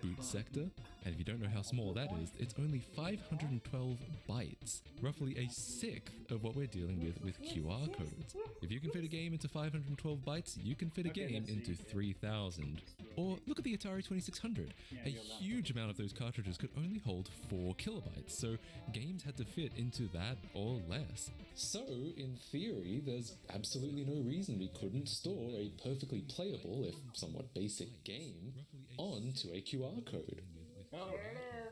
boot sector. And if you don't know how small that is, it's only 512 bytes, roughly a sixth of what we're dealing with QR codes. If you can fit a game into 512 bytes, you can fit a game into 3,000. Or look at the Atari 2600. A huge amount of those cartridges could only hold 4 kilobytes, so games had to fit into that or less. So, in theory, there's absolutely no reason we couldn't store a perfectly playable, if somewhat basic game onto a QR code.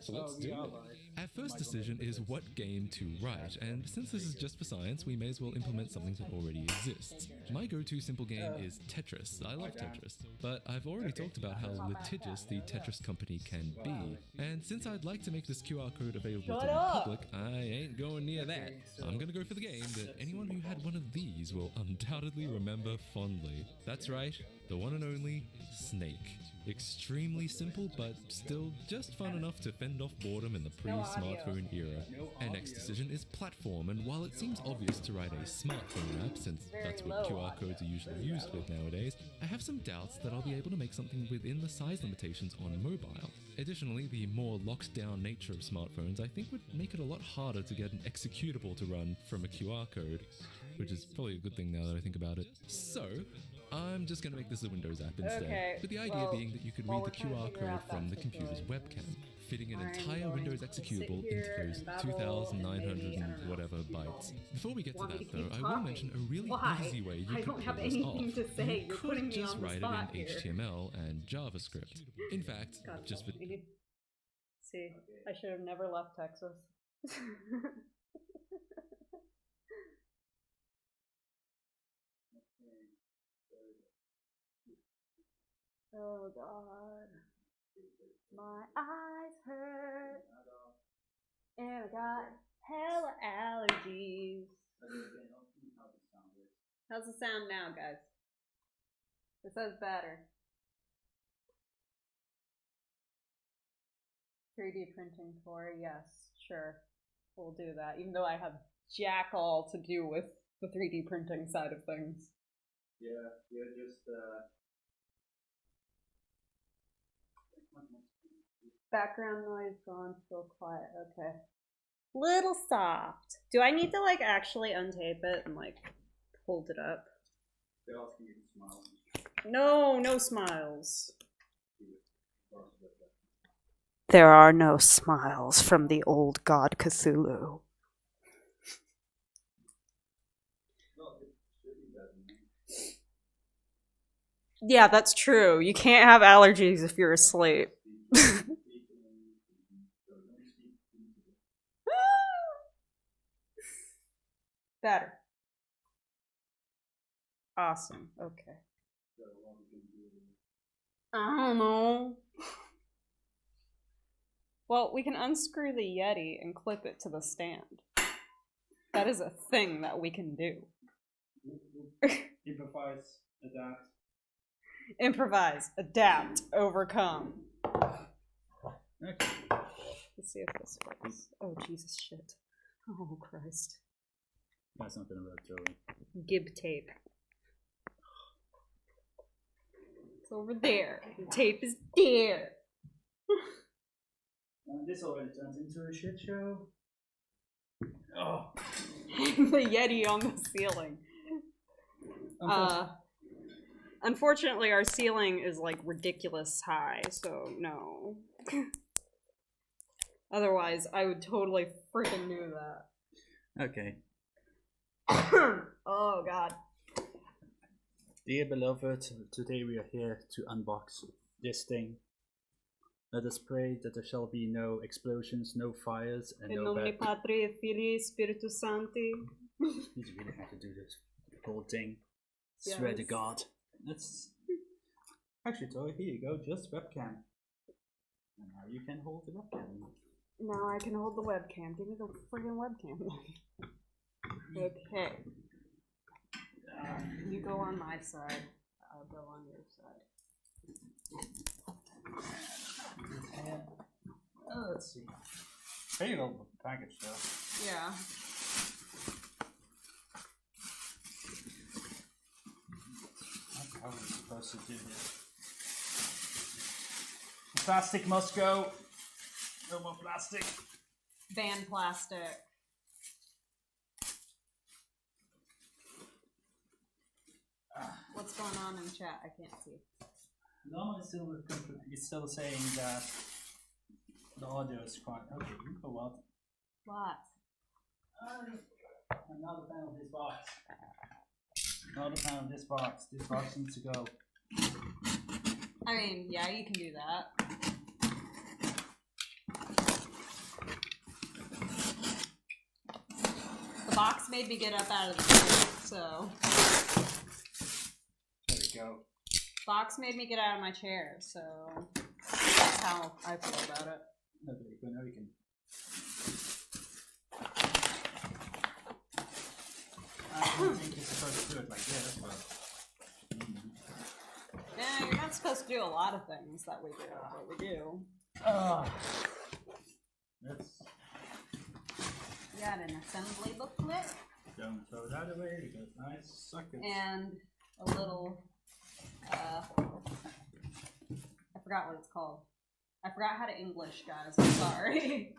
So let's do it. Our first decision is what game to write, and since this is just for science, we may as well implement something that already exists. My go-to simple game is Tetris. I love Tetris, but I've already talked about how litigious the Tetris company can be, and since I'd like to make this QR code available to the public, I ain't going near that. I'm gonna go for the game that anyone who had one of these will undoubtedly remember fondly. That's right, the one and only Snake. Extremely simple, but still just fun enough to fend off boredom in the pre-smartphone era. Our next decision is platform, and while it seems obvious to write a smartphone app, since that's what QR codes are usually used with nowadays, I have some doubts that I'll be able to make something within the size limitations on mobile. Additionally, the more locked-down nature of smartphones I think would make it a lot harder to get an executable to run from a QR code, which is probably a good thing now that I think about it. So, I'm just going to make this a Windows app instead, with the idea being that you could read the QR code from the computer's webcam, fitting an entire Windows executable into those 2,900 and whatever bytes. Before we get to that though, I will mention a really easy way you could pull this off. You could just write it in HTML and JavaScript. In fact, just for... See, I should have never left Texas. Oh god, my eyes hurt, and I got hella allergies. How's the sound now, guys? It says better. 3D printing tour, yes, sure, we'll do that, even though I have jack all to do with the 3D printing side of things. Yeah, just background noise gone, still quiet, okay. Little soft. Do I need to like actually untape it and like hold it up? they're asking you to smile. No, no smiles. There are no smiles from the old god Cthulhu. Yeah, that's true. You can't have allergies if you're asleep. Better. Awesome. Okay. I don't know. Well, we can unscrew the Yeti and clip it to the stand. That is a thing that we can do. Improvise, adapt. Improvise, adapt, overcome. Okay. Let's see if this works. Oh, Jesus shit. Oh, Christ. That's not gonna work, Joey. Gib tape. It's over there. The tape is there. This already turns into a shit show. Oh. The Yeti on the ceiling. Unfortunately, our ceiling is like ridiculous high, so no. Otherwise, I would totally freaking do that. Okay. Oh god. Dear beloved, today we are here to unbox this thing. Let us pray that there shall be no explosions, no fires, and In no nomine bad... Patri et Filii Spiritus Sancti. You really have to do this whole thing. Swear to Yes. God. That's... Actually, Tori, here you go, just webcam. And now you can hold the webcam. Now I can hold the webcam. Give me the friggin' webcam. Okay. You go on my side. I'll go on your side. Let's see. Pretty little package though. Yeah. How are we supposed to do this? Plastic must go. No more plastic. Ban plastic. What's going on in chat? I can't see. No, it's still saying that the audio is quite okay. For what? What? I'm not a fan of this box. Not a fan of this box. This box needs to go. I mean, yeah, you can do that. The box made me get up out of the chair, so. There we go. Box made me get out of my chair, so that's how I feel about it. Okay, good. Now we can. I don't think you're supposed to do it like this, but. Yeah, you're not supposed to do a lot of things that we do, but we do. That's. We got an assembly booklet. Don't throw that away because I suck it. And a little, I forgot what it's called. I forgot how to English, guys. I'm sorry.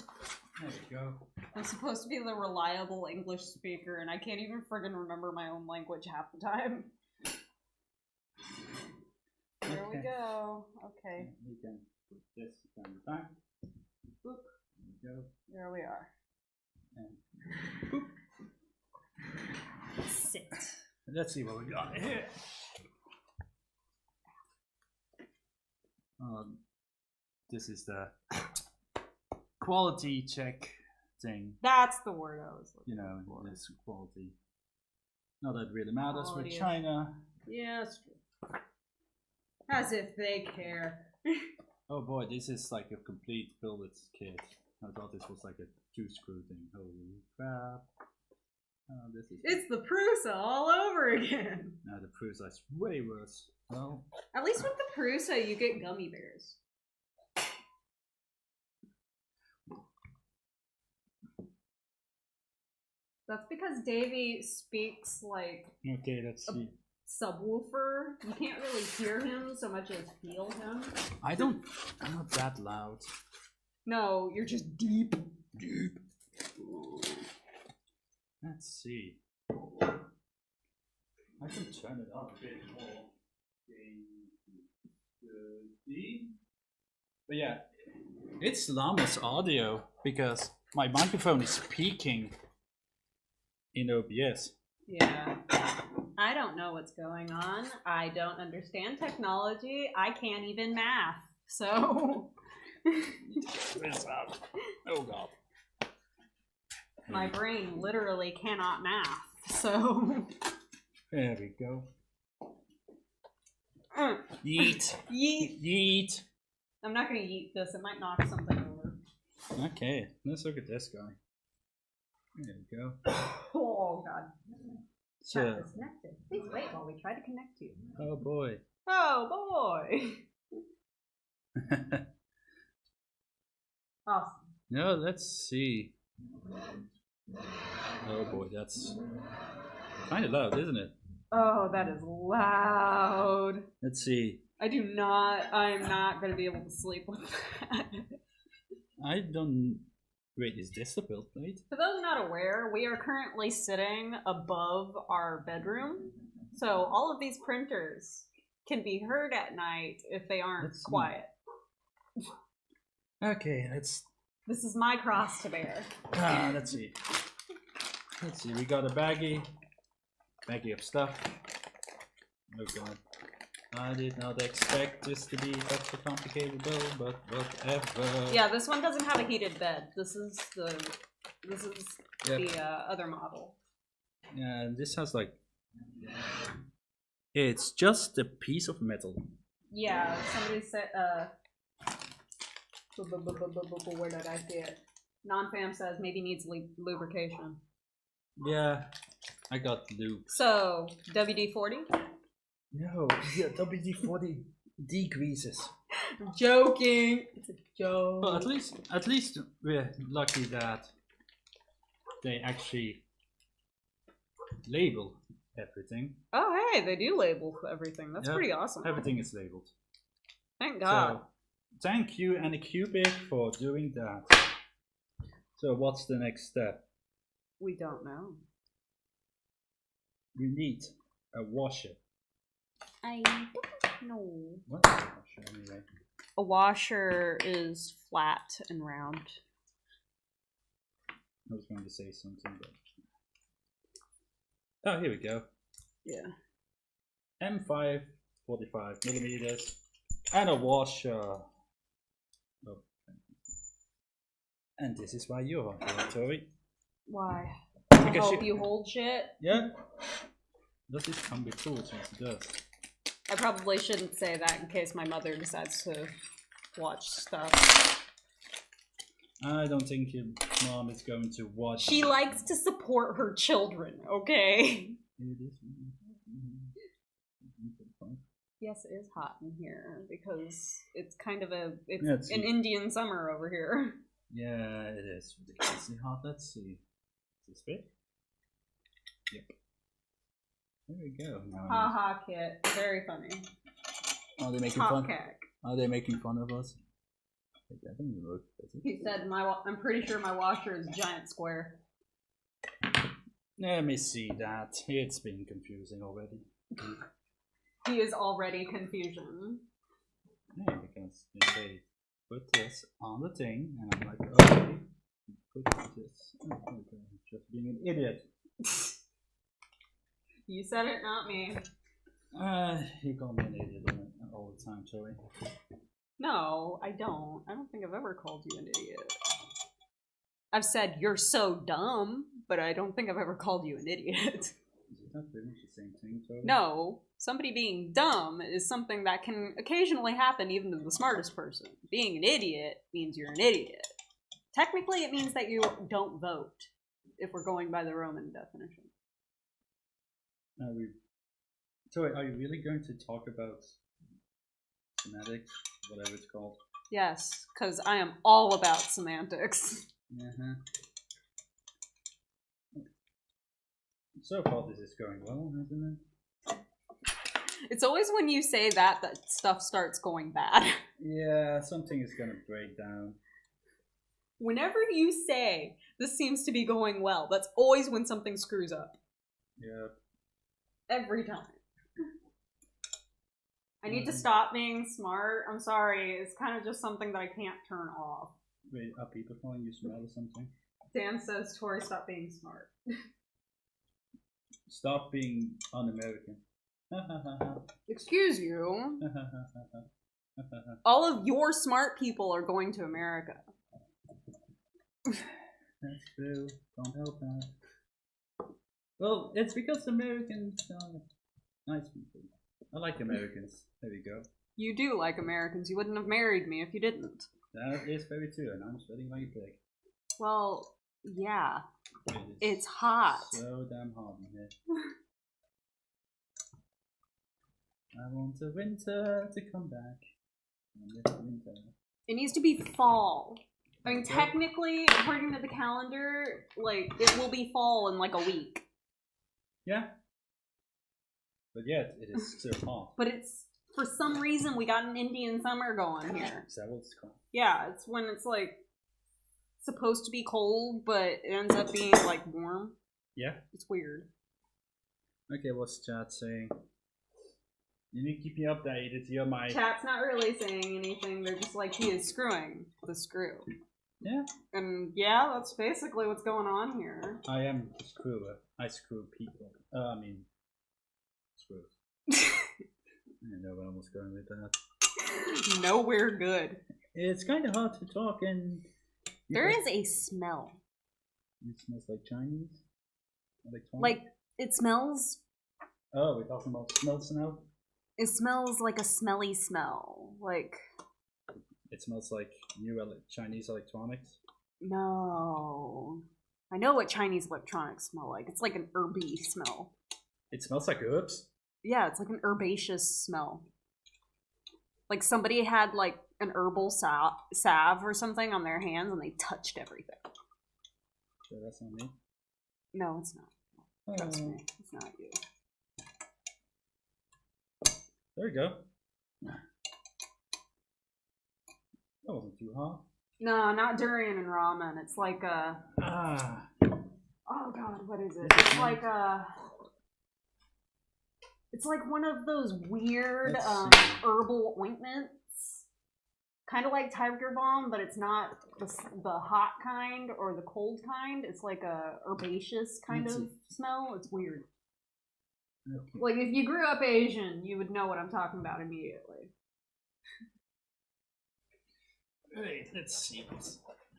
There we go. I'm supposed to be the reliable English speaker, and I can't even friggin' remember my own language half the time. There we go. Okay. We can put this down the back. Boop. There we go. There we are. And boop. Sit. Let's see what we got here. This is the quality check thing. That's the word I was looking You know, for. this quality. Not that it really matters Quality with of- China. Yeah, that's true. As if they care. Oh boy, this is like a complete billet kit. I thought this was like a 2-screw thing. Holy crap. Oh, this is. It's the Prusa all over again. Now the Prusa is way worse. Well, At least with the Prusa, you get gummy bears. That's because Davey speaks like okay, let's see. subwoofer. You can't really hear him so much as feel him. I'm not that loud. No, you're just deep. Deep. Let's see. I can turn it up a bit more. But yeah, it's Llama's audio because my microphone is peaking in OBS. Yeah. I don't know what's going on. I don't understand technology. I can't even math. So. This up. Oh god. My brain literally cannot math. So. There we go. Yeet. Yeet. Yeet. I'm not gonna yeet this. It might knock something over. Okay, let's look at this guy. There we go. Oh god. So, Chat disconnected. Please wait while we try to connect you. oh boy. Oh boy. Awesome. No, let's see. Oh boy, that's kind of loud, isn't it? Oh, that is loud. Let's see. I'm not gonna be able to sleep with that. I don't. Wait, is this the build plate? For those not aware, we are currently sitting above our bedroom. So all of these printers can be heard at night if they aren't Let's see. quiet. Okay, let's. This is my cross to bear. Let's see. Let's see. We got a baggie of stuff. Oh god. I did not expect this to be such a complicated build, but whatever. Yeah, this one doesn't have a heated bed. This is Yep. the other model. Yeah, this has like. It's just a piece of metal. Yeah, somebody said. Where did I see it? Non-fam says maybe needs lubrication. Yeah, I got lube. So WD-40. No, yeah, WD-40 degreases. I'm joking. It's a joke. Well, at least we're lucky that they actually label everything. Oh, hey, they do label everything. That's Yep. pretty awesome. Everything is labeled. Thank God. So thank you, Anycubic, for doing that. So what's the next step? We don't know. We need a washer. I don't know. What is a washer anyway? A washer is flat and round. I was going to say something, but... Oh, here we go. Yeah. M5, 45 millimeters, and a washer. Oh. And this is why you're here, Tori. Why? To Because help you hold shit? Yeah. Does this come with tools? Yes, it does. I probably shouldn't say that in case my mother decides to watch stuff. I don't think your mom is going to watch. She likes to support her children, okay? It is. Yes, it is hot in here because it's kind of an Let's see. Indian summer over here. Yeah, it is ridiculously hot. Let's see. Does this fit? Yep. There we go. Now Ha Kit. Very funny. are they making Top fun? cack. Are they making fun of us? I think it works. He said, I'm pretty sure my washer is a giant square. Let me see that. It's been confusing already. He is already confusion. Yeah, because they say, put this on the thing, and I'm like, okay, put this. Oh, okay. Just being an idiot. You said it, not me. You call me an idiot all the time, Joey. No, I don't. I don't think I've ever called you an idiot. I've said, you're so dumb, but I don't think I've ever called you an idiot. Is it not pretty much the same thing, Joey? No, somebody being dumb is something that can occasionally happen even to the smartest person. Being an idiot means you're an idiot. Technically, it means that you don't vote, if we're going by the Roman definition. Joey, are you really going to talk about semantics, whatever it's called? Yes, because I am all about semantics. Uh-huh. So far this is going well, hasn't it? It's always when you say that stuff starts going bad. Yeah, something is gonna break down. Whenever you say, this seems to be going well, that's always when something screws up. Yeah. Every time. I need to stop being smart. I'm sorry. It's kind of just something that I can't turn off. Wait, are people calling you smart or something? Dan says, Tori, stop being smart. Stop being un-American. Excuse you. All of your smart people are going to America. That's true. Don't help that. Well, it's because Americans are nice people. I like Americans. There we go. You do like Americans. You wouldn't have married me if you didn't. That is very true, and I'm sweating like a pig. Well, yeah. It's hot. So damn hot in here. I want the winter to come back. Winter. It needs to be fall. I mean, technically, according to the calendar, like, it will be fall in like a week. Yeah. But yet, it is still hot. But it's, for some reason, we got an Indian summer going here. Is that what it's called? Yeah, it's when it's like supposed to be cold, but it ends up being like warm. Yeah. It's weird. Okay, what's chat saying? You need to keep me updated. You're my... Chat's not really saying anything. They're just like, he is screwing the screw. Yeah. And yeah, that's basically what's going on here. I am a screwer. I screw people. Screws. I don't know where I was going with that. Nowhere good. It's kind of hard to talk and... There is a smell. It smells like Chinese? Like, it smells... Oh, we're talking about smells now? It smells like a smelly smell. Like... It smells like new Chinese electronics? No. I know what Chinese electronics smell like. It's like an herby smell. It smells like herbs? Yeah, it's like an herbaceous smell. Like somebody had like an herbal salve or something on their hands and they touched everything. So that's not me? No, it's not. Trust me, it's not you. There we go. That wasn't too hard. No, not durian and ramen. It's like a. Ah. Oh god, what is it? It's like a. It's like one of those weird herbal ointments. Kind of like Tiger Balm, but it's not the hot kind or the cold kind. It's like a herbaceous kind of smell. It's weird. Okay. Like if you grew up Asian, you would know what I'm talking about immediately. Wait, let's see.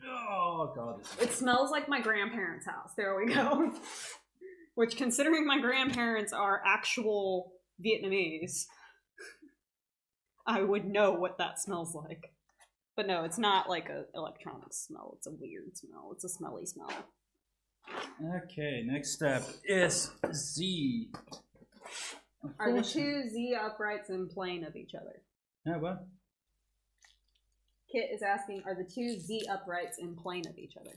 Oh god. It smells like my grandparents' house. There we go. Which, considering my grandparents are actual Vietnamese, I would know what that smells like. But no, it's not like an electronic smell. It's a weird smell. It's a smelly smell. Okay, next step is Z. Are the two Z uprights in plane of each other? Yeah, what? Kit is asking, are the two Z uprights in plane of each other?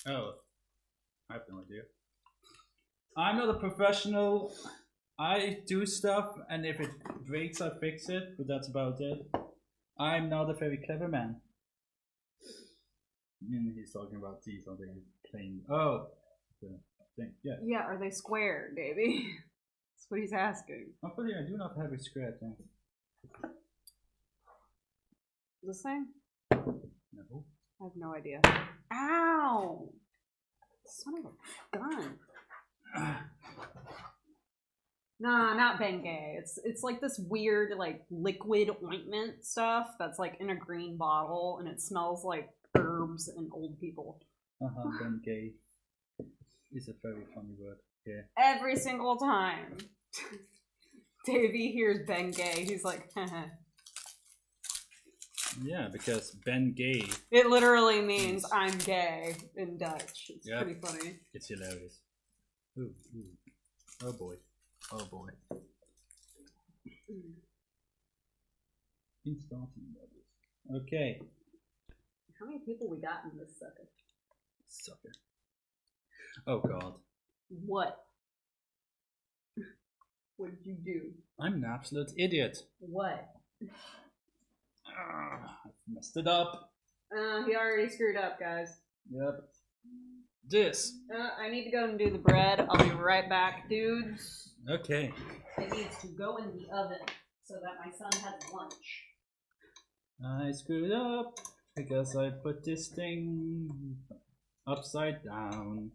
Oh, I have no idea. I'm not a professional. I do stuff, and if it breaks, I fix it, but that's about it. I'm not a very clever man. And he's talking about these, something plain. Oh, the thing, yeah. Yeah, are they square, Davey? That's what he's asking. Hopefully, I do not have a scratch. This thing? No. I have no idea. Ow! Son of a gun. Nah, not Bengay. It's like this weird like liquid ointment stuff that's like in a green bottle and it smells like herbs and old people. Bengay is a very funny word. Yeah. Every single time Davey hears Bengay, he's like, haha. Yeah, because Bengay. It literally means I'm gay in Dutch. It's pretty funny. It's hilarious. Ooh. Oh boy. Oh boy. Okay. How many people we got in this Sucker. Oh god. What? What did you do? I'm an absolute idiot. What? I messed it up. He already screwed up, guys. Yep. This. I need to go and do the bread. I'll be right back, dudes. Okay. It needs to go in the oven so that my son has lunch. I screwed up because I put this thing upside down.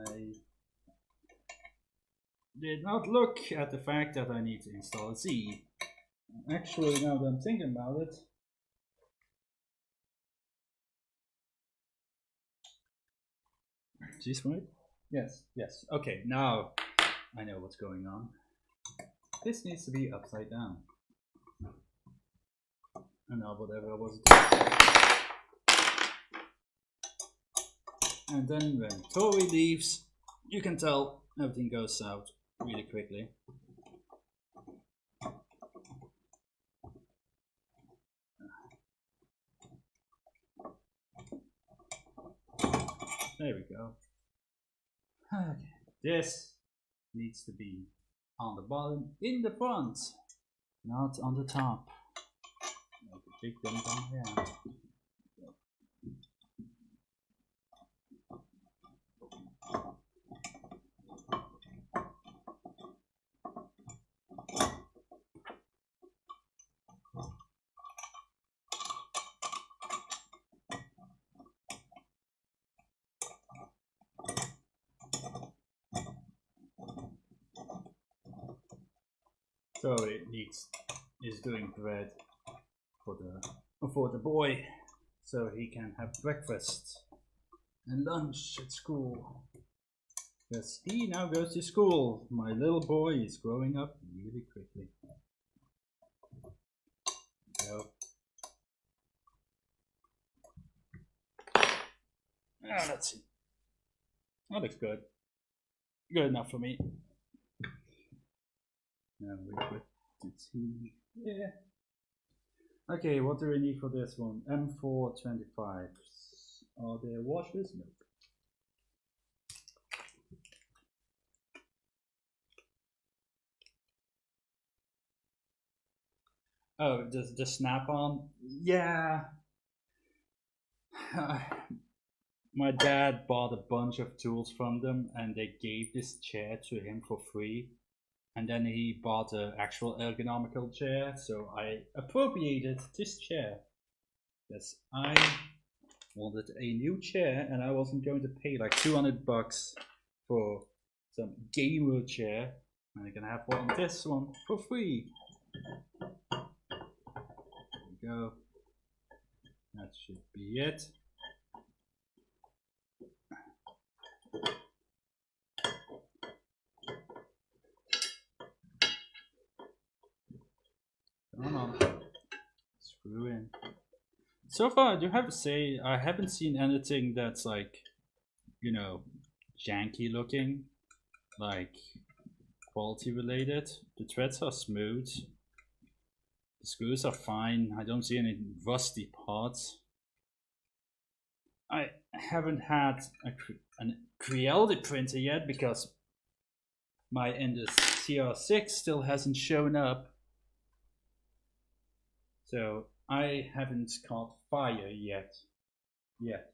I did not look at the fact that I need to install a Z. Actually, now that I'm thinking about it, is this right? Yes. Okay, now I know what's going on. This needs to be upside down. And now whatever I was doing. And then when Tori leaves, you can tell everything goes south really quickly. There we go. Okay. This needs to be on the bottom, in the front, not on the top. Make a big dent on here. So it is doing bread for the boy, so he can have breakfast and lunch at school. Yes, he now goes to school. My little boy is growing up really quickly. So, let's see. That looks good. Good enough for me. Now we put the tea. Yeah. Okay, what do we need for this one? M425. Are there washers? No. Oh, the snap-on? Yeah. My dad bought a bunch of tools from them, and they gave this chair to him for free. And then he bought an actual ergonomical chair, so I appropriated this chair. Yes, I wanted a new chair, and I wasn't going to pay like $200 for some gamer chair. And I can have this one for free. There we go. That should be it. Come on. Screw in. So far, I do have to say, I haven't seen anything that's like, you know, janky looking, like quality related. The threads are smooth. The screws are fine. I don't see any rusty parts. I haven't had a Creality printer yet because my Enders CR6 still hasn't shown up. So I haven't caught fire yet. There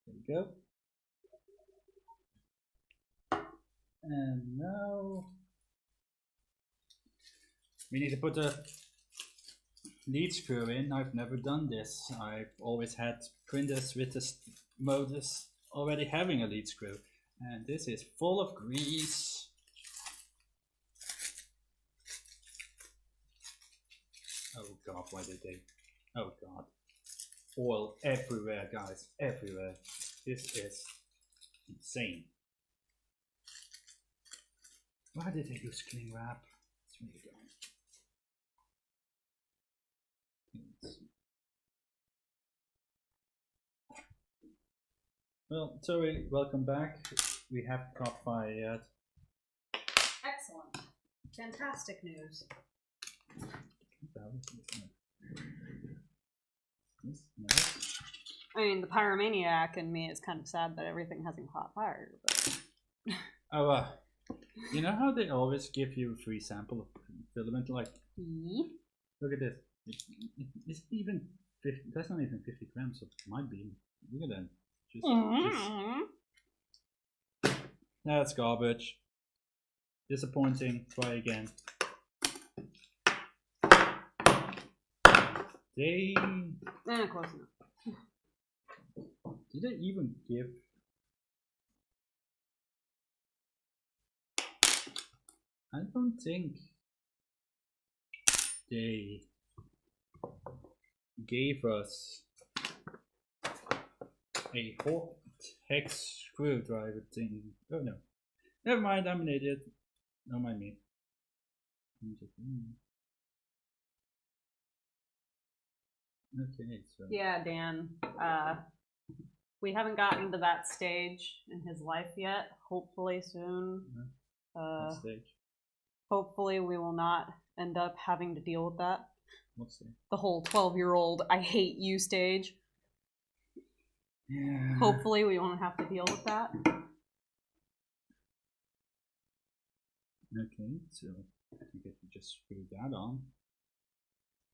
we go. And now we need to put a lead screw in. I've never done this. I've always had printers with the motors already having a lead screw. And this is full of grease. Oh god, why did they? Oh god. Oil everywhere, guys. Everywhere. This is insane. Why did they use cling wrap? It's really dumb. Well, Zoe, welcome back. We haven't caught fire yet. Excellent. Fantastic news. I mean, the pyromaniac in me is kind of sad that everything hasn't caught fire, but... Oh, you know how they always give you a free sample of filament? Like, look at this. It's even 50, that's not even 50 grams, so it might be. Look at that. That's garbage. Disappointing. Try again. They... close enough. Did they even give... I don't think they gave us a hot hex screwdriver thing. Oh no. Never mind, I'm an idiot. Don't mind me. Okay, so. Yeah, Dan. We haven't gotten to that stage in his life yet. Hopefully soon. What stage? Hopefully we will not end up having to deal with that. What stage? The whole 12-year-old I hate you stage. Yeah. Hopefully we won't have to deal with that. Okay, so I guess we just screw that on.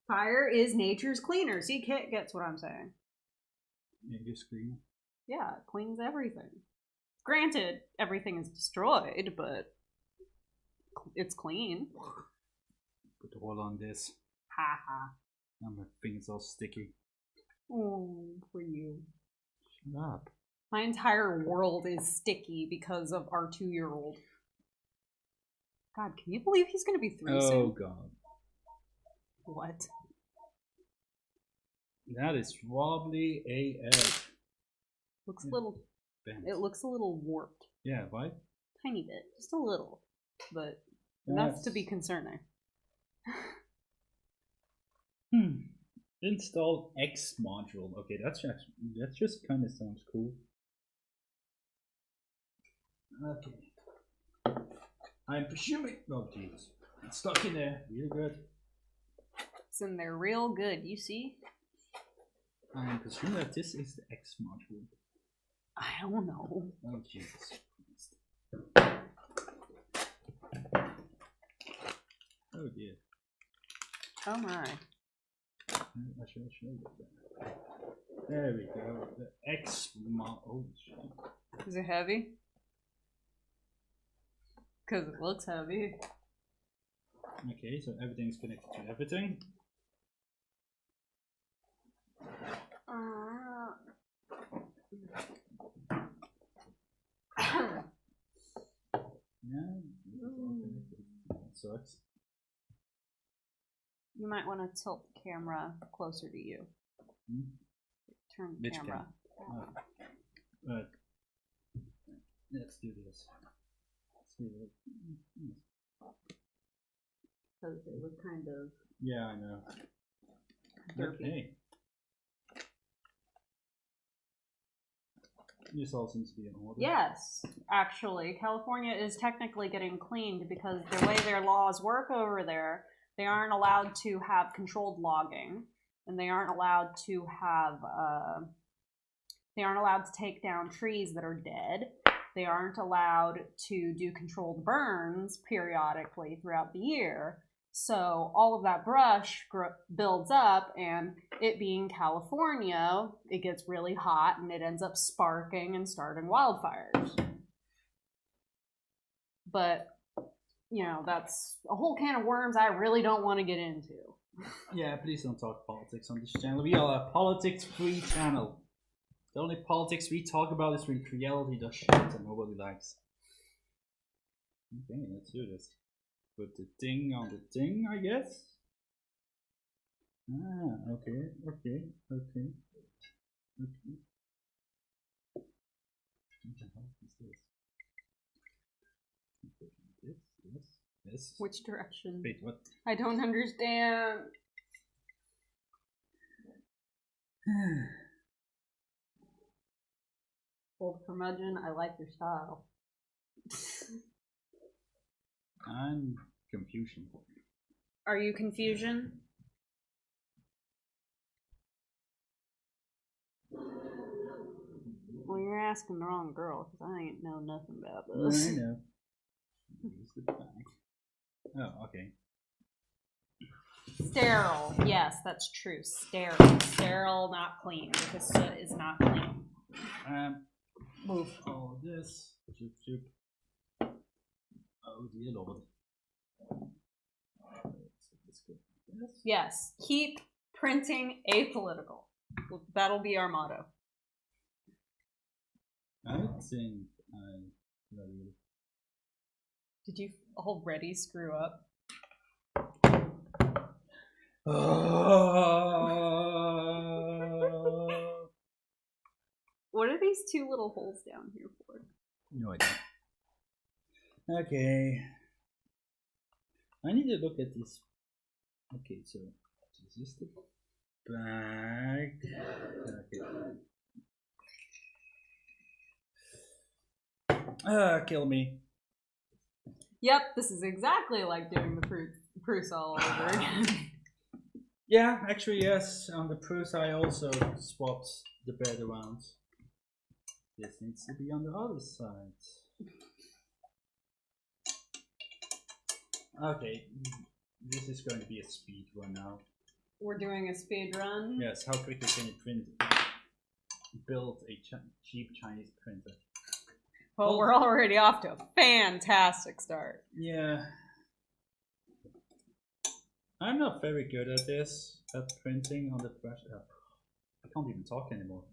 Fire is nature's cleaner. See, Kit gets what I'm saying. Nature's cleaner? Yeah, it cleans everything. Granted, everything is destroyed, but it's clean. Put the oil on this. Ha ha. Now my finger's all sticky. Oh, for you. Shut up. My entire world is sticky because of our 2-year-old. God, can you believe he's gonna be 3 soon? Oh god. What? That is wobbly AF. Looks a little... Bent. It looks a little warped. Yeah, right? Tiny bit. Just a little. But enough to be concerning. Install X module. Okay, that just kind of sounds cool. Okay. I'm presuming. Oh jeez, it's stuck in there. Real good. It's in there real good. You see? I'm presuming that this is the X module. I don't know. Oh Jesus. Oh dear. Oh my. I should get that. There we go. The X oh shit. Is it heavy? Because it looks heavy. Okay, so everything's connected to everything. Yeah. That sucks. You might want to tilt the camera closer to you. Hmm? Turn the Which camera. Oh. Right. Let's do this. Because it was kind of Yeah, I know. derpy. Okay. This all seems to be in order. Yes, actually, California is technically getting cleaned because the way their laws work over there, they aren't allowed to have controlled logging, and they aren't allowed to have, they aren't allowed to take down trees that are dead. They aren't allowed to do controlled burns periodically throughout the year. So all of that brush builds up, and it being California, it gets really hot and it ends up sparking and starting wildfires. But, you know, that's a whole can of worms I really don't want to get into. Yeah, please don't talk politics on this channel. We are a politics-free channel. The only politics we talk about is reality, the shit that nobody likes. Okay, let's do this. Put the thing on the thing, I guess. Ah, okay. What the hell is this? This. Which direction? Wait, what? I don't understand. Old curmudgeon, I like your style. I'm confusion. Are you confusion? Well, you're asking the wrong girl, because I ain't know nothing about this. I know. Use the bag. Oh, okay. Sterile. Yes, that's true. Sterile. Sterile, not clean, because soot is not clean. Move all this. Zoop, zoop. Oh dear lord. Yes, keep printing apolitical. That'll be our motto. I think I really. Did you already screw up? What are these two little holes down here for? No idea. Okay. I need to look at this. Okay, so is this the bag? Okay. Kill me. Yep, this is exactly like doing the Prus all over again. Yeah, actually yes. On the Prus I also swapped the bed around. This needs to be on the other side. Okay, this is going to be a speed run now. We're doing a speed run. Yes, how quickly can you build a cheap Chinese printer? Well, we're already off to a fantastic start. Yeah. I'm not very good at this, at printing on the brush. I can't even talk anymore.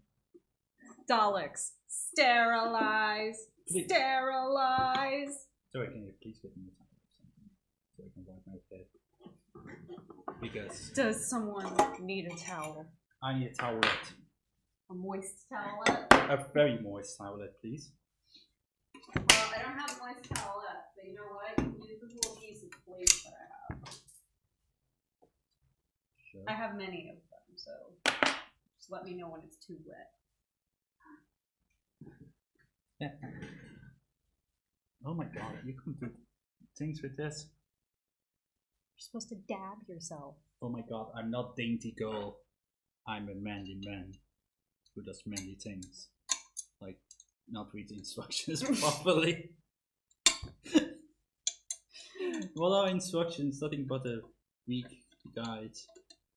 Daleks, sterilize, Please. sterilize. Sorry, can you please get me a towel or something so I can wipe my head? Because Does someone need a towel? I need a towelette. A moist towelette? A very moist towelette, please. Well, I don't have a moist towelette, but you know what? You can use this little piece of plate that I have. Sure. I have many of them, so just let me know when it's too wet. Yeah. Oh my god, you can do things with this. You're supposed to dab yourself. Oh my god, I'm not dainty girl. I'm a manly man who does manly things. Like, not read the instructions properly. What are instructions? Nothing but a weak guide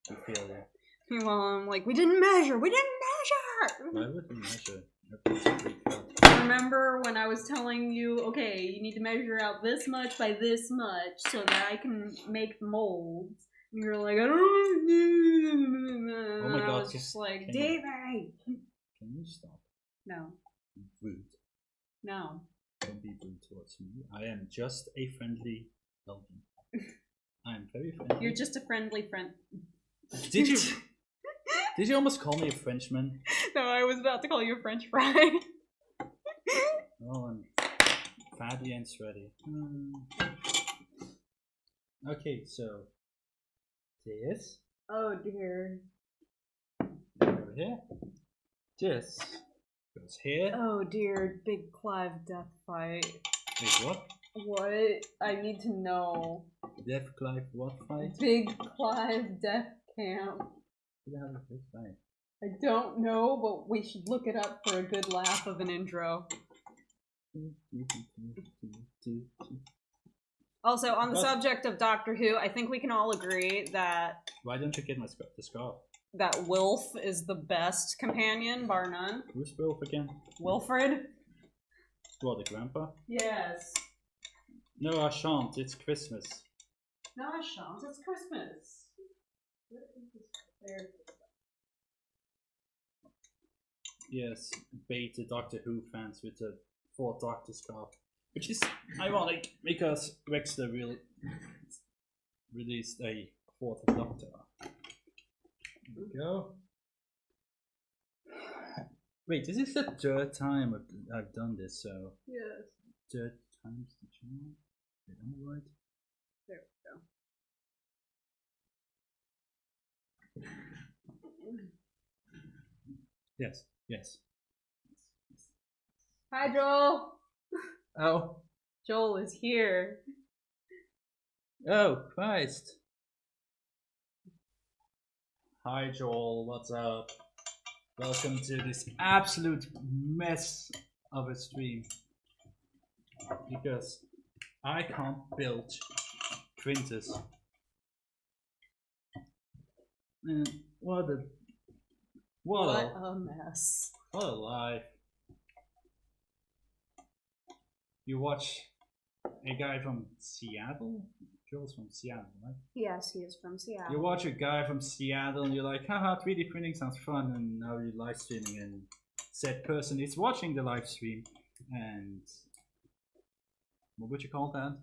to failure. Well, I'm like, we didn't measure. Why would we measure? Remember when I was telling you, okay, you need to measure out this much by this much so that I can make molds. And you're like, I don't know. Oh my God! I was just like, David. Can you stop? No. Rude. No. Don't be rude towards me. I am just a friendly Belgian. I'm very friendly. You're just a friendly friend. Did you? Did you almost call me a Frenchman? No, I was about to call you a French fry. Oh, and fatty and sweaty. Okay, so this Oh dear. over here. This goes here. Oh dear, Big Clive death fight. Wait, what? What? I need to know. Death Clive what fight? Big Clive death camp. Who the hell is this fight? I don't know, but we should look it up for a good laugh of an intro. Also, on the subject of Doctor Who, I think we can all agree that Why don't you get my the scarf? that Wilf is the best companion, bar none. Who's Wilf again? Wilfred? What, the grandpa? Yes. No, I shan't. It's Christmas. No, I shan't. It's Christmas. There. Yes, bait the Doctor Who fans with the 4th Doctor scarf. Which is ironic because Wexler really released a 4th Doctor. There we go. Wait, this is the 3rd time I've done this, so. Yes. 3rd time's the charm. Wait, am I right? There we go. Yes, yes. Hi, Joel. Oh. Joel is here. Oh, Christ. Hi, Joel. What's up? Welcome to this absolute mess of a stream. Because I can't build printers. And what a mess. What a life. You watch a guy from Seattle? Joel's from Seattle, right? Yes, he is from Seattle. You watch a guy from Seattle and you're like, haha, 3D printing sounds fun, and now you're live streaming and said person is watching the live stream and what would you call that?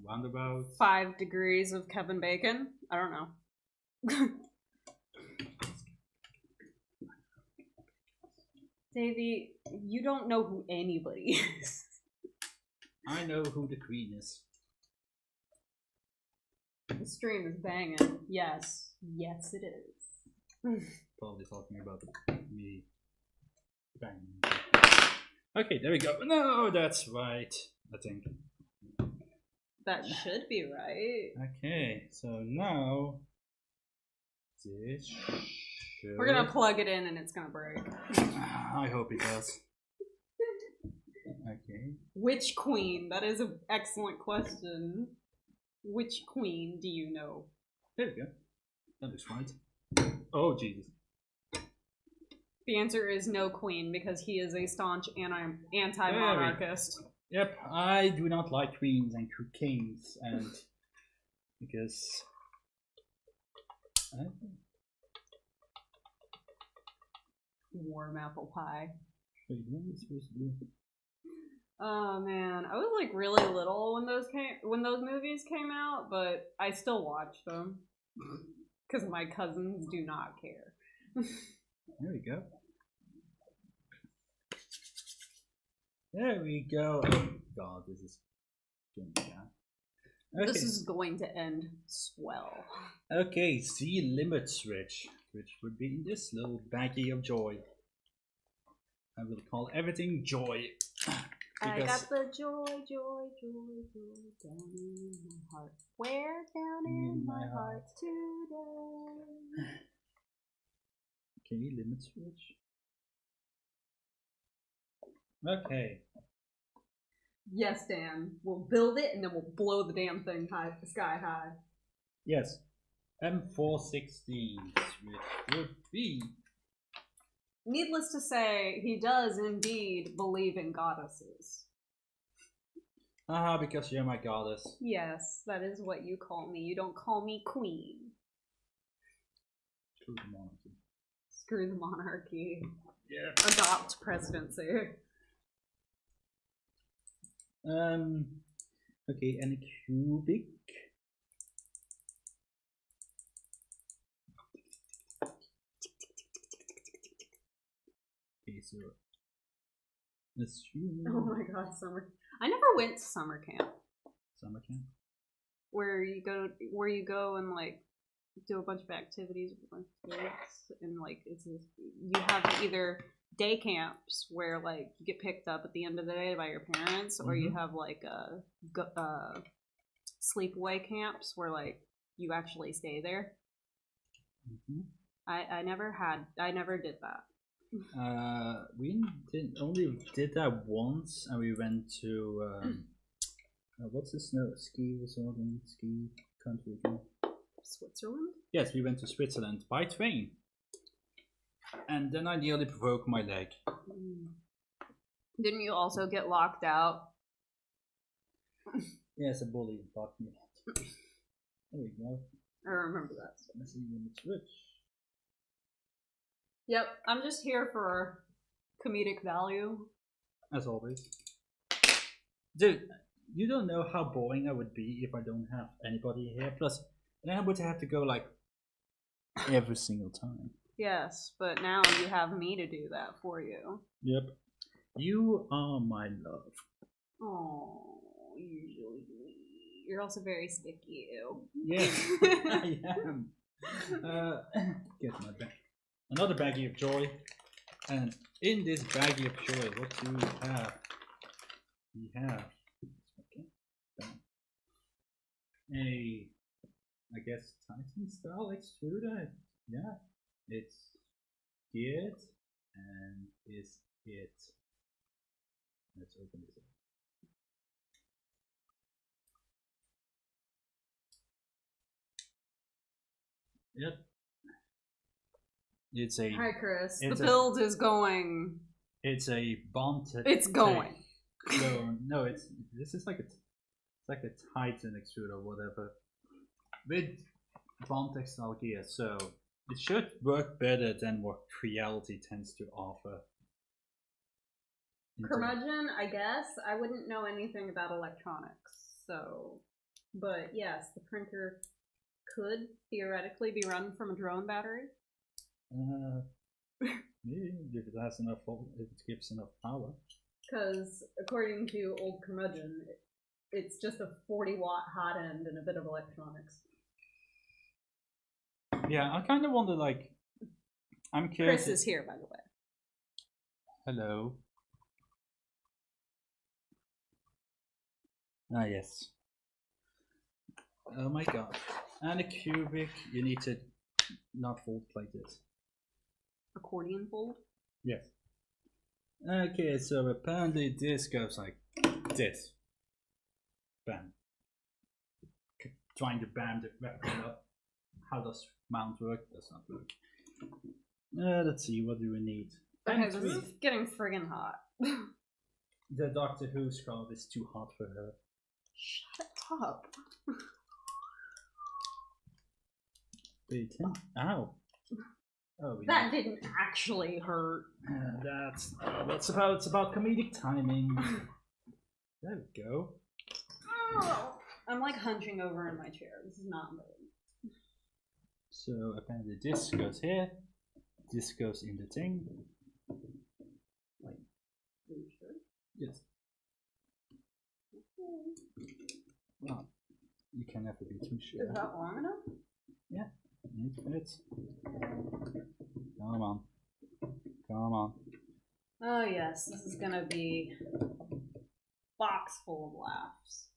Roundabout? 5 degrees of Kevin Bacon? I don't know. Davey, you don't know who anybody is. I know who the queen is. The stream is banging. Yes. Yes, it is. Probably talking about me banging. Okay, there we go. No, that's right, I think. That should be right. Okay, so now this should... We're gonna plug it in and it's gonna break. I hope it does. Okay. Which queen? That is an excellent question. Which queen do you know? There we go. That looks right. Oh, Jesus. The answer is no queen because he is a staunch anti-monarchist. Yep, I do not like queens and kings, and because Warm apple pie. Wait, what am I supposed to do? Oh man, I was like really little when those movies came out, but I still watch them because my cousins do not care. There we go. There we go. Oh God, this is going down. Okay. This is going to end swell. Okay, see limit switch, which would be this little baggie of joy. I will call everything joy. I got the joy down in my heart. Where down in my heart today? Can you limit switch? Okay. Yes, Dan. We'll build it and then we'll blow the damn thing sky high. Yes. M416, which would be... Needless to say, he does indeed believe in goddesses. Because you're my goddess. Yes, that is what you call me. You don't call me queen. Screw the monarchy. Screw the monarchy. Yeah. Adopt presidency. Okay, Anycubic. Okay, so let's Oh my god, summer. I never went to summer camp. Summer camp? Where you go and like do a bunch of activities with a bunch of kids, and like you have either day camps where like you get picked up at the end of the day by your parents, or you have like sleepaway camps where like you actually stay there. I never did that. We only did that once, and we went to what's the ski resort in ski country again? Switzerland? Yes, we went to Switzerland by train, and then I nearly broke my leg. Didn't you also get locked out? Yes, a bully locked me out. There we go. I remember that. Let's see when it's switch. Yep, I'm just here for comedic value. As always. Dude, you don't know how boring I would be if I don't have anybody here. Plus, then I would have to go like every single time. Yes, but now you have me to do that for you. Yep. You are my love. Oh, you're also very sticky. Ew. Yes, I am. Get my bag. Another baggie of joy. And in this baggie of joy, what do we have? We have I guess, Titan style extruder. Yeah, it's geared and is it. Let's open this up. Yep. It's a. Hi, Chris. The it's build is going. It's a bond. It's going. No, this is like a Titan extruder or whatever with Bond style gear, so it should work better than what Reality tends to offer. Curmudgeon, I guess. I wouldn't know anything about electronics, so. But yes, the printer could theoretically be run from a drone battery. Maybe if it has enough, if it gives enough power. Because according to old Curmudgeon, it's just a 40-watt hot end and a bit of electronics. Yeah, I kind of wonder, like, I'm curious. Chris is here, by the way. Hello. Ah, yes. Oh my god. Anycubic, you need to not fold like this. Accordion fold? Yes. Okay, so apparently this goes like this. Bam. Trying to bam the weapon up. How does mount work? Does not work. Let's see, what do we need? Okay, this is getting friggin' hot. The Doctor Who scarf is too hot for her. Shut up. Wait, ow. Oh, that didn't actually hurt. It's about comedic timing. There we go. Oh, I'm like hunching over in my chair. This is not moving. So apparently this goes here. This goes in the thing. Wait, are you sure? Yes. Well, you can never be too sure. Is that long enough? Yeah. It fits. Come on. Come on. Oh yes, this is gonna be a box full of laughs.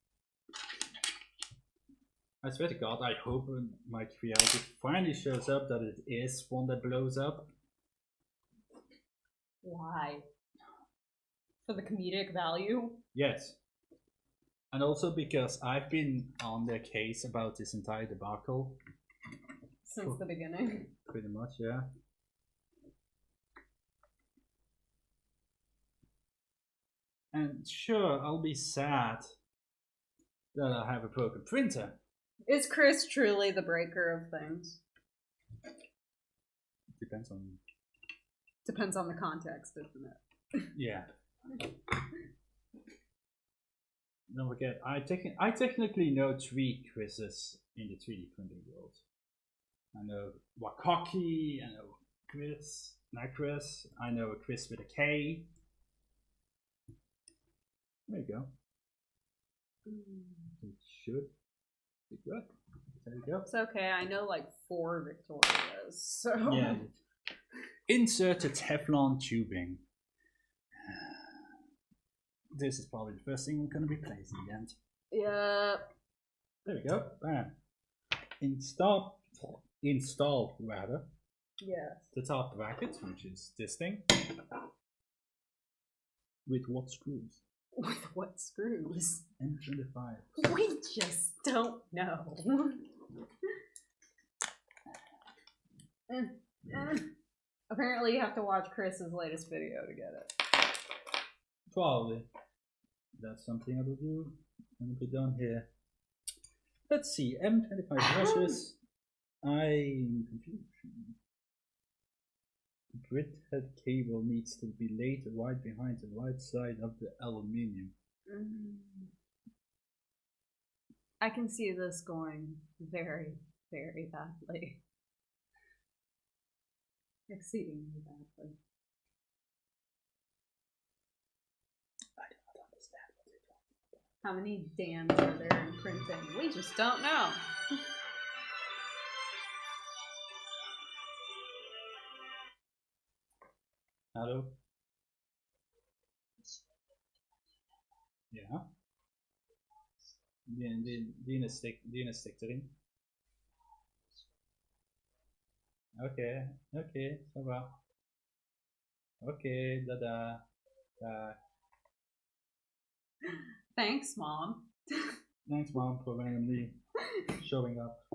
I swear to God, I hope when my Reality finally shows up that it is one that blows up. Why? For the comedic value? Yes. And also because I've been on their case about this entire debacle. Since the beginning. Pretty much, yeah. And sure, I'll be sad that I have a broken printer. Is Chris truly the breaker of things? Depends on... Depends on the context, isn't it? Yeah. Don't forget, I technically know 3 Chris's in the 3D printing world. I know Wakaki, I know Chris, not Chris, I know a Chris with a K. There you go. It should be good. There you go. It's okay, I know like 4 Victorias, so... Yeah. Insert a Teflon tubing. This is probably the first thing we're going to replace in the end. Yeah. There we go. Bam. Install rather. Yes. The top bracket, which is this thing. With what screws? With what screws? M25. We just don't know. Apparently you have to watch Chris's latest video to get it. Probably. That's something I will do. Gonna be done here. Let's see. M25 brushes. I'm confused. The grid head cable needs to be laid right behind the right side of the aluminium. I can see this going very, very badly. Exceedingly badly. I don't understand what they're talking about. How many dams are there in printing? We just don't know. Hallo? Ja. Die ene stikt erin. Oké, ça va. Oké, da. Thanks, Mom. Thanks, Mom, for randomly showing up.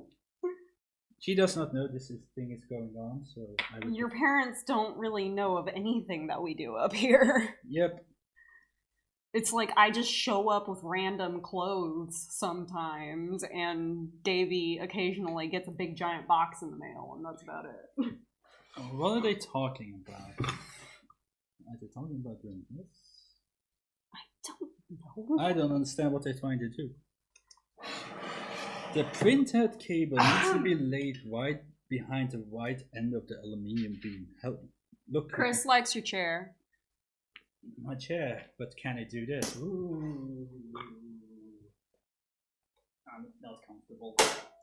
She does not know this thing is going on, so I would... Your parents don't really know of anything that we do up here. Yep. It's like I just show up with random clothes sometimes, and Davey occasionally gets a big giant box in the mail, and that's about it. What are they talking about? Are they talking about doing this? I don't know. I don't understand what they're trying to do. The printhead cable needs to be laid right behind the right end of the aluminium beam. Look, Chris likes your chair. My chair, but can I do this? Ooh. I'm not comfortable.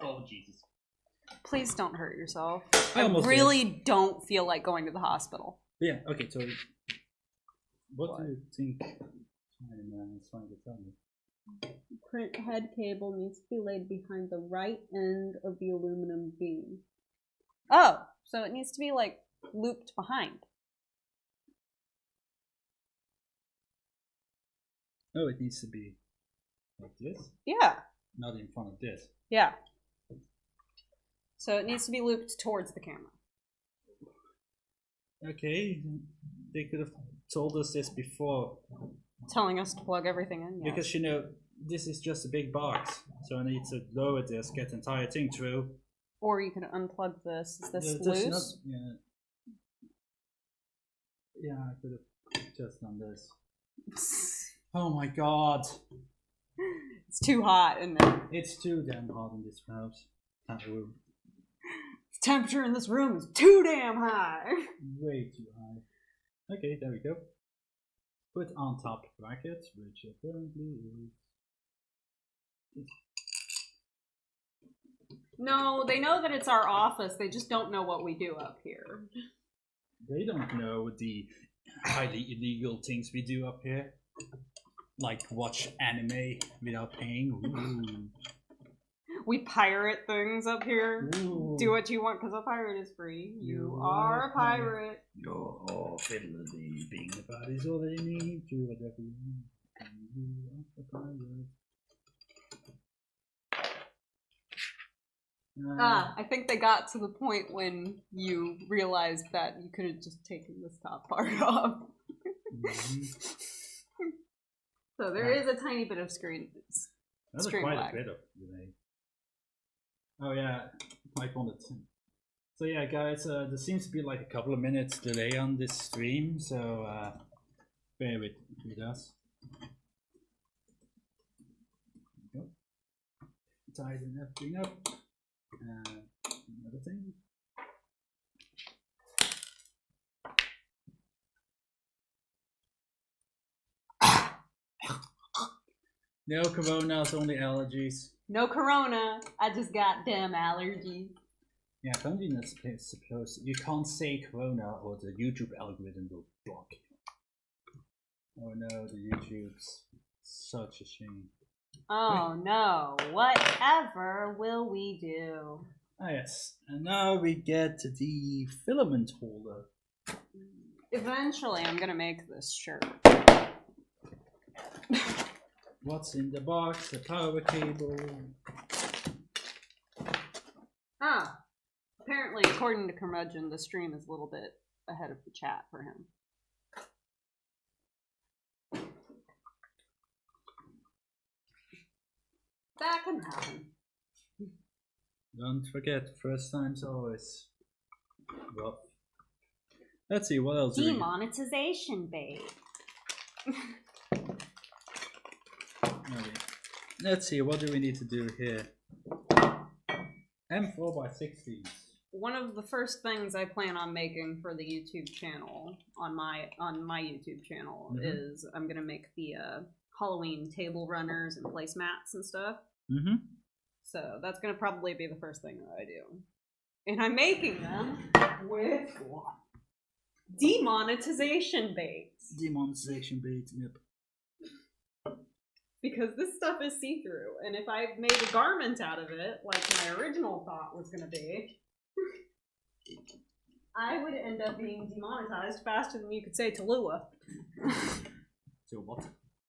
Oh, Jesus. Please don't hurt yourself. I almost really don't feel like going to the hospital. Yeah, okay, so what do you think China is trying to tell me? Print head cable needs to be laid behind the right end of the aluminum beam. Oh, so it needs to be like looped behind. Oh, it needs to be like this? Yeah. Not in front of this. Yeah. So it needs to be looped towards the camera. Okay, they could have told us this before. Telling us to plug everything in, yeah. Because, you know, this is just a big box. So I need to lower this, get the entire thing through. Or you can unplug this. Is this That's loose? Not, yeah, I could have just done this. Oh my god. It's too hot in there. It's too damn hot in this house. Room. The temperature in this room is too damn high. Way too high. Okay, there we go. Put on top bracket, which apparently is... No, they know that it's our office. They just don't know what we do up here. They don't know the highly illegal things we do up here. Like watch anime without paying. Ooh. We pirate things up here. Ooh. Do what you want because a pirate is free. You are a pirate. You're all fiddly being about is all they need. Do whatever you need. You are a pirate. I think they got to the point when you realized that you could have just taken this top part off. So there is a tiny bit of screen quite lag. a bit of delay. Oh yeah, mic on it. So yeah, guys, there seems to be like a couple of minutes delay on this stream, so bear with us. Tighten everything up. Another thing. No coronas, only allergies. No corona, I just got damn allergies. Yeah, apparently not supposed. You can't say corona or the YouTube algorithm will block you. Oh no, the YouTube's such a shame. Oh no, whatever will we do? Ah yes, and now we get the filament holder. Eventually, I'm gonna make this shirt. What's in the box? The power cable. Apparently, according to Curmudgeon, the stream is a little bit ahead of the chat for him. That can happen. Don't forget, first time's always rough. Let's see, what else? Demonetization bait. Okay. Let's see, what do we need to do here? M4x16. One of the first things I plan on making for the YouTube channel, on my YouTube channel, is I'm gonna make the Halloween table runners and placemats and stuff. So that's gonna probably be the first thing that I do. And I'm making them with demonetization baits. Demonetization bait, yep. Because this stuff is see-through, and if I made a garment out of it, like my original thought was gonna be, I would end up being demonetized faster than you could say Tallulah. So what?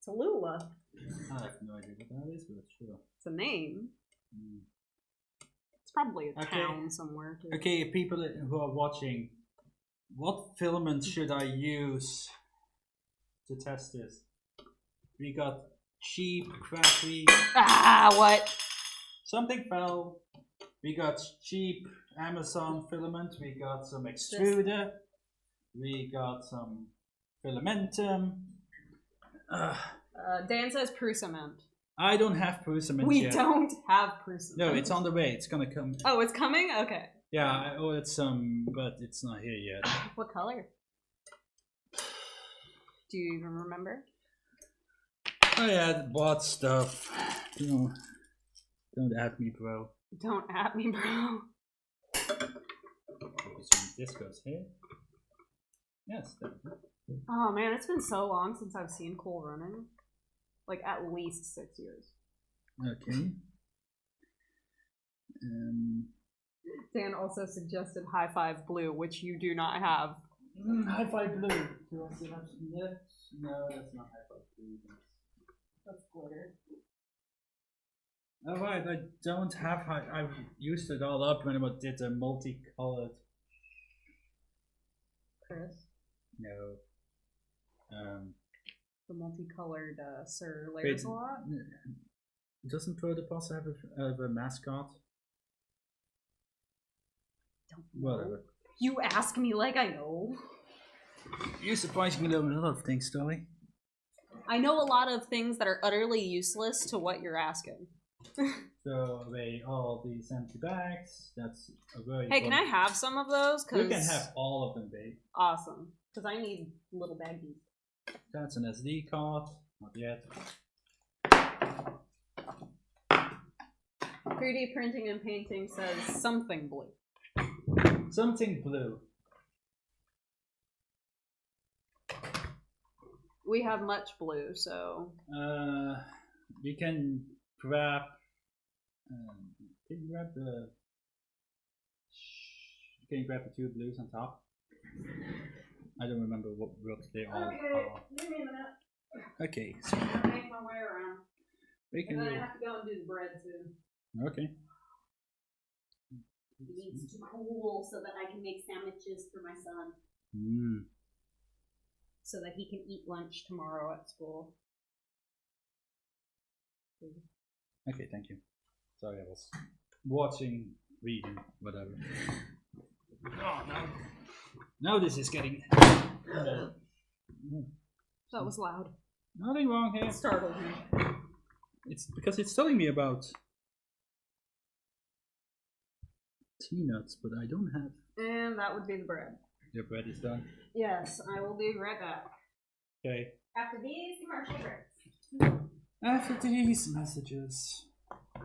Tallulah. I have no idea what that is, but sure. It's a name. It's probably a town somewhere. Too. Okay, people who are watching, what filament should I use to test this? We got cheap, crappy. What? Something fell. We got cheap Amazon filament. We got some extruder. We got some filamentum. Dan says Prusament. I don't have Prusament We yet. don't have Prusament. No, it's on the way. It's gonna come. Oh, it's coming? Okay. Yeah, I ordered some, but it's not here yet. What color? Do you even remember? Oh yeah, the bought stuff. Don't at me, bro. Don't at me, bro. This goes here. Yes. Oh man, it's been so long since I've seen Cool running. Like at least 6 years. Okay. Dan also suggested High Five Blue, which you do not have. High Five Blue. Do I still have some left? No, that's not High Five Blue. That's glitter. Oh right, I don't have I used it all up when I did the multicolored. Chris? No. The multicolored Sir layers a lot? Doesn't Protopus have a mascot? Don't know. Whatever. You ask me like I know. You surprisingly know a lot of things, Dolly. I know a lot of things that are utterly useless to what you're asking. So they all these empty bags. That's a very. Hey, can I have some of those? You can have all of them, babe. Awesome. Because I need little baggies. That's an SD card. Not yet. 3D printing and painting says something blue. Something blue. We have much blue, so. We can grab. Can you grab the? Can you grab the two blues on top? I don't remember what they all are. Give me a minute. Okay. So I'm gonna make my way around. we can. And then I have to go and do the bread soon. Okay. He needs to cool so that I can make sandwiches for my son. So that he can eat lunch tomorrow at school. Okay, thank you. Sorry, I was watching, reading, whatever. Oh no! Now this is getting. That was loud. Nothing wrong here. It startled me. It's because it's telling me about tea nuts, but I don't have. And that would be the bread. Your bread is done. Yes, I will be right back. Okay. After these commercial breaks. After these messages.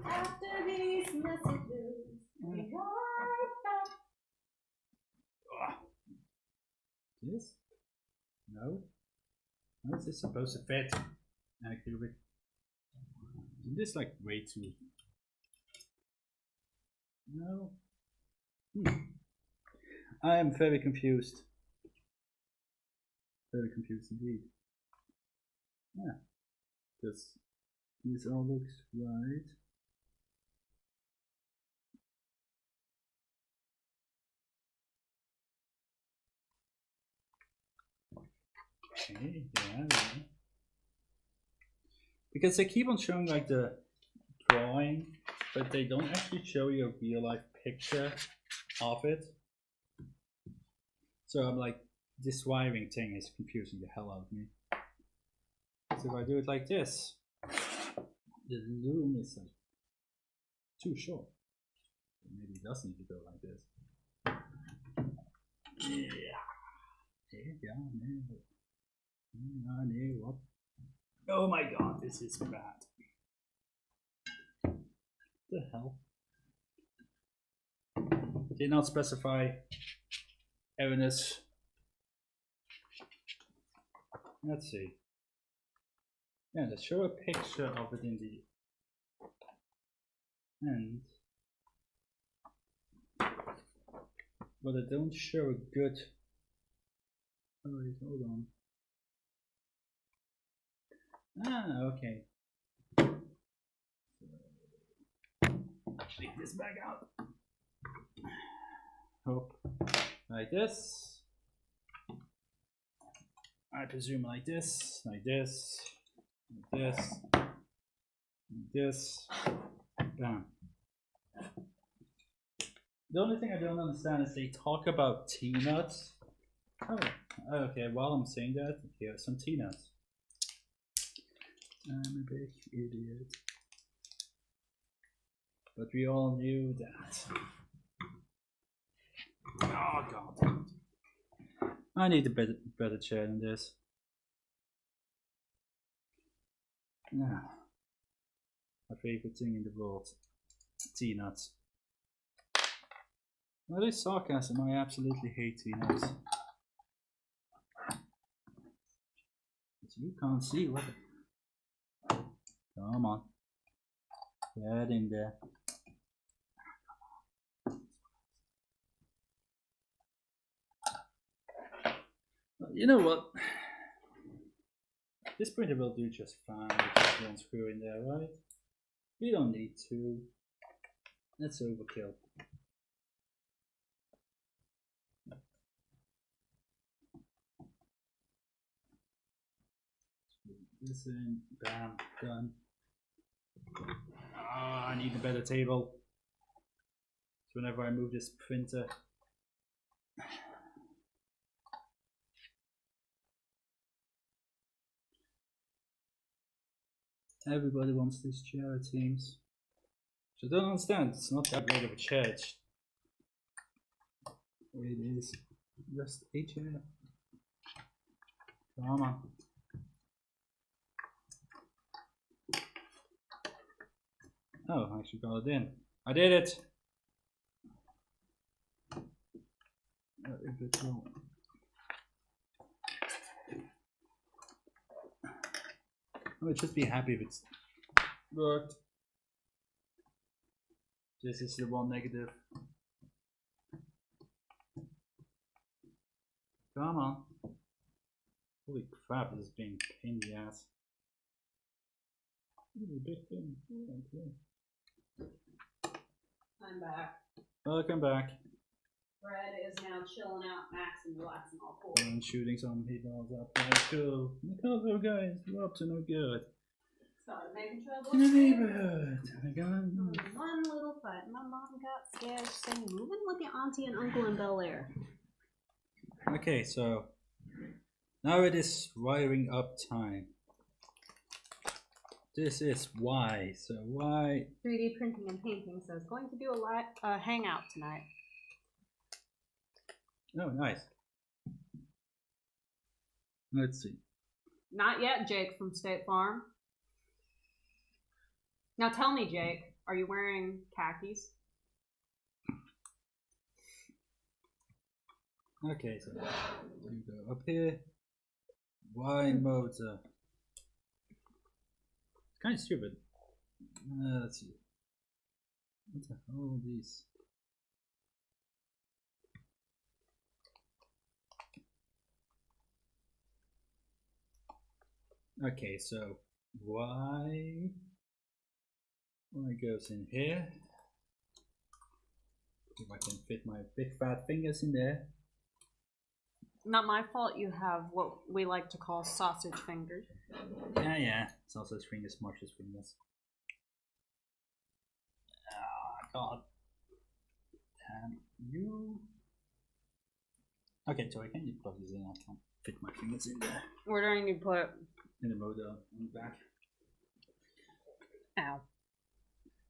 After these messages. Be right back. This? No. How is this supposed to fit? Anycubic. This like way too. No. I am very confused. Very confused indeed. Yeah. Because this all looks right. Okay, yeah. Because they keep on showing like the drawing, but they don't actually show you a real life picture of it. So I'm like, this wiring thing is confusing the hell out of me. So if I do it like this, the loom is like too short. Maybe it does need to go like this. Yeah. What? Oh my god, this is bad. What the hell? Did not specify erroneous. Let's see. Yeah, let's show a picture of it in the end. But I don't show a good. Oh wait, hold on. Ah, okay. Take this back out. Hope like this. I presume like this, like this, like this, like this. Bam. The only thing I don't understand is they talk about tea nuts. Oh, okay. While I'm saying that, here are some tea nuts. I'm a big idiot. But we all knew that. Oh god. I need a better chair than this. Now, my favorite thing in the world. Tea nuts. That is sarcasm. I absolutely hate tea nuts. You can't see what. Come on. Get in there. You know what? This printer will do just fine with just one screw in there, right? We don't need two. That's overkill. This in, bam, done. I need a better table. So whenever I move this printer, everybody wants this chair, it seems. So I don't understand, it's not that great of a chair. It is just a chair. Come on. Oh, I actually got it in. I did it! If it will. I would just be happy if it's worked. This is the one negative. Come on. Holy crap, this is being a pain in the ass. Ooh, big thing. Okay. I'm back. Welcome back. Fred is now chilling out, Max, and relaxing all cool. And shooting some people up there. Cool. Cool, guys. We're up to no good. Started making trouble. In the neighborhood. One little fight. My mom got scared, saying, "Moving with your auntie and uncle in Bel Air." Okay, so now it is wiring up time. This is why. So why? 3D printing and painting says going to do a hangout tonight. Oh, nice. Let's see. Not yet, Jake from State Farm. Now tell me, Jake, are you wearing khakis? Okay, so we go up here. Y motor. It's kind of stupid. Let's see. What the hell are these? Okay, so Y goes in here. If I can fit my big fat fingers in there. Not my fault you have what we like to call sausage fingers. Yeah. Sausage fingers, Marsh's fingers. Ah, God. Damn you. Okay, Joey, can you plug this in? I can't fit my fingers in there. Where do I need to put it? In the motor on the back. Ow.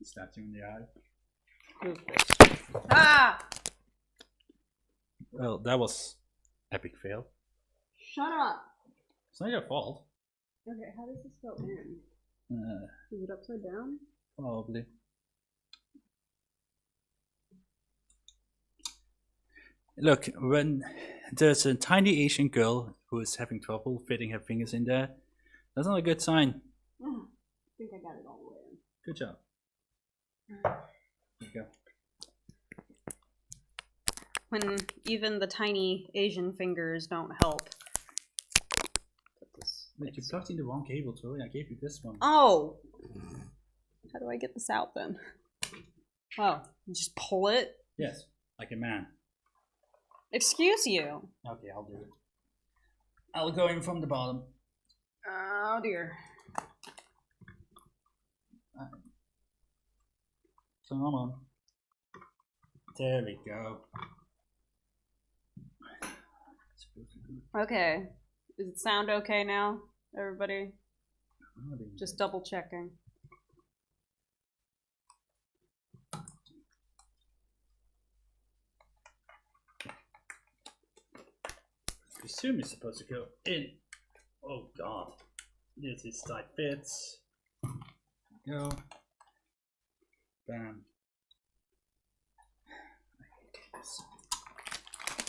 Stab you in the eye. Who's this? Ah! Well, that was epic fail. Shut up! It's not your fault. Okay, how does this go in? Is it upside down? Probably. Look, when there's a tiny Asian girl who is having trouble fitting her fingers in there, that's not a good sign. I think I got it all the way in. Good job. There you go. When even the tiny Asian fingers don't help. Wait, you plugged in the wrong cable, Joey. I gave you this one. Oh! How do I get this out then? Oh, you just pull it? Yes, like a man. Excuse you. Okay, I'll do it. I'll go in from the bottom. Oh dear. Come on. There we go. Okay. Does it sound okay now, everybody? Just double checking. I assume it's supposed to go in. Oh God. This is tight fits. Go. Bam.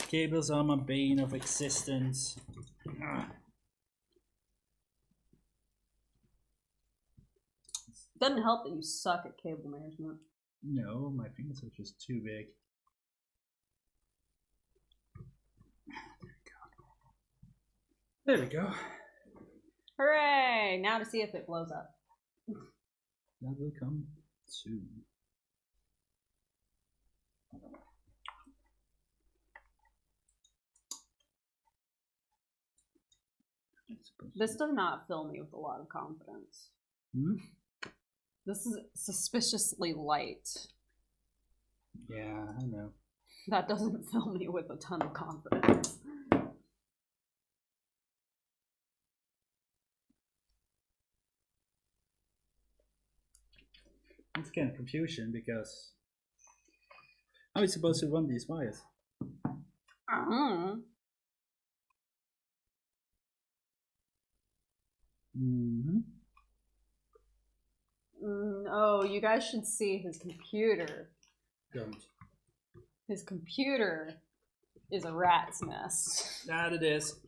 Cables are my bane of existence. Doesn't help that you suck at cable management. No, my fingers are just too big. There we go. Hooray! Now to see if it blows up. That will come soon. This does not fill me with a lot of confidence. Hmm? This is suspiciously light. Yeah, I know. That doesn't fill me with a ton of confidence. It's kind of confusion because how are we supposed to run these wires? Oh, you guys should see his computer. Don't. His computer is a rat's nest. That it is.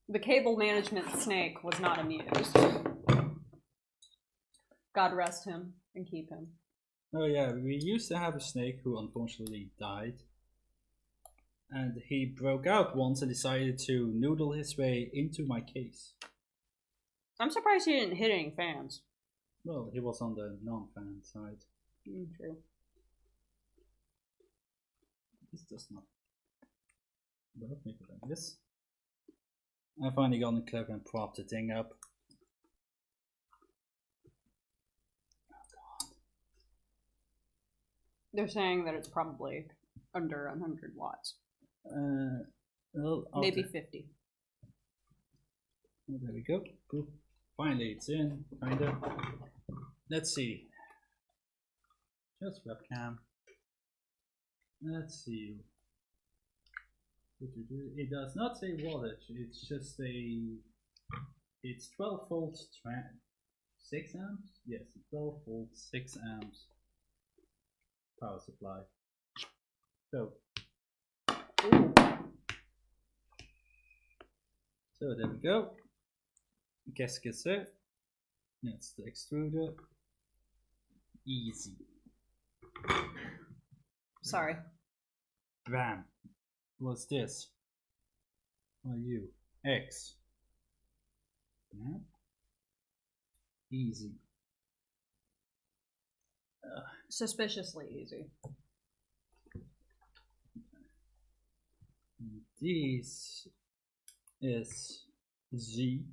The cable management snake was not amused. God rest him and keep him. Oh yeah, we used to have a snake who unfortunately died. And he broke out once and decided to noodle his way into my case. I'm surprised he didn't hit any fans. Well, he was on the non-fan side. True. This does not work. Make it like this. I finally got it clever and propped the thing up. They're saying that it's probably under 100 watts. Well, Maybe 50. Oh, there we go. Cool. Finally, it's in, kinda. Let's see. Just webcam. Let's see. It does not say wattage. It's just a. It's 12 volts, 6 amps. Yes, 12 volts, 6 amps power supply. So. Ooh. So there we go. Qu'est-ce que c'est? That's the extruder. Easy. Sorry. Bam. What's this? What are you? X. Bam. Easy. Suspiciously easy. This is Z.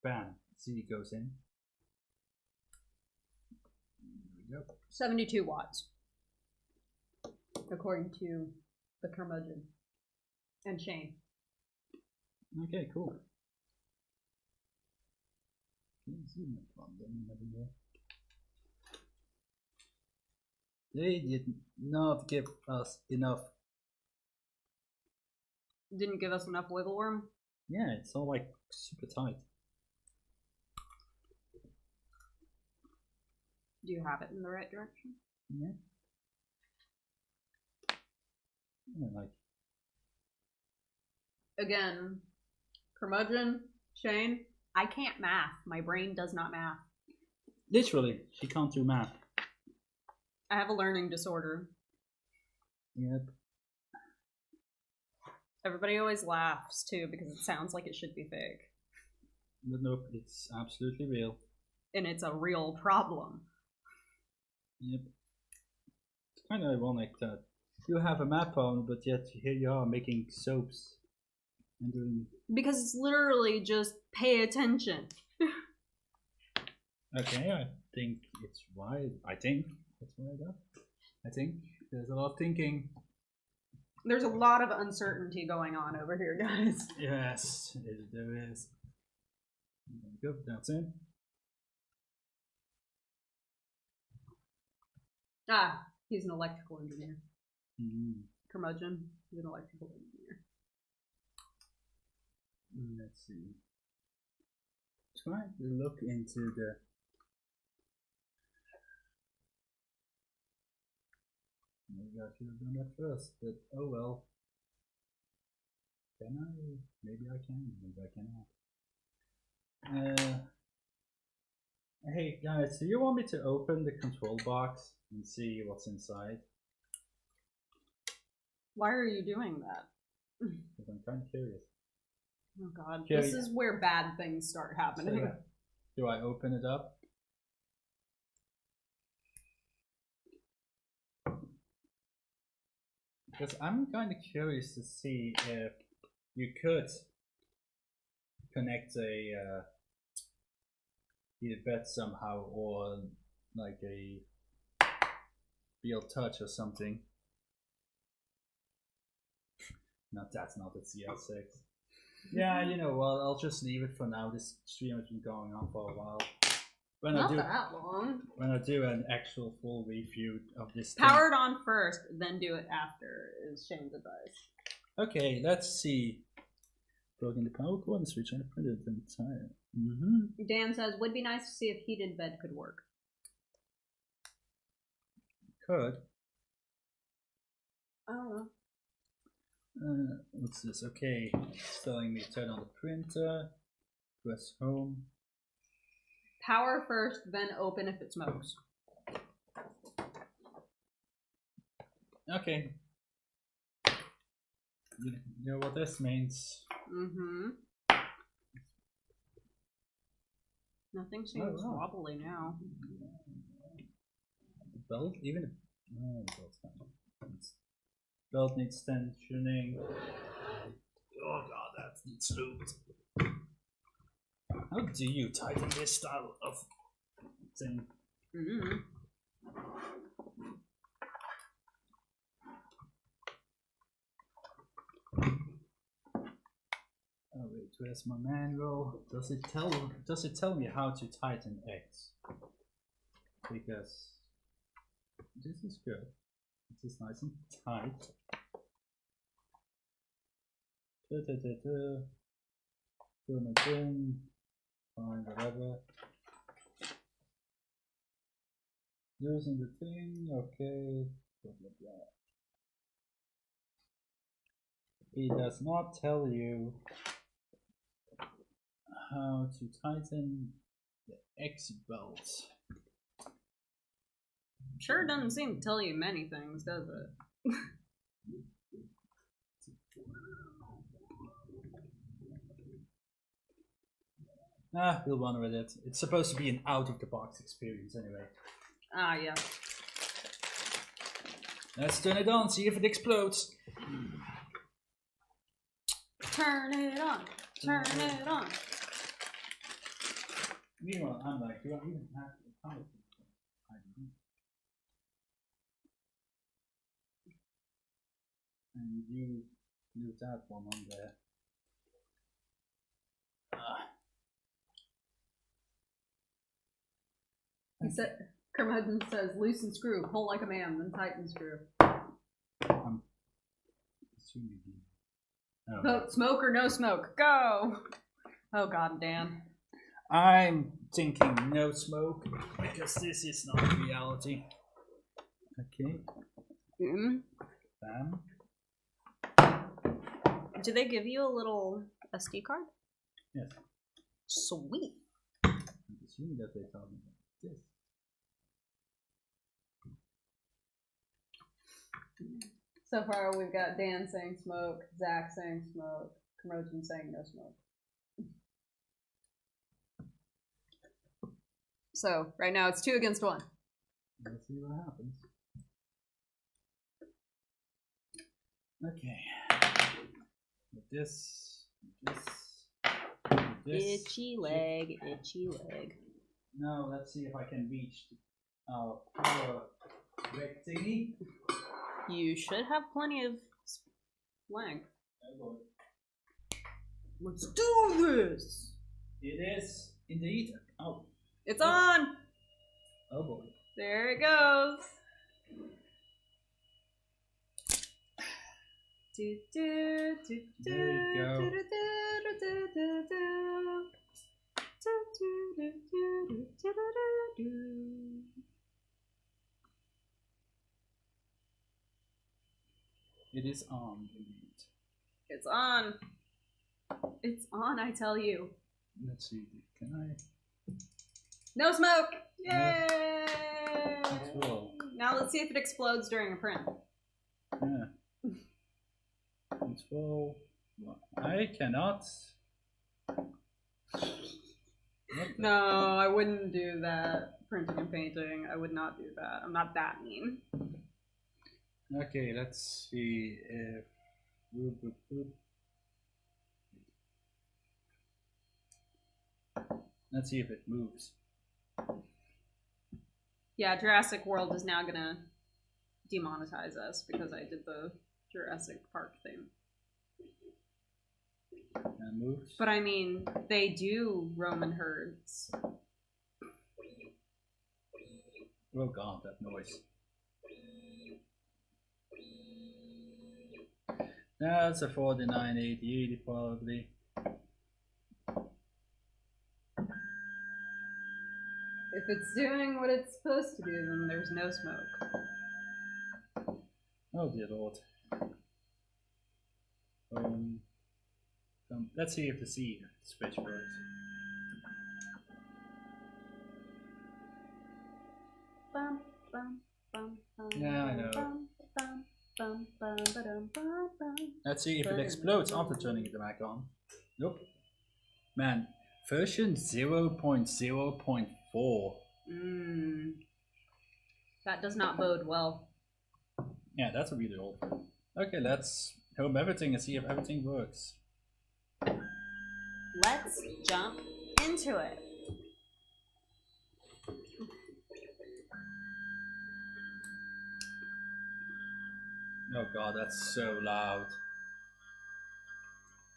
Bam. Z goes in. There we go. 72 watts. According to the curmudgeon and Shane. Okay, cool. They did not give us enough. Didn't give us enough wiggle room. Yeah, it's all like super tight. Do you have it in the right direction? Yeah. Yeah, like. Again, curmudgeon, Shane, I can't math. My brain does not math. Literally, she can't do math. I have a learning disorder. Yep. Everybody always laughs too because it sounds like it should be fake. But nope, it's absolutely real. And it's a real problem. Yep. It's kind of ironic that you have a map on, but yet here you are making soaps and doing. Because it's literally just pay attention. Okay, I think it's right. I think that's right up. I think there's a lot of thinking. There's a lot of uncertainty going on over here, guys. Yes, there is. There we go, that's it. Ah, he's an electrical engineer. Curmudgeon. He's an electrical engineer. Let's see. Try to look into the. Maybe I should have done that first, but oh well. Can I? Maybe I can, maybe I cannot. Hey guys, do you want me to open the control box and see what's inside? Why are you doing that? Because I'm kind of curious. Oh god, Yeah, this is where bad things start happening. So, do I open it up? Because I'm kind of curious to see if you could connect a either bed somehow or like a real touch or something. No, that's not the CL6. Yeah, you know what? I'll just leave it for now. This stream has been going on for a while. When Not that long. When I do an actual full review of this Power it on first, then do it after, is Shane's advice. Okay, let's see. Plug in the power cord and switch on the printer entire. Dan says, would be nice to see if heated bed could work. Could. Oh. What's this? Okay, it's telling me to turn on the printer. Press home. Power first, then open if it smokes. Okay. You know what this means? Nothing seems wobbly now. The belt? Even the belt's fine. Belt needs tensioning. Oh god, that needs lubed. How do you tighten this style of thing? Mm-hmm. Oh wait, where's my manual? Does it tell me how to tighten X? Because this is good. This is nice and tight. Doing a thing. Fine, whatever. Using the thing, okay. Blah, blah, blah. It does not tell you how to tighten the X belt. Sure doesn't seem to tell you many things, does it? We'll run with it. It's supposed to be an out-of-the-box experience anyway. Ah, yeah. Let's turn it on, see if it explodes. Turn it on. Turn it on. Meanwhile, I'm like, do I even have to count? I do. And you move that one on there. He said, Curmudgeon says, loosen screw, pull like a man, then tighten screw. I'm assuming he. Oh. Vote smoke or no smoke. Go! Oh god, Dan. I'm thinking no smoke because this is not reality. Okay. Bam. Do they give you a little SD card? Yes. Sweet. I'm assuming that they told me this. So far, we've got Dan saying smoke, Zach saying smoke, Curmudgeon saying no smoke. So, right now it's 2 against 1. Let's see what happens. Okay. With this. Itchy leg, itchy leg. Now let's see if I can reach our power leg thingy. You should have plenty of length. Oh boy. Let's do this! It is indeed. Oh. It's on! Oh boy. There it goes. There you go. It is on, indeed. It's on. It's on, I tell you. Let's see. Can I? No smoke! Yay! Cool. Now let's see if it explodes during a print. Yeah. Control. I cannot. No, I wouldn't do that. Printing and painting, I would not do that. I'm not that mean. Okay, let's see if. Let's see if it moves. Yeah, Jurassic World is now gonna demonetize us because I did the Jurassic Park thing. And moves. But I mean, they do roam in herds. Oh god, that noise. That's a 49, 80, 80 probably. If it's doing what it's supposed to do, then there's no smoke. Oh dear lord. Let's see if the C switch works. Bum, bum, bum, bum, Yeah, I know. bum, bum, bum, bum, ba-dum, bum, bum. Let's see if it explodes after turning it back on. Nope. Man, version 0.0.4. That does not bode well. Yeah, that's a really old one. Okay, let's home everything and see if everything works. Let's jump into it. Oh god, that's so loud.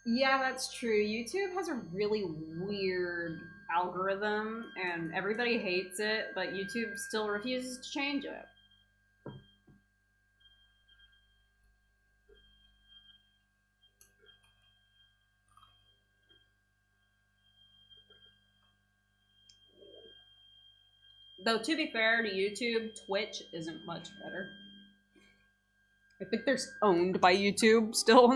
Yeah, that's true. YouTube has a really weird algorithm, and everybody hates it, but YouTube still refuses to change it. Though, to be fair to YouTube, Twitch isn't much better. I think they're owned by YouTube still.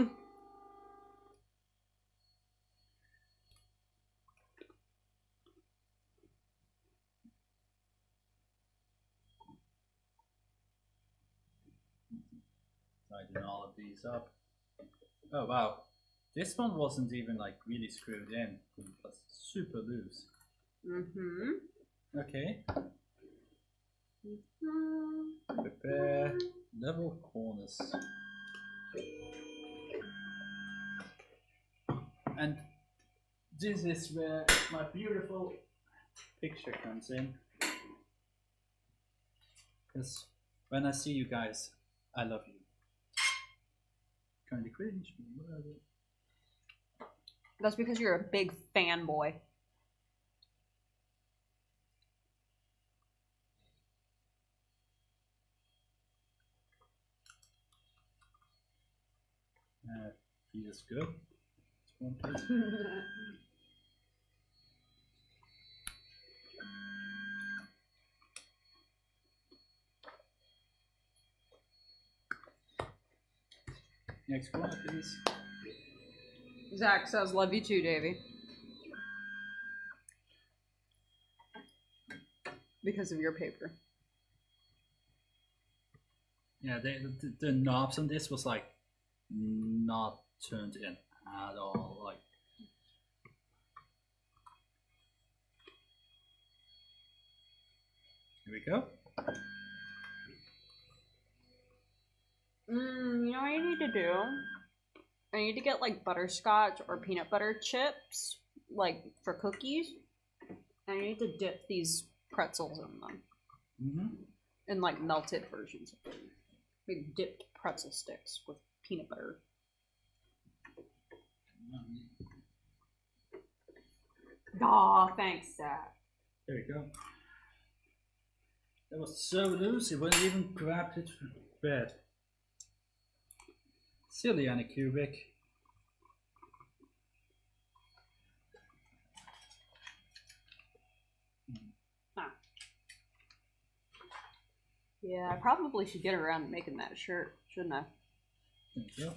Tighten all of these up. Oh wow. This one wasn't even like really screwed in. It was super loose. Mm-hmm. Okay. Prepare level corners. And this is where my beautiful picture comes in. Because when I see you guys, I love you. Kind of cringe. That's because you're a big fanboy. Feels good. It's one piece. Next one, please. Zach says, love you too, Davey. Because of your paper. Yeah, the knobs on this was like not turned in at all. Like, here we go. You know what I need to do? I need to get like butterscotch or peanut butter chips, like for cookies. And I need to dip these pretzels in them. Mm-hmm. In like melted versions of them. Like dipped pretzel sticks with peanut butter. Aw, thanks, Zach. There we go. That was so loose, it wouldn't even grab it bed. Silly Anycubic. Yeah, I probably should get around to making that shirt, shouldn't I? There you go.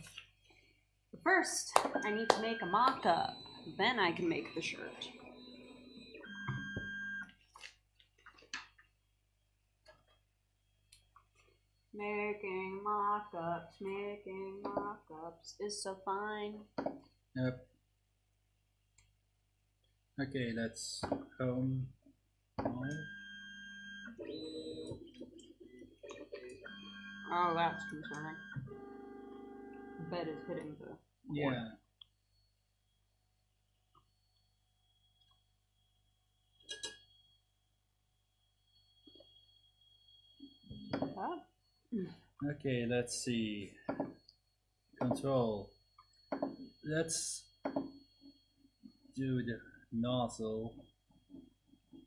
But first, I need to make a mock-up. Then I can make the shirt. Making mock-ups is so fine. Yep. Okay, let's home. Oh, that's concerning. The bed is hitting the Yeah. Okay, let's see. Control. Let's do the nozzle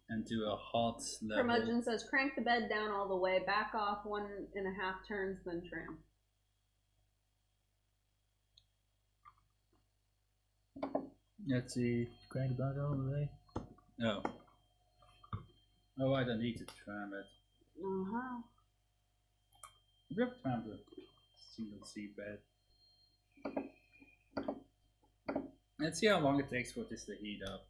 and do a hot level. Curmudgeon says, crank the bed down all the way, back off 1.5 turns, then trim. Let's see. Crank it back all the way. No. Oh, I don't need to trim it. Uh-huh. We have trimmed the single seat bed. Let's see how long it takes for this to heat up.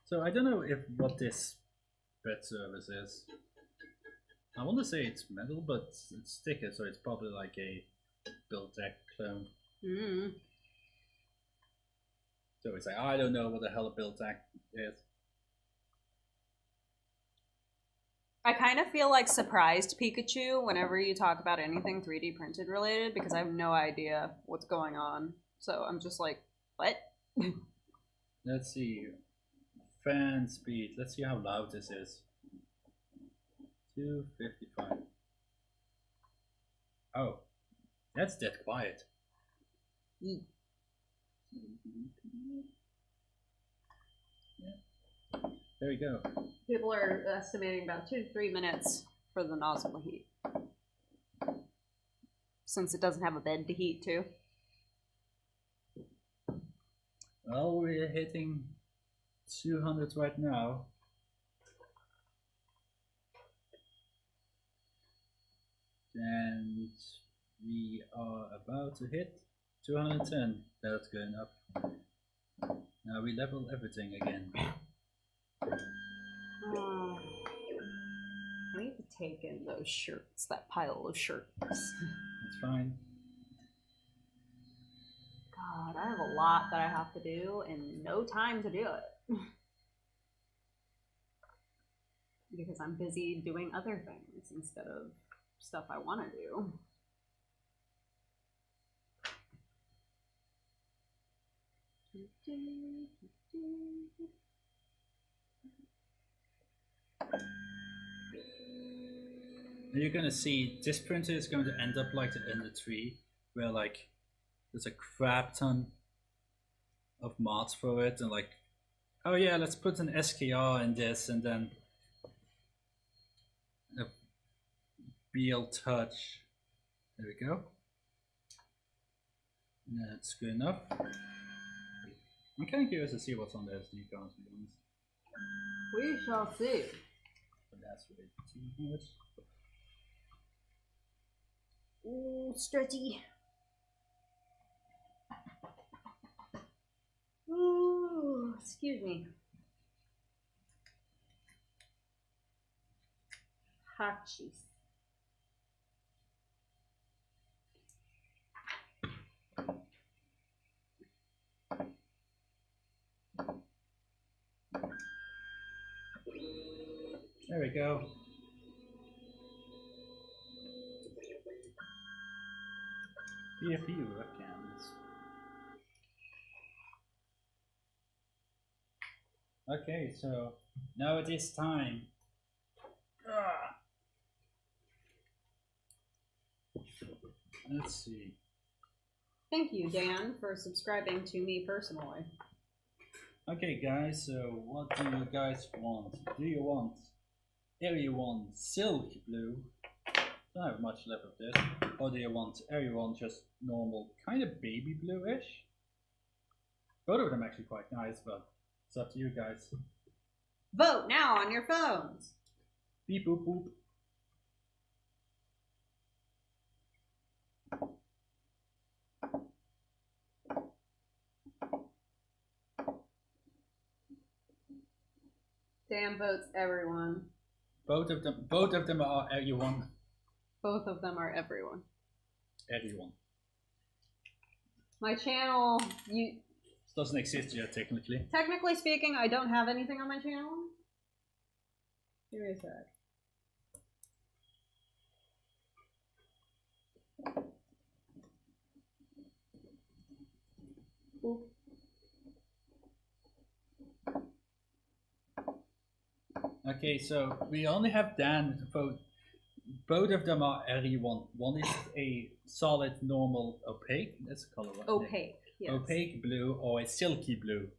So I don't know what this bed surface is. I want to say it's metal, but it's thicker, so it's probably like a Built-Deck clone. Mm. So it's like, I don't know what the hell a Built-Deck is. I kind of feel like surprised Pikachu whenever you talk about anything 3D printed related because I have no idea what's going on. So I'm just like, what? Let's see. Fan speed. Let's see how loud this is. 255. Oh, that's dead quiet. Yeet. Yeah. There we go. People are estimating about 2 to 3 minutes for the nozzle to heat. Since it doesn't have a bed to heat to. Well, we're hitting 200 right now. And we are about to hit 210. That's good enough. Now we level everything again. I need to take in those shirts, that pile of shirts. That's fine. God, I have a lot that I have to do and no time to do it. Because I'm busy doing other things instead of stuff I want to do. And you're gonna see this printer is going to end up like the Ender tree, where like there's a crap ton of mods for it, and like, oh yeah, let's put an SKR in this, and then a BL touch. There we go. That's good enough. I'm kind of curious to see what's on the SD card, to be honest. We shall see. But that's way too much. Ooh, stretchy. Ooh, excuse me. Hot cheese. There we go. PFU webcams. Okay, so now it is time. Let's see. Thank you, Dan, for subscribing to me personally. Okay, guys, so what do you guys want? Do you want Area 1 Silk Blue? Don't have much left of this. Or do you want Area 1 just normal, kind of baby bluish? Both of them actually quite nice, but it's up to you guys. Vote now on your phones. Beep boop boop. Dan votes everyone. Both of them are Area 1. Both of them are everyone. Everyone. My channel, Doesn't exist yet, technically. technically speaking, I don't have anything on my channel. Give me a sec. Oop. Okay, so we only have Dan to vote. Both of them are RE1. One is a solid, normal, opaque. That's the color. Right? Opaque. Yes. Opaque blue or a silky blue.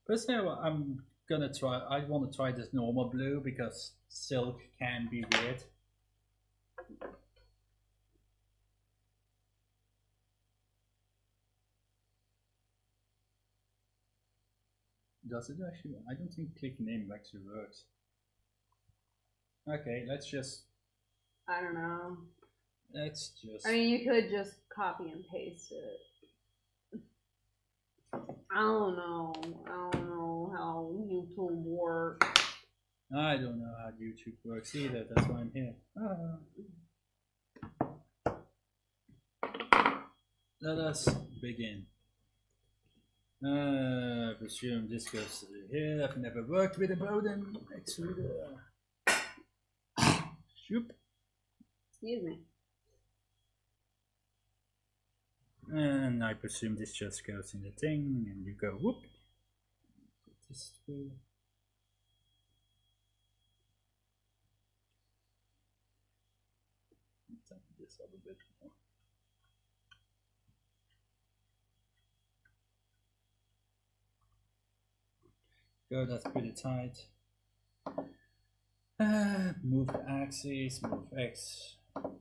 Personally, I'm gonna try. I want to try this normal blue because silk can be weird. Does it actually? I don't think click name actually works. Okay, let's just. I don't know. Let's just. I mean, you could just copy and paste it. I don't know. I don't know how YouTube works. I don't know how YouTube works either. That's why I'm here. Let us begin. I presume this goes to here. I've never worked with a modem. Extruder. Shoop. Excuse me. And I presume this just goes in the thing, and you go whoop. Put this through. Tighten this up a bit more. Go, that's pretty tight. Move the axis, move X. Alright.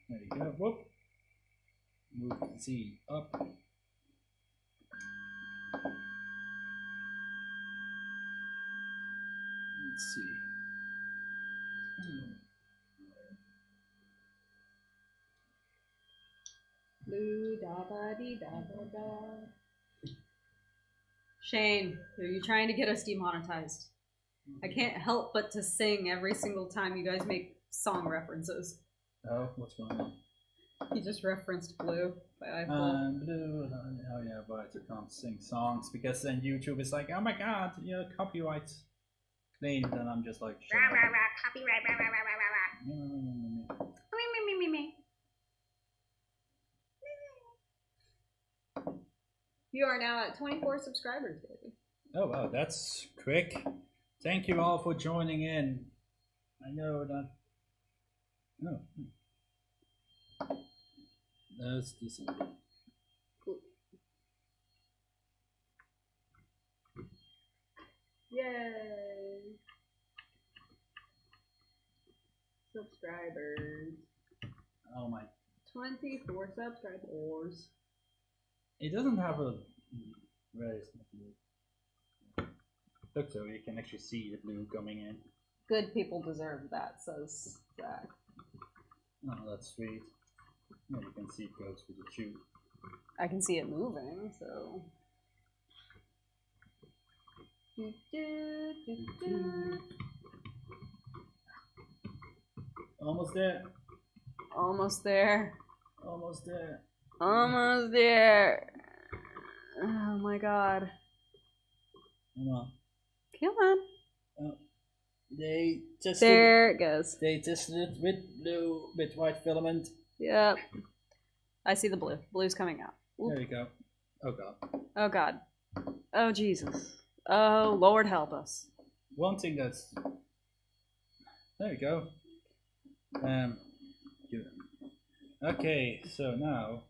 There you go. Whoop. Move Z up. Let's see. Blue da ba dee da ba da. Shane, are you trying to get us demonetized? I can't help but to sing every single time you guys make song references. Oh, what's going on? You just referenced Blue by iPhone. Blue. Oh yeah, but you can't sing songs because then YouTube is like, oh my god, you're copyright claimed, and I'm just like, shut up. Copyright. Me. You are now at 24 subscribers, baby. Oh wow, that's quick. Thank you all for joining in. I know that. Oh. That's decent. Cool. Yay! Subscribers. Oh my. 24 subscribers. It doesn't have a. Where is the blue? Look, so you can actually see the blue coming in. Good people deserve that, says Zach. Oh, that's sweet. Yeah, you can see it goes with the tube. I can see it moving, so. Almost there. Almost there. Almost there. Almost there. Oh my god. Come on. Come on. Oh. They tested. There it goes. They tested it with blue, with white filament. Yep. I see the blue. Blue's coming out. Oop. There you go. Oh god. Oh god. Oh Jesus. Oh Lord help us. One thing that's. There you go. Okay, so now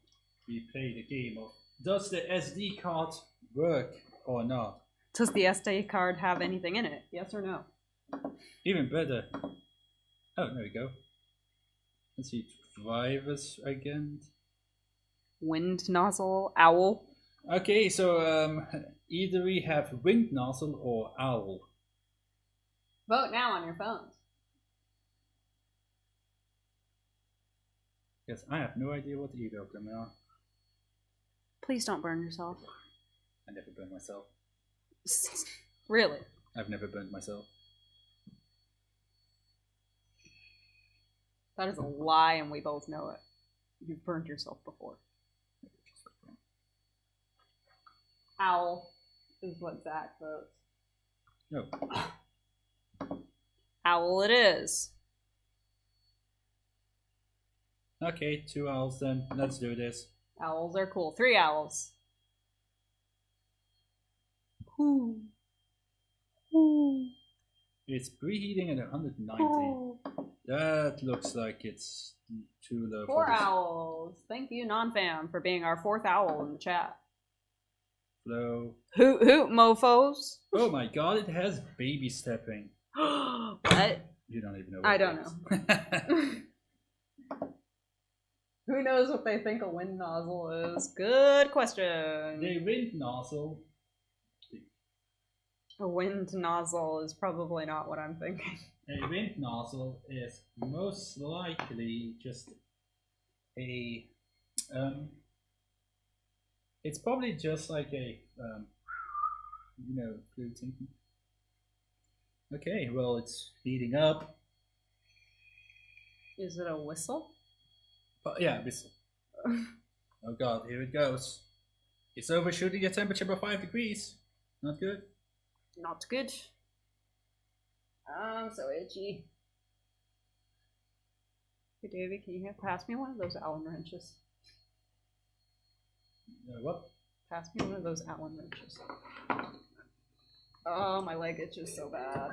we play the game of does the SD card work or not? Does the SD card have anything in it? Yes or no? Even better. Oh, there we go. Let's see, drivers again. Wind nozzle, owl. Okay, so either we have wind nozzle or owl. Vote now on your phones. Yes, I have no idea what either of them are. Please don't burn yourself. I never burned myself. Really? I've never burned myself. That is a lie, and we both know it. You've burned yourself before. Owl is what Zach votes. No. Owl it is. Okay, 2 owls then. Let's do this. Owls are cool. 3 owls. Ooh. Ooh. It's preheating at 190. Ooh. That looks like it's too low. 4 owls. Thank you, non-fam, for being our 4th owl in the chat. Flow. Hoot hoot, mofos. Oh my god, it has baby stepping. What? You don't even know what I it don't is. know. Who knows what they think a wind nozzle is? Good question. The wind nozzle. A wind nozzle is probably not what I'm thinking. A wind nozzle is most likely just a it's probably just like a floating. Okay, well it's heating up. Is it a whistle? But yeah, whistle. Oh god, here it goes. It's overshooting the temperature by 5 degrees. Not good. Not good. I'm so itchy. Hey, Davey, can you pass me one of those Allen wrenches? What? Pass me one of those Allen wrenches. Oh, my leg itches so bad.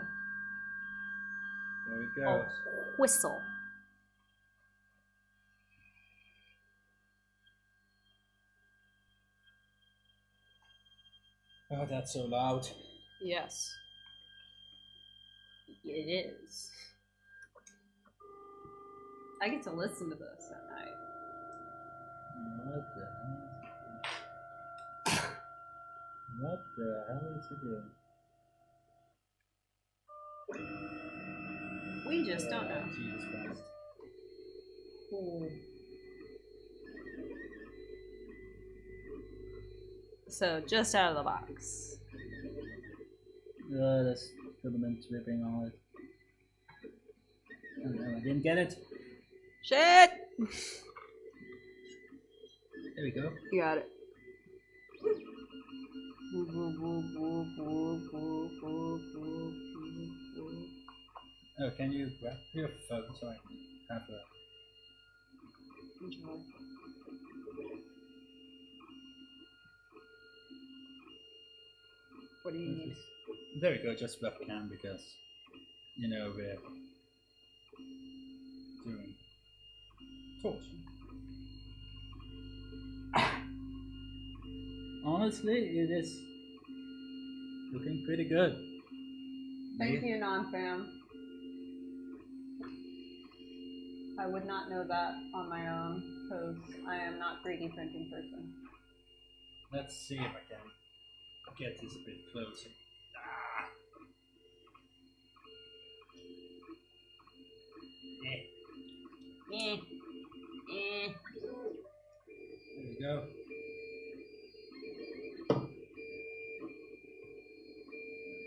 There it goes. Whistle. Oh, that's so loud. Yes. It is. I get to listen to this at night. What the hell? What the hell is he doing? We just don't know. Jesus Christ. Ooh. So, just out of the box. There's filament dripping on it. Oh no, I didn't get it. Shit! There we go. You got it. Oh, can you grab your phone so I can have a... Enjoy. What do you need? There we go, just webcam because, you know, we're doing talks. Honestly, it is looking pretty good. Thank you, non-fam. I would not know that on my own, because I am not 3D printing person. Let's see if I can get this a bit closer. Ah. Eh. Eh. There we go.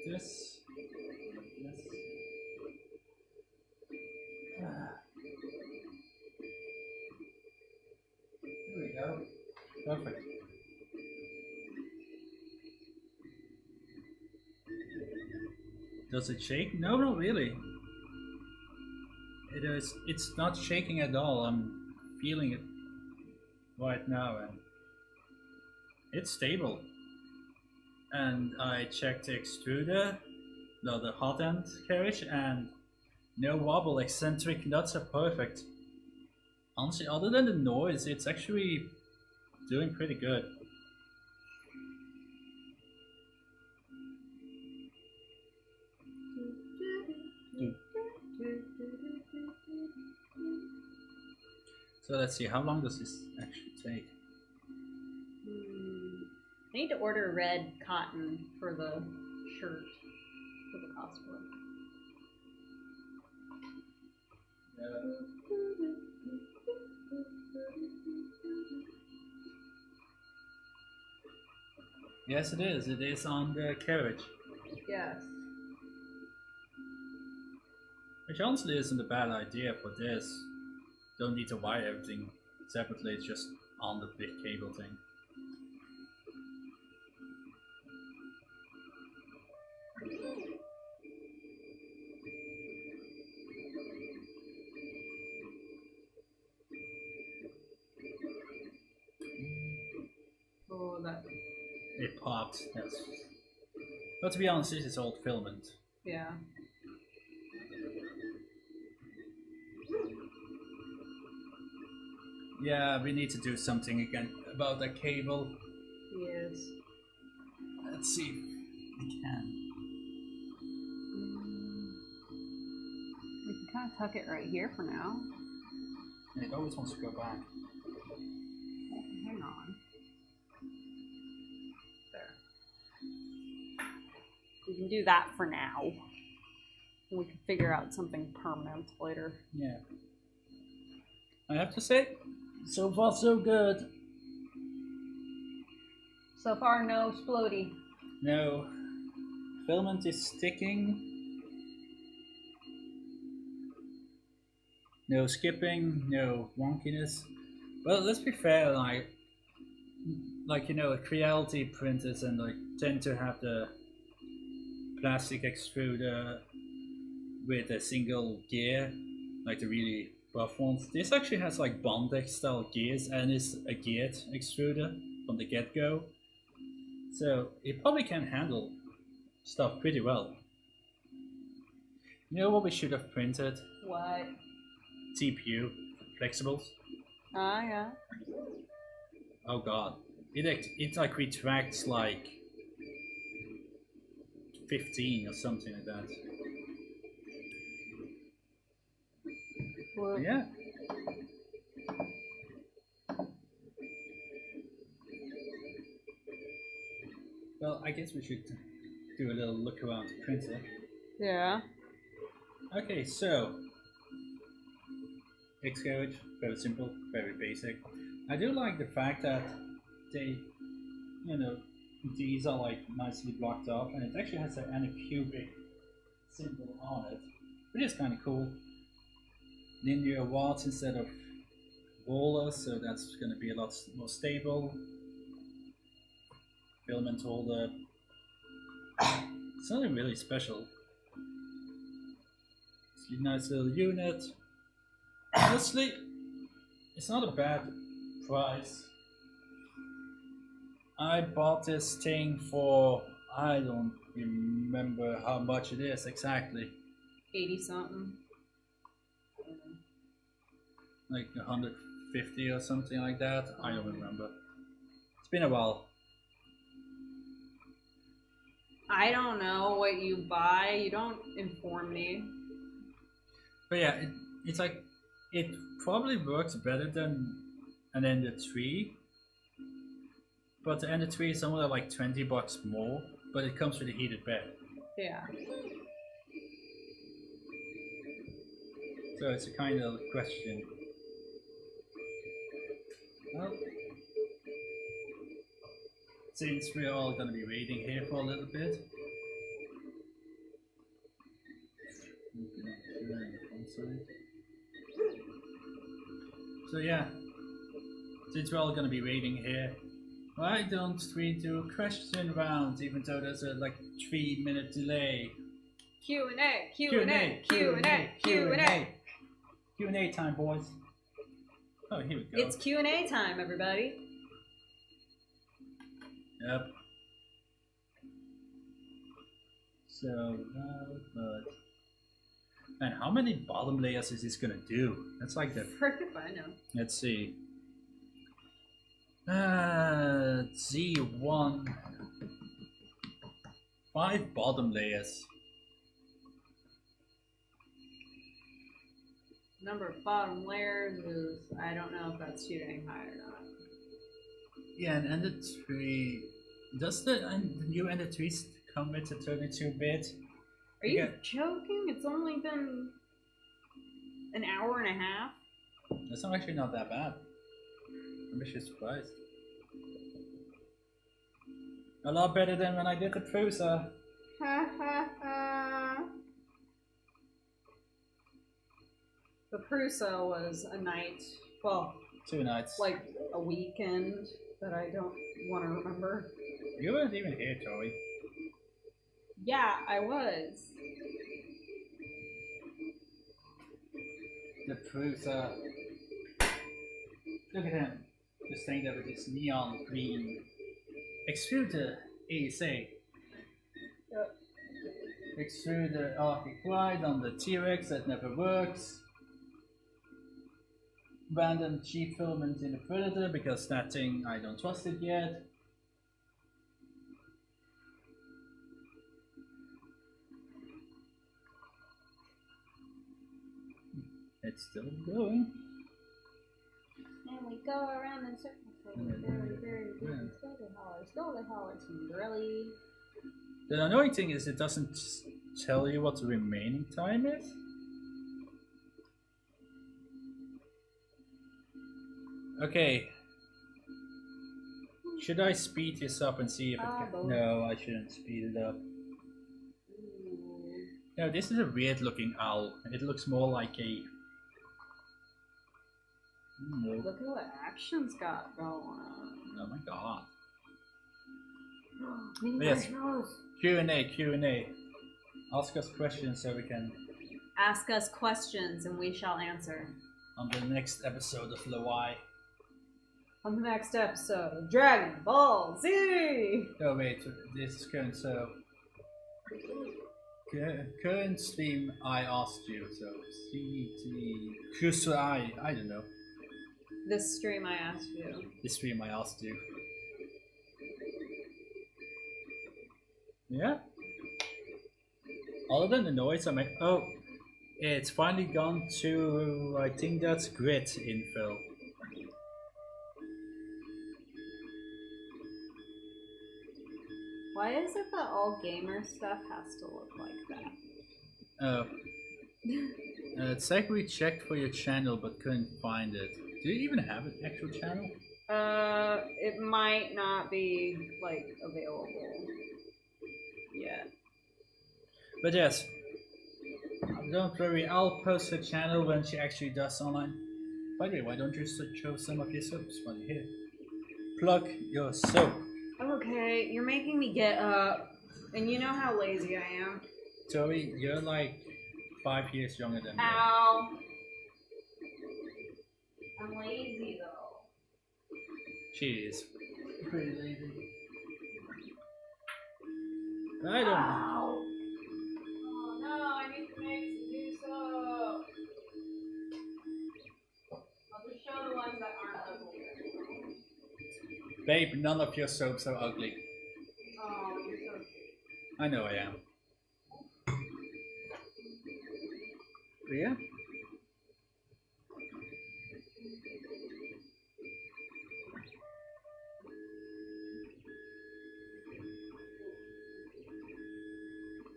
This. There we go. Perfect. Does it shake? No, not really. It is. It's not shaking at all. I'm feeling it right now, and it's stable. And I checked the extruder, the hot end carriage, and no wobble. Eccentric nuts are perfect. Honestly, other than the noise, it's actually doing pretty good. So let's see, how long does this actually take? I need to order red cotton for the shirt for the cosplay. Yes, it is. It is on the carriage. Yes. Which honestly isn't a bad idea for this. Don't need to wire everything separately, it's just on the big cable thing. Oh, that. It popped, yes. But to be honest, this is old filament. Yeah. Yeah, we need to do something again about that cable. Yes. Let's see if we can. We can kind of tuck it right here for now. It always wants to go back. Oh, hang on. There. We can do that for now. And we can figure out something permanent later. Yeah. I have to say, so far so good. So far, no splody. No. Filament is sticking. No skipping, no wonkiness. Well, let's be fair, like, like Creality printers and like tend to have the plastic extruder with a single gear, like the really rough ones. This actually has like Bondex style gears and is a geared extruder from the get-go, so it probably can handle stuff pretty well. You know what we should have printed? What? TPU flexibles. Ah, yeah. Oh god, it like retracts like 15 or something like that. Well, Yeah. Well, I guess we should do a little look around the printer. yeah. Okay, so Xcode, very simple, very basic. I do like the fact that they, these are like nicely blocked off, and it actually has an Anycubic symbol on it, which is kind of cool. Linear watts instead of rollers, so that's going to be a lot more stable. Filament holder. It's nothing really special. It's a nice little unit. Honestly, it's not a bad price. I bought this thing for, I don't remember how much it is exactly. 80 something. Like 150 or something like that. I don't remember. It's been a while. I don't know what you buy. You don't inform me. But yeah, it's like, it probably works better than an Ender 3. But the Ender 3 is only like $20 more, but it comes with a heated bed. Yeah. So it's a kind of question. Well, since we're all going to be waiting here for a little bit. So yeah, since we're all going to be waiting here, why don't we do question rounds even though there's a like 3-minute delay? Q&A, Q&A, Q&A, Q&A. Q&A time, boys. Oh, here we go. It's Q&A time, everybody. Yep. So, but... Man, how many bottom layers is this gonna do? That's like the... Frick if I know. Let's see. Z1. 5 bottom layers. Number of bottom layers is, I don't know if that's shooting high or not. Yeah, and Ender 3... Does the new Ender 3 come with a 32-bit? Are you joking? It's only been an hour and a half? That's actually not that bad. I'm actually surprised. A lot better than when I did the Prusa. Ha ha ha. The Prusa was a night, well, 2 nights. like a weekend that I don't want to remember. You weren't even here, Joey. Yeah, I was. The Prusa. Look at him. Just saying that with this neon green extruder ASA. Yep. Extruder Arctic Glide on the T-Rex that never works. Random cheap filament in the Predator because that thing I don't trust it yet. It's still going. And we go around in circles for very, very busy slowly holler, really. The annoying thing is it doesn't tell you what the remaining time is. Okay. Should I speed this up and see if it can... No, I shouldn't speed it up. No, this is a weird looking owl. It looks more like a... Look at what action's got going on. Oh my god. Yes. Q&A. Ask us questions so we can... Ask us questions and we shall answer. On the next episode of Lawai. On the next episode of Dragon Ball Z! Oh wait, this is current, so... Current stream I asked you, so... I don't know. This stream I asked you. This stream I asked you. Yeah? Other than the noise I make... Oh! It's finally gone to... I think that's grid infill. Why is it that all gamer stuff has to look like that? Oh. It's like we checked for your channel but couldn't find it. Do you even have an actual channel? It might not be, like, available yet. But yes. Don't worry, I'll post her channel when she actually does online. By the way, why don't you show some of your soaps while you're here? Plug your soap. Okay, you're making me get up. And you know how lazy I am. Tori, you're like 5 years younger than me. Ow. I'm lazy though. She is pretty lazy. I don't know. Ow. Oh no, I need to make some new soap. I'll just show the ones that aren't ugly. Babe, none of your soaps are ugly. Oh, you're so cute. I know I am. But yeah.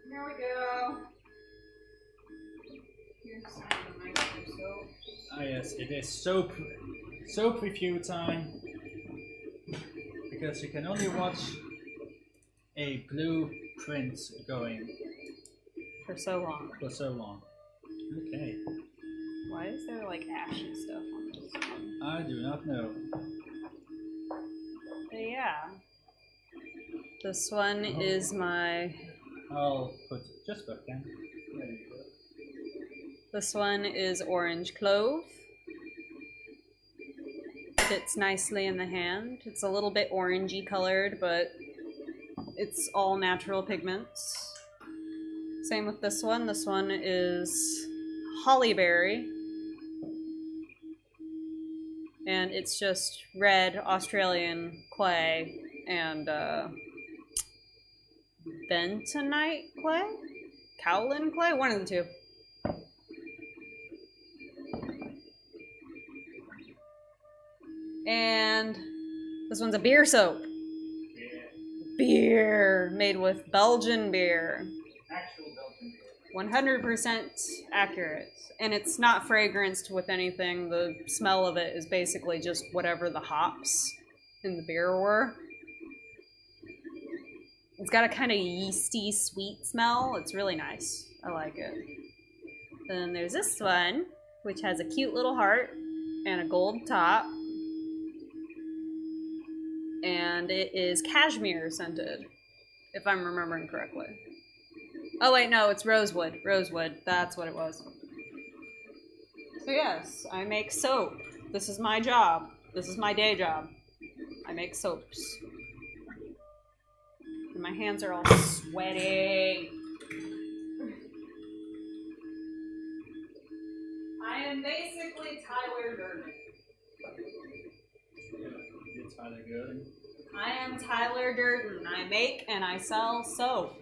Here we go. Here's some of my other soaps. Ah yes, it is soap review time. Because you can only watch a blueprint going For so long. for so long. Okay. Why is there like ashy stuff on this one? I do not know. But yeah. This one is my... I'll put just back then. There you go. This one is orange clove. Fits nicely in the hand. It's a little bit orangey colored, but it's all natural pigments. Same with this one. This one is hollyberry. And it's just red Australian clay and bentonite clay? Cowlin clay? One of the two. And this one's a beer soap. Beer made with Belgian beer. Actual Belgian beer. 100% accurate. And it's not fragranced with anything. The smell of it is basically just whatever the hops in the beer were. It's got a kind of yeasty, sweet smell. It's really nice. I like it. Then there's this one, which has a cute little heart and a gold top. And it is cashmere scented, if I'm remembering correctly. Oh wait, no, it's rosewood. Rosewood, that's what it was. So yes, I make soap. This is my job. This is my day job. I make soaps. And my hands are all sweaty. I am basically Tyler Durden. You're Tyler Durden. I am Tyler Durden. I make and I sell soap.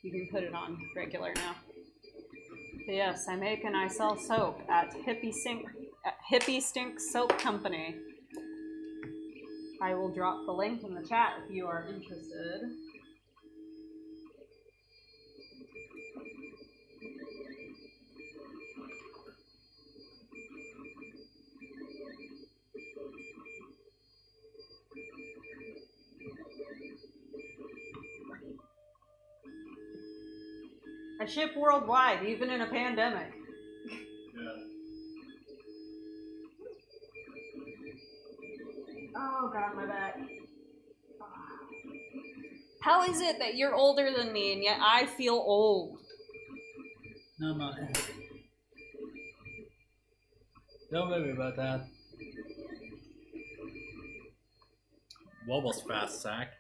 You can put it on regular now. But yes, I make and I sell soap at Hippie Stink Soap Company. I will drop the link in the chat if you are interested. I ship worldwide, even in a pandemic. Yeah. Oh god, my back. How is it that you're older than me and yet I feel old? No, man. Don't worry about that. What was fast, Zach?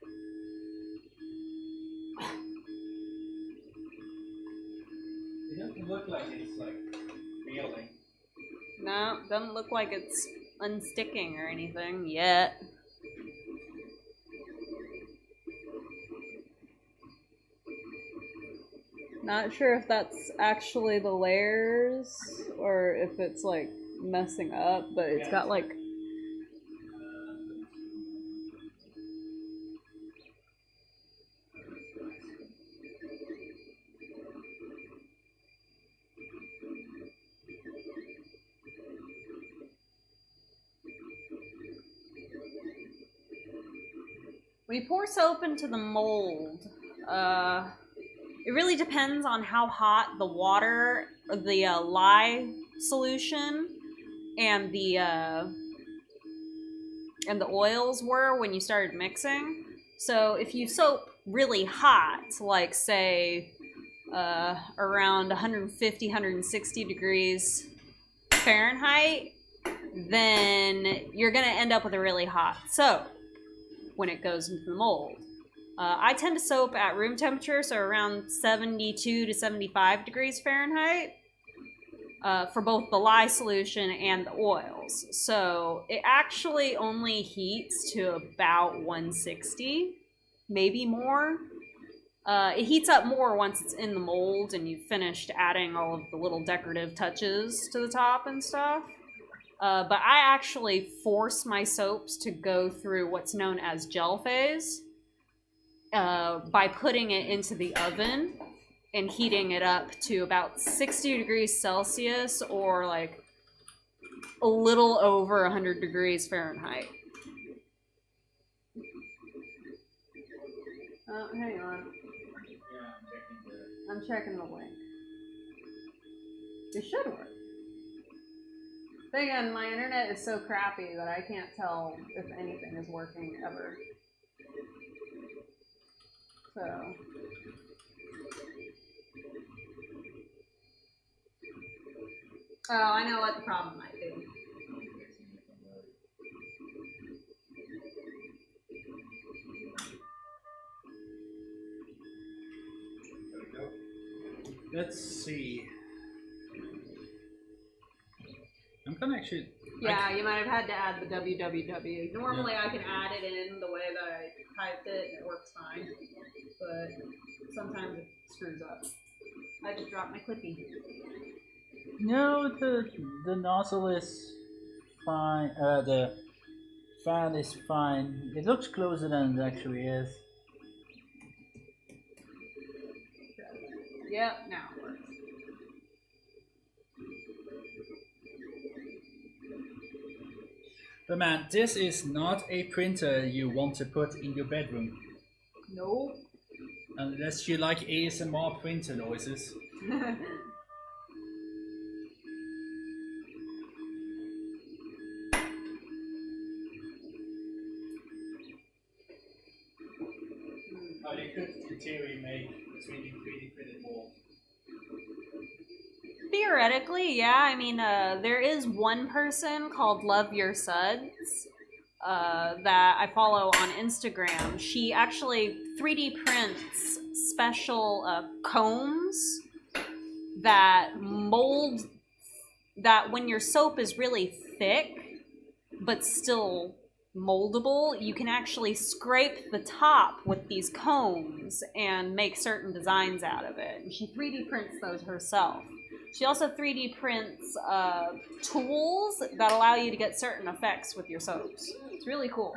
It doesn't look like it's like feeling. No, doesn't look like it's unsticking or anything yet. Not sure if that's actually the layers or if it's like messing up, but it's got like when you pour soap into the mold, it really depends on how hot the water, the lye solution, and the oils were when you started mixing. So if you soap really hot, like say around 150, 160 degrees Fahrenheit, then you're gonna end up with a really hot soap when it goes into the mold. I tend to soap at room temperature, so around 72 to 75 degrees Fahrenheit for both the lye solution and the oils. So it actually only heats to about 160, maybe more. It heats up more once it's in the mold and you've finished adding all of the little decorative touches to the top and stuff. But I actually force my soaps to go through what's known as gel phase. By putting it into the oven and heating it up to about 60 degrees Celsius or like a little over 100 degrees Fahrenheit. Oh, hang on. I'm checking the link. It should work. Then again, my internet is so crappy that I can't tell if anything is working ever. So, oh, I know what the problem might be. Let's see. I'm gonna actually. Yeah, you might have had to add the www. Normally I can add it in the way that I typed it and it works fine. But sometimes it screws up. I just dropped my clippy. No, the nozzle is fine. The fan is fine. It looks closer than it actually is. Yep, now it works. But man, this is not a printer you want to put in your bedroom. Nope. Unless you like ASMR printer noises. Oh, you could, in theory, make a 3D printed mold. Theoretically, yeah. I mean, there is one person called Love Your Suds that I follow on Instagram. She actually 3D prints special combs that mold, that when your soap is really thick but still moldable, you can actually scrape the top with these combs and make certain designs out of it. And she 3D prints those herself. She also 3D prints tools that allow you to get certain effects with your soaps. It's really cool.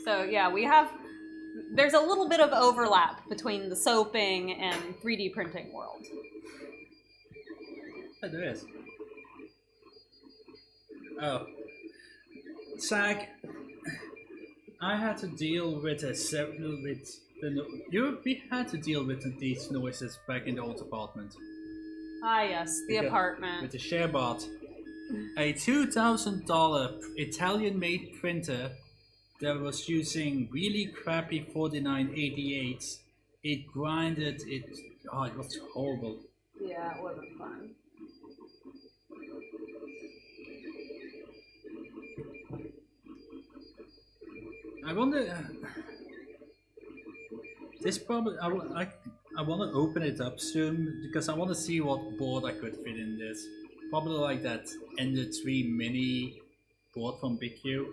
So yeah, there's a little bit of overlap between the soaping and 3D printing world. Oh, there is. Oh. Zach, I had to deal with we had to deal with these noises back in the old apartment. Ah yes, the apartment. With the share bot. A $2,000 Italian-made printer that was using really crappy 4988s. It grinded. It was horrible. Yeah, it wasn't fun. I wonder. This probably I want to open it up soon because I want to see what board I could fit in this. Probably like that Ender 3 mini board from Big Q.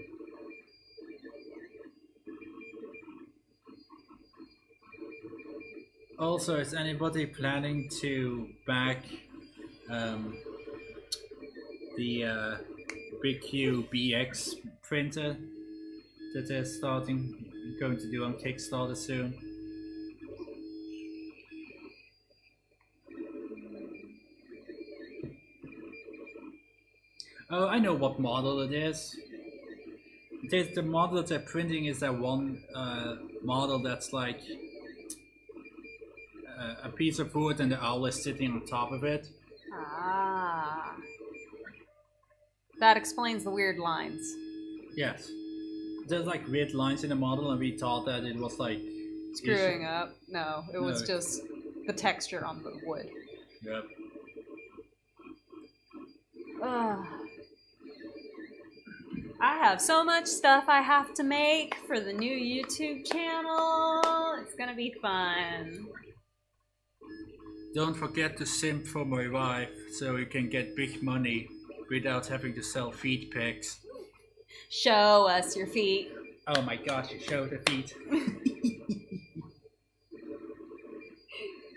Also, is anybody planning to back the Big Q BX printer that they're going to do on Kickstarter soon? Oh, I know what model it is. The model that they're printing is that one model that's like a piece of wood and the owl is sitting on top of it. Ah. That explains the weird lines. Yes. There's like weird lines in the model and we thought that it was like... Screwing up. No, it was just the texture on the wood. Yep. Ugh. I have so much stuff I have to make for the new YouTube channel. It's gonna be fun. Don't forget to simp for my wife so you can get big money without having to sell feet pics. Show us your feet. Oh my gosh, you showed the feet.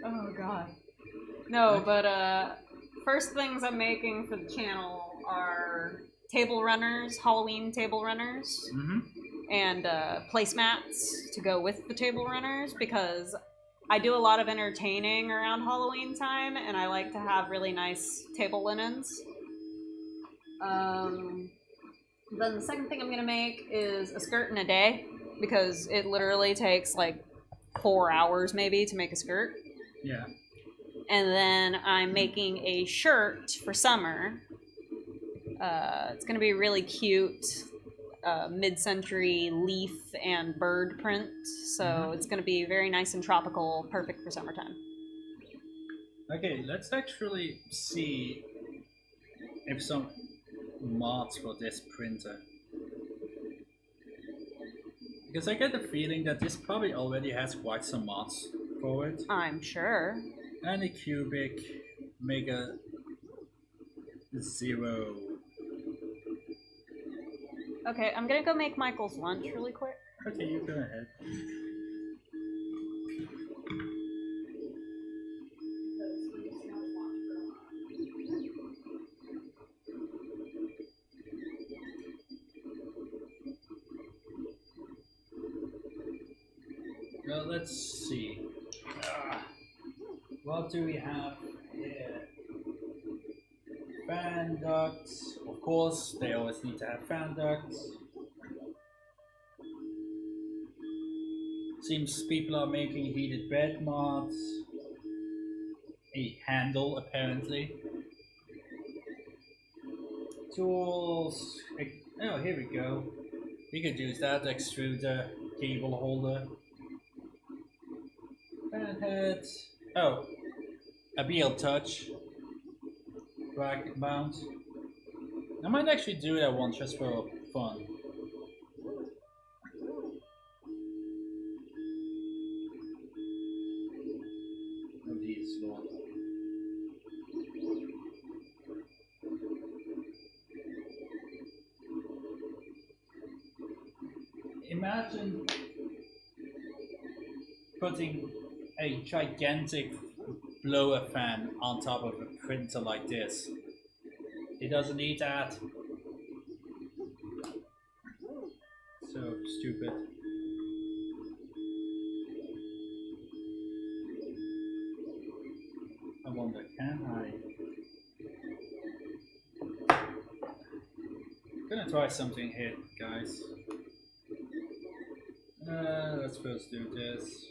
Oh god. No, but first things I'm making for the channel are table runners, Halloween table runners, and placemats to go with the table runners because I do a lot of entertaining around Halloween time and I like to have really nice table linens. Then the second thing I'm gonna make is a skirt in a day because it literally takes like 4 hours maybe to make a skirt. Yeah. And then I'm making a shirt for summer. It's going to be really cute, mid-century leaf and bird print. So it's going to be very nice and tropical, perfect for summertime. Okay, let's actually see if some mods for this printer. Because I get the feeling that this probably already has quite some mods for it. I'm sure. Anycubic Mega 0. Okay, I'm gonna go make Michael's lunch really quick. Okay, you go ahead. Well, let's see. What do we have here? Fan ducts. Of course, they always need to have fan ducts. Seems people are making heated bed mods. A handle, apparently. Tools. Oh, here we go. We could use that extruder, cable holder. Fan heads. Oh, a BL Touch bracket mount. I might actually do that one just for fun. Oh, these Lord. Imagine putting a gigantic blower fan on top of a printer like this. It doesn't need that. So stupid. I wonder, can I? I'm gonna try something here, guys. Let's first do this.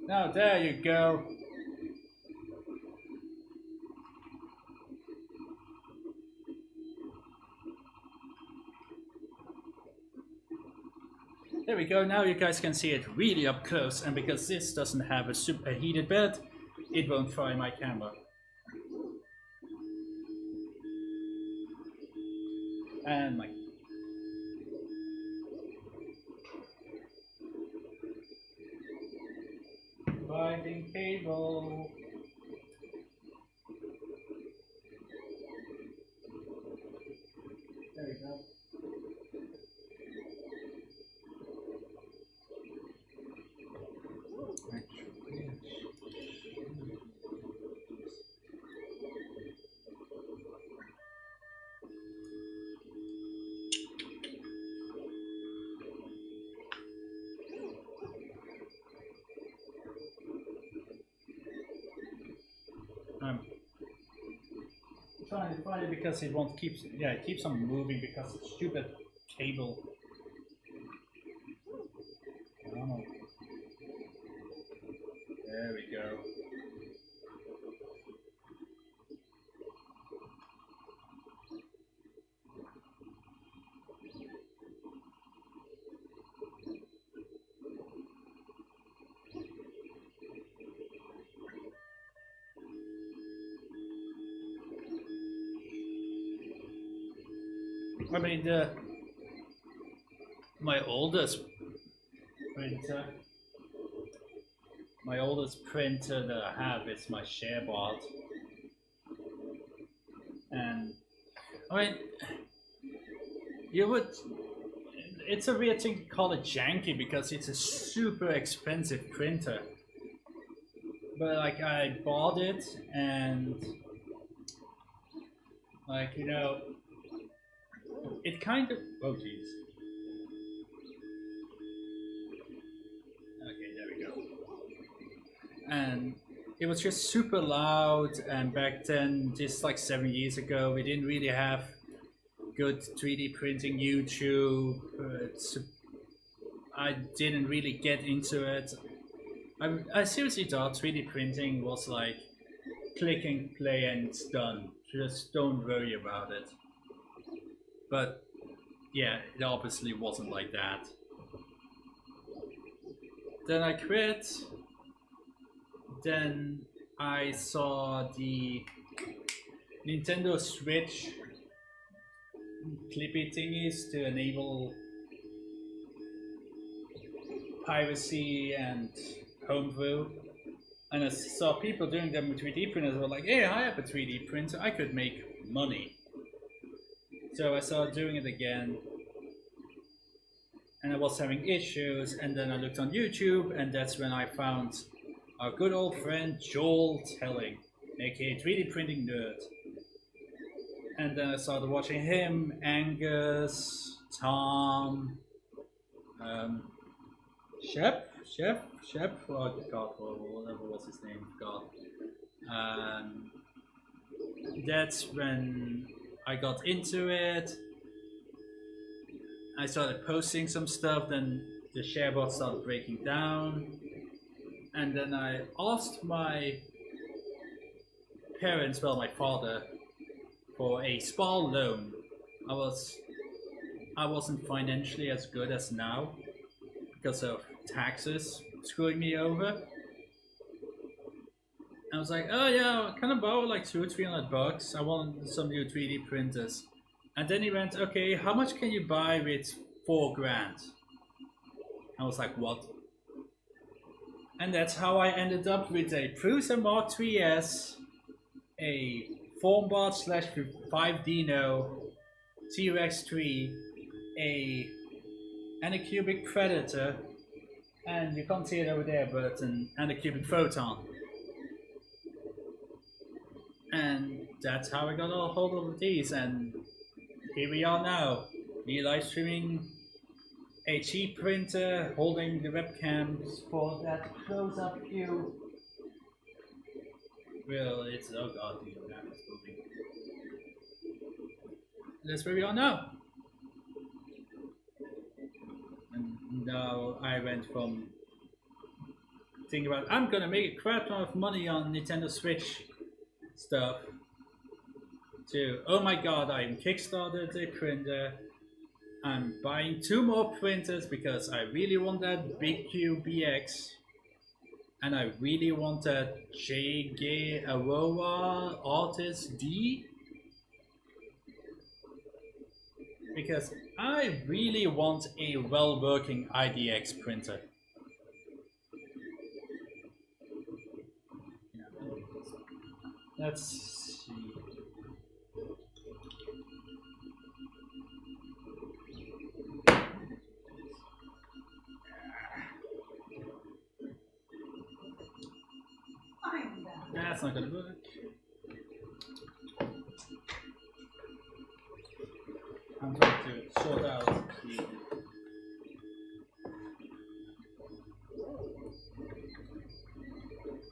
Now there you go. There we go, now you guys can see it really up close, and because this doesn't have a super heated bed, it won't fry my camera. And my... Binding cable. There we go. Trying to find it because it won't keep. Yeah, it keeps on moving because it's stupid cable. I don't know. There we go. I mean, my oldest printer that I have is my ShareBot, and I mean, you would. It's a weird thing to call it janky because it's a super expensive printer, but like I bought it and like you know. It kind of... Oh, jeez. Okay, there we go. And it was just super loud, and back then, just like 7 years ago, we didn't really have good 3D printing YouTube. I didn't really get into it. I seriously thought 3D printing was like click and play and it's done. Just don't worry about it. But yeah, it obviously wasn't like that. Then I quit. Then I saw the Nintendo Switch clippy thingies to enable piracy and homebrew. And I saw people doing them with 3D printers. Were like, hey, I have a 3D printer, I could make money. So I started doing it again, and I was having issues, and then I looked on YouTube, and that's when I found our good old friend Joel Telling, aka 3D Printing Nerd. And then I started watching him, Angus, Tom, Shep, oh god, whatever was his name, god. That's when I got into it. I started posting some stuff, then the ShareBot started breaking down. And then I asked my parents, well, my father, for a small loan. I wasn't financially as good as now because of taxes screwing me over. I was like, oh yeah, can I borrow like $200-300? I want some new 3D printers. And then he went, okay, how much can you buy with $4,000? I was like, what? And that's how I ended up with a Prusa Mark IIIS, a Formbot / 5Dino T-Rex 3, a Anycubic Predator, and you can't see it over there, but an Anycubic Photon. And that's how I got a hold of these, and here we are now. Me live streaming a cheap printer, holding the webcams for that close-up view. Well, it's, oh god, the map is moving. That's where we are now. And now I went from thinking about I'm gonna make a crap ton of money on Nintendo Switch stuff. To oh my god, I kickstarted the printer. I'm buying 2 more printers because I really want that Big QBX. And I really want that JG Aurora Artist D. Because I really want a well-working IDX printer. Let's see. That's not gonna work. I'm trying to sort out the...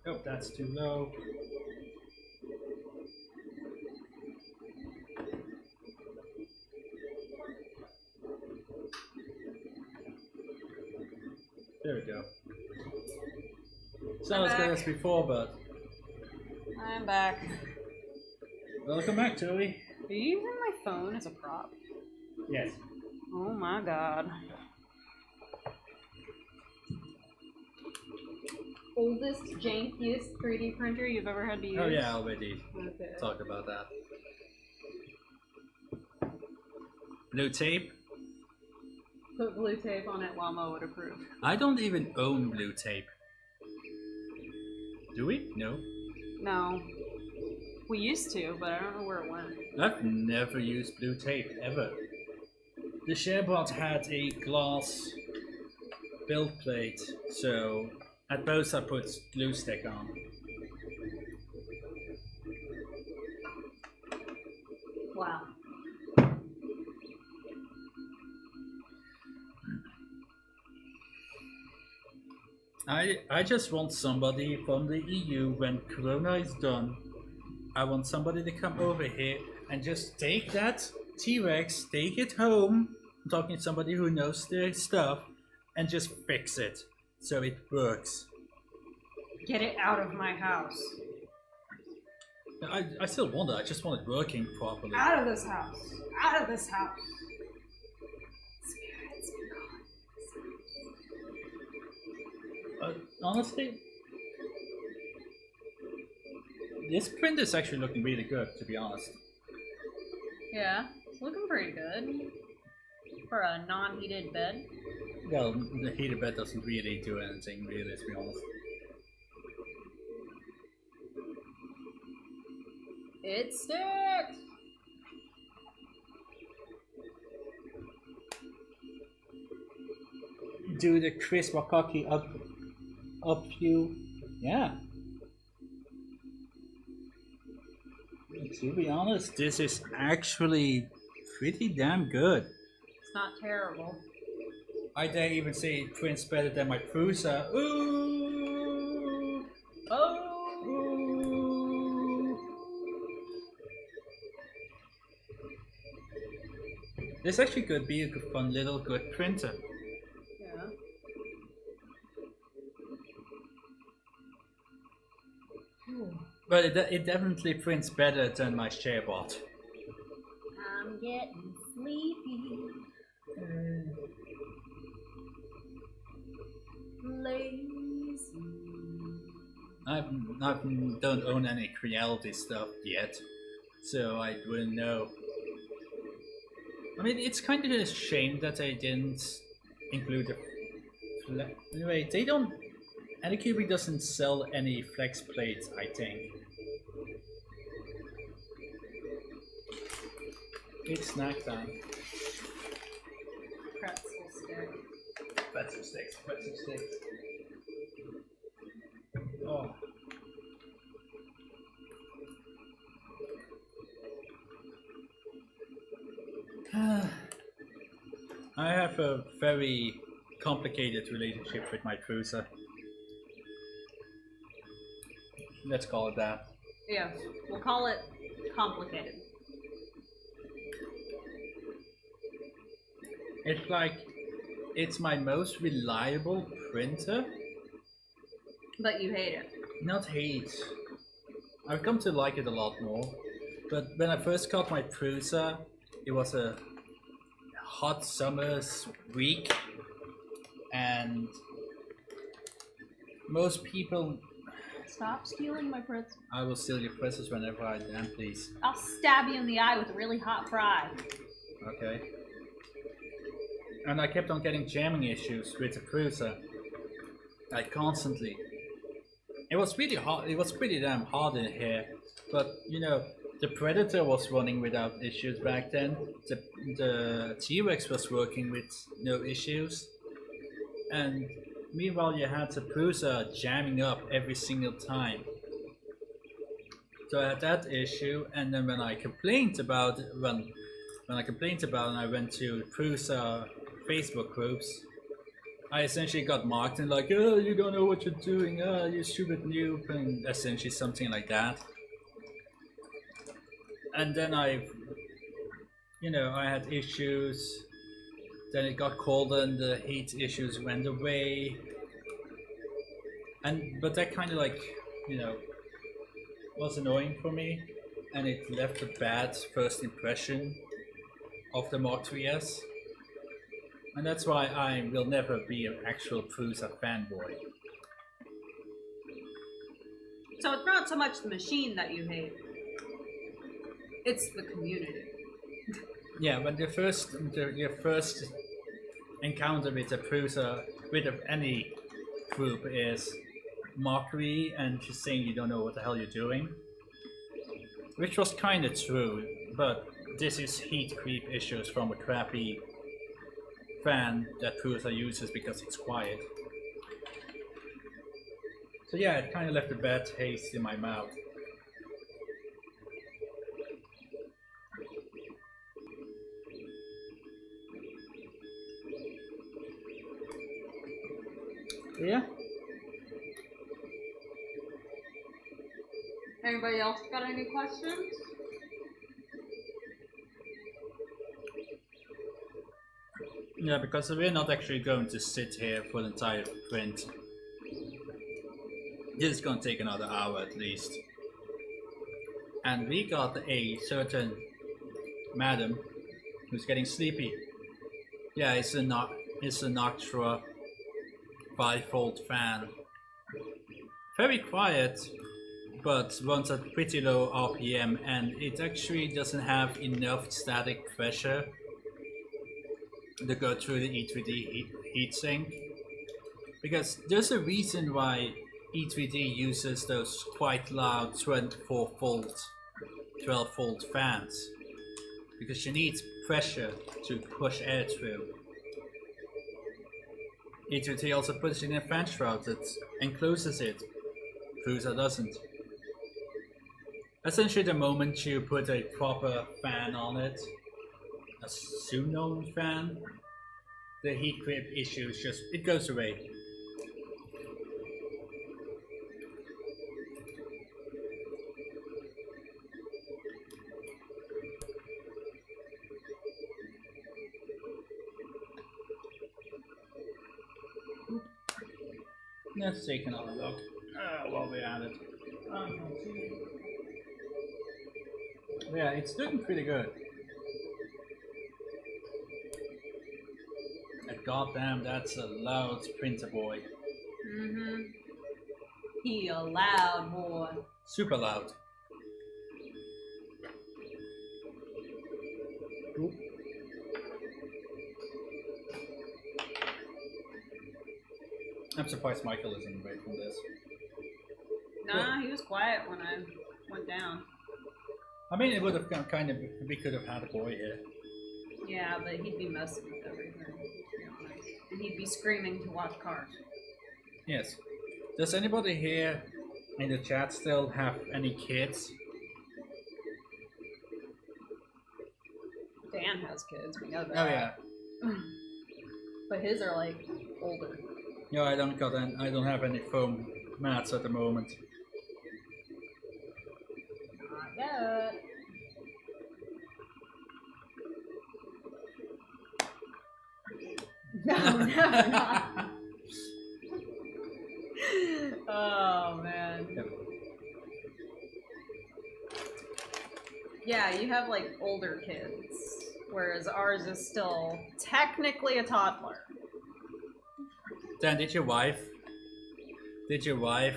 Oh, that's too low. There we go. It's not as good as before, but... I'm back. Welcome back, Toby. Are you using my phone as a prop? Yes. Oh my god. Oldest, jankiest 3D printer you've ever had to use? Oh yeah, I already Okay. talked about that. Blue tape? Put blue tape on it, Llama would approve. I don't even own blue tape. Do we? No. No. We used to, but I don't know where it went. I've never used blue tape, ever. The ShareBot had a glass build plate, so at both I put glue stick on. Wow. I just want somebody from the EU, when Corona is done, I want somebody to come over here and just take that T-Rex, take it home, I'm talking to somebody who knows their stuff, and just fix it so it works. Get it out of my house. I still want it, I just want it working properly. Out of this house. Out of this house. Spirits be gone. Honestly, this print is actually looking really good, to be honest. Yeah, it's looking pretty good. For a non-heated bed. Well, the heated bed doesn't really do anything, really, to be honest. It sticks! Do the Chris Wakaki up view. Yeah. To be honest, this is actually pretty damn good. It's not terrible. I dare even say it prints better than my Prusa. Ooh! Oh! Ooh! This actually could be a fun little good printer. Yeah. But it definitely prints better than my ShareBot. I'm getting sleepy. Lazy. I don't own any Creality stuff yet, so I wouldn't know. I mean, it's kind of a shame that they didn't include the... Anyway, they don't... Anycubic doesn't sell any flex plates, I think. It's snack time. Pretzel stick. Pretzel sticks, pretzel sticks. Oh. I have a very complicated relationship with my Prusa. Let's call it that. Yeah, we'll call it complicated. It's like, it's my most reliable printer, But you hate it. Not hate. I've come to like it a lot more. But when I first got my Prusa, it was a hot summer's week, and most people. Stop stealing my pretzel. I will steal your pretzels whenever I can, please. I'll stab you in the eye with a really hot fry. Okay. And I kept on getting jamming issues with the Prusa. Like constantly. It was really hot. It was pretty damn hot in here. But you know, the Predator was running without issues back then. The T-Rex was working with no issues. And meanwhile, you had the Prusa jamming up every single time. So I had that issue, and then when I complained about it, when I complained about it, and I went to Prusa Facebook groups, I essentially got marked and like, oh, you don't know what you're doing, oh, you stupid noob, and essentially something like that. And then I had issues. Then it got colder and the heat issues went away. But that kind of like, was annoying for me, and it left a bad first impression of the Mark IIIs. And that's why I will never be an actual Prusa fanboy. So it's not so much the machine that you hate. It's the community. Yeah, when your first encounter with a Prusa, with any group is mockery and just saying you don't know what the hell you're doing. Which was kind of true, but this is heat creep issues from a crappy fan that Prusa uses because it's quiet. So yeah, it kind of left a bad taste in my mouth. Yeah. Anybody else got any questions? Yeah, because we're not actually going to sit here for the entire print. This is going to take another hour at least. And we got a certain madam who's getting sleepy. Yeah, it's a Noctua 5-volt fan. Very quiet, but runs at pretty low RPM, and it actually doesn't have enough static pressure to go through the E3D heatsink. Because there's a reason why E3D uses those quite loud 24-volt, 12-volt fans. Because you need pressure to push air through. E3D also puts it in a fan shroud that encloses it. Prusa doesn't. Essentially, the moment you put a proper fan on it, a Sunon fan, the heat creep issues it goes away. Let's take another look while we're at it. Yeah, it's looking pretty good. And goddamn, that's a loud printer boy. Mm-hmm. He a loud boy. Super loud. Oop. I'm surprised Michael isn't away from this. Nah, he was quiet when I went down. I mean, it would have kind of, we could have had a boy here. Yeah, but he'd be messing with everything, to be honest. And he'd be screaming to watch cars. Yes. Does anybody here in the chat still have any kids? Dan has kids, we know that. Oh yeah. But his are like older. No, I don't have any foam mats at the moment. Not yet. No, never not. Oh man. Yep. Yeah, you have like older kids, whereas ours is still technically a toddler. Dan, did your wife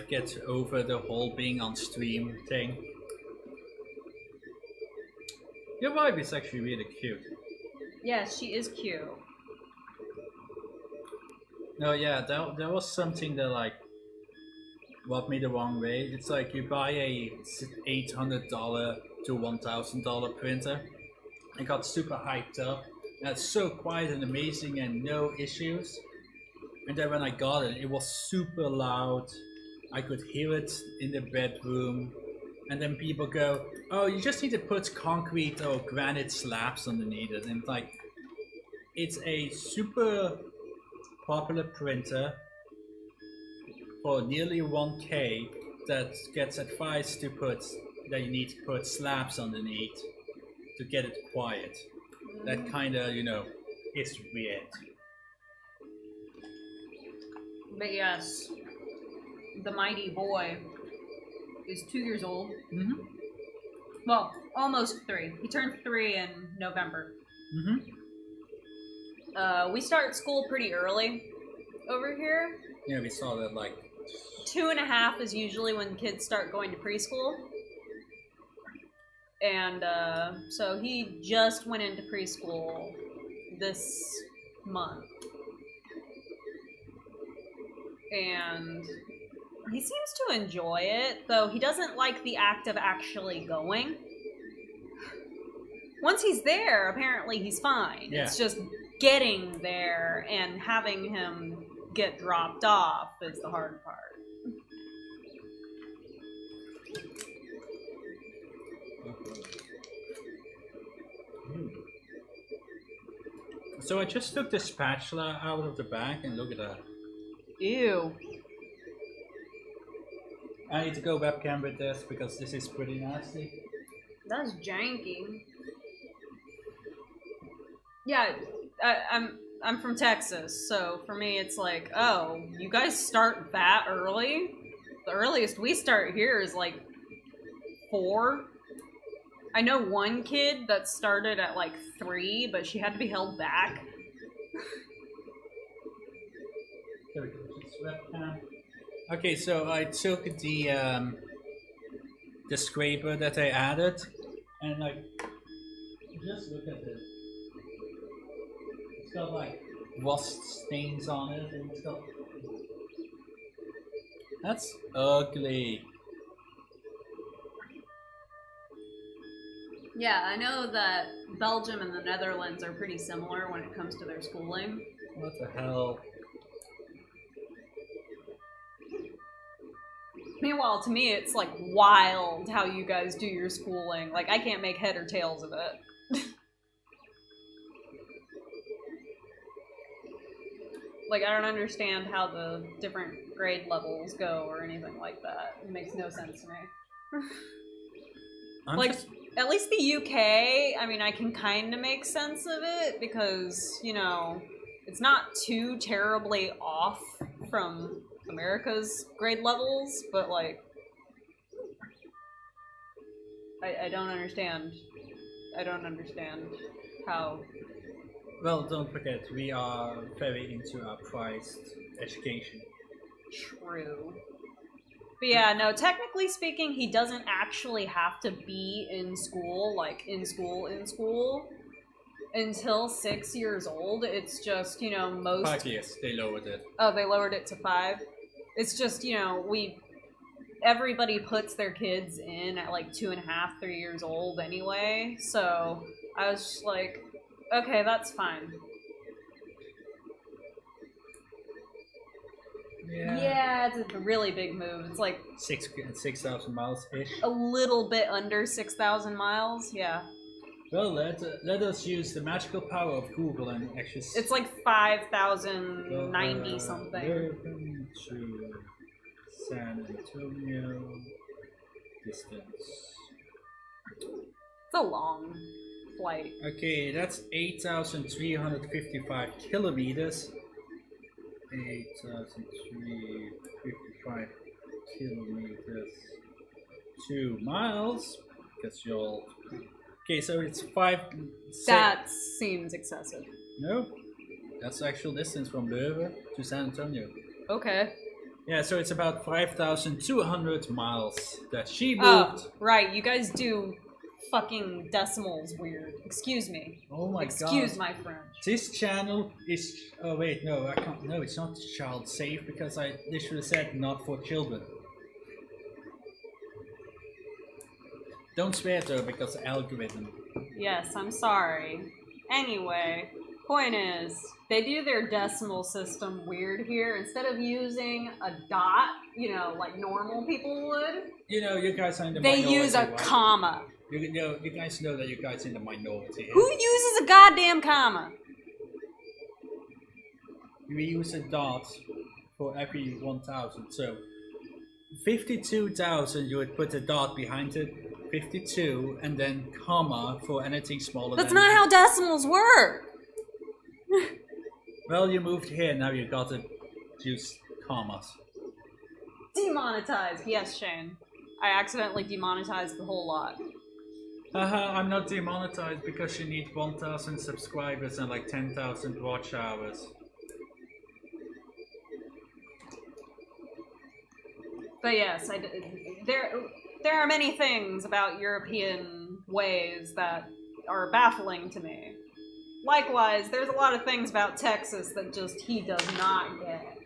get over the whole being on stream thing? Your wife is actually really cute. Yeah, she is cute. No, yeah, that was something that like rubbed me the wrong way. It's like you buy a $800 to $1,000 printer. I got super hyped up. And it's so quiet and amazing and no issues. And then when I got it, it was super loud. I could hear it in the bedroom. And then people go, "Oh, you just need to put concrete or granite slabs underneath it." And like, it's a super popular printer for nearly 1K that gets advised to put that you need to put slabs underneath to get it quiet. That kind of, is weird. But yes, the mighty boy is 2 years old. Mm-hmm. Well, almost 3. He turned 3 in November. Mm-hmm. We start school pretty early over here. Yeah, we saw that like 2.5 is usually when kids start going to preschool. And so he just went into preschool this month. And he seems to enjoy it, though he doesn't like the act of actually going. Once he's there, apparently he's fine. Yeah. It's just getting there and having him get dropped off is the hard part. So I just took the spatula out of the bag and look at that. Ew. I need to go webcam with this because this is pretty nasty. That's janky. Yeah, I'm from Texas, so for me it's like, oh, you guys start that early? The earliest we start here is like 4. I know one kid that started at like 3, but she had to be held back. There we go. Just webcam. Okay, so I took the scraper that I added, and like, just look at this. It's got like rust stains on it, and it's got. That's ugly. Yeah, I know that Belgium and the Netherlands are pretty similar when it comes to their schooling. What the hell? Meanwhile, to me, it's like wild how you guys do your schooling. Like, I can't make head or tails of it. Like, I don't understand how the different grade levels go or anything like that. It makes no sense to me. Like, at least the UK, I mean, I can kind of make sense of it because, it's not too terribly off from America's grade levels, but like, I don't understand. I don't understand how. Well, don't forget, we are very into our priced education. True. But yeah, no, technically speaking, he doesn't actually have to be in school, like in school, until 6 years old. It's just, most... 5 years, they lowered it. Oh, they lowered it to 5? It's just, everybody puts their kids in at like 2.5, 3 years old anyway. So I was just like, okay, that's fine. Yeah, it's a really big move. It's like 6,000 miles ish. a little bit under 6,000 miles. Yeah. Well, let us use the magical power of Google and actually. It's like 5,090 something. Welcome to San Antonio. Distance. It's a long flight. Okay, that's 8,355 kilometers. 8,355 5 kilometers, 2 miles. Because you'll. Okay, so it's 5. That seems excessive. No, that's the actual distance from Leuven to San Antonio. Okay. Yeah, so it's about 5,200 miles that she moved. Oh, right. You guys do fucking decimals weird. Excuse me. Oh my god. Excuse my French. This channel is. Oh wait, no, I can't. No, it's not child safe because I literally said not for children. Don't swear though because algorithm. Yes, I'm sorry. Anyway, point is, they do their decimal system weird here. Instead of using a dot, you know, like normal people would, You know, you guys are in the they minority. use a right? comma. You know, you guys know that you guys are in the minority. Who uses a goddamn comma? We use a dot for every 1,000. So 52,000, you would put a dot behind it. 52 and then comma for anything smaller. That's than not how decimals work. Well, you moved here, now you gotta use commas. Demonetized. Yes, Shane. I accidentally demonetized the whole lot. Haha, I'm not demonetized because you need 1,000 subscribers and like 10,000 watch hours. But yes, there are many things about European ways that are baffling to me. Likewise, there's a lot of things about Texas that just he does not get.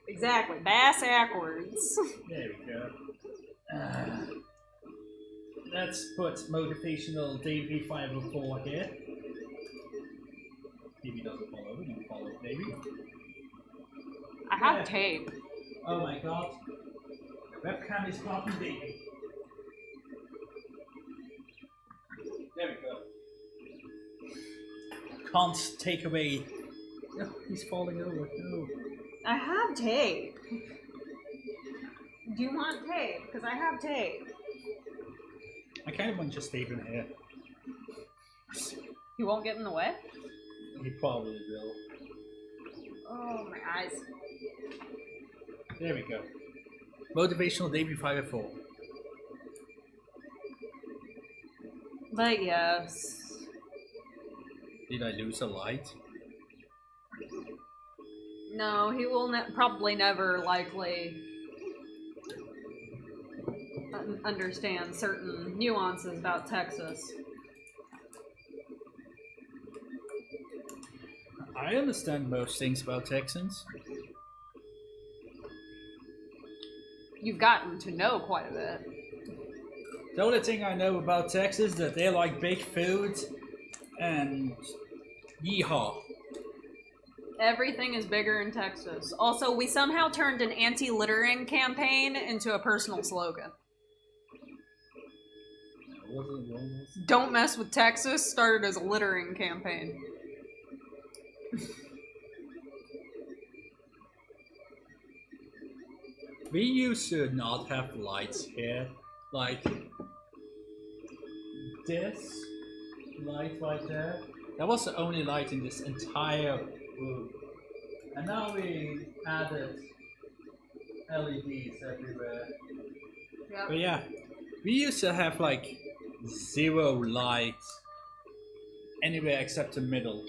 Exactly, bass backwards. There we go. Let's put motivational Davey 504 here. Davey doesn't follow, we don't follow Davey. I have Yeah. tape. Oh my god. The webcam is popping Davey. There we go. Can't take away. No, he's falling over. No. I have tape. Do you want tape? Because I have tape. I kind of want just Dave in here. You won't get in the way? He probably will. Oh, my eyes. There we go. Motivational Davey 504. But yes. Did I lose a light? No, he will probably never likely understand certain nuances about Texas. I understand most things about Texans. You've gotten to know quite a bit. The only thing I know about Texas is that they like big food and yeehaw. Everything is bigger in Texas. Also, we somehow turned an anti-littering campaign into a personal slogan. Don't mess with Texas started as a littering campaign. We used to not have lights here. Like this light right there. That was the only light in this entire room. And now we added LEDs everywhere. Yep. But yeah, we used to have like 0 light anywhere except the middle.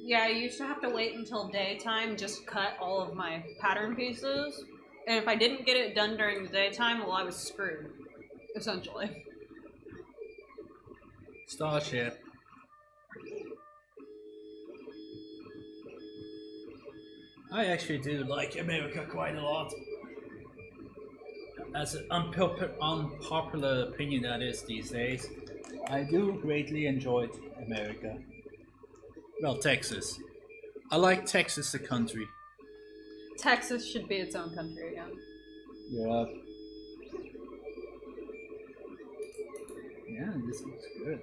Yeah, I used to have to wait until daytime just to cut all of my pattern pieces. And if I didn't get it done during the daytime, well, I was screwed. Essentially. Starship. I actually do like America quite a lot. As an unpopular opinion that is these days, I do greatly enjoy America. Well, Texas. I like Texas, the country. Texas should be its own country again. Yeah. Yeah, this looks good.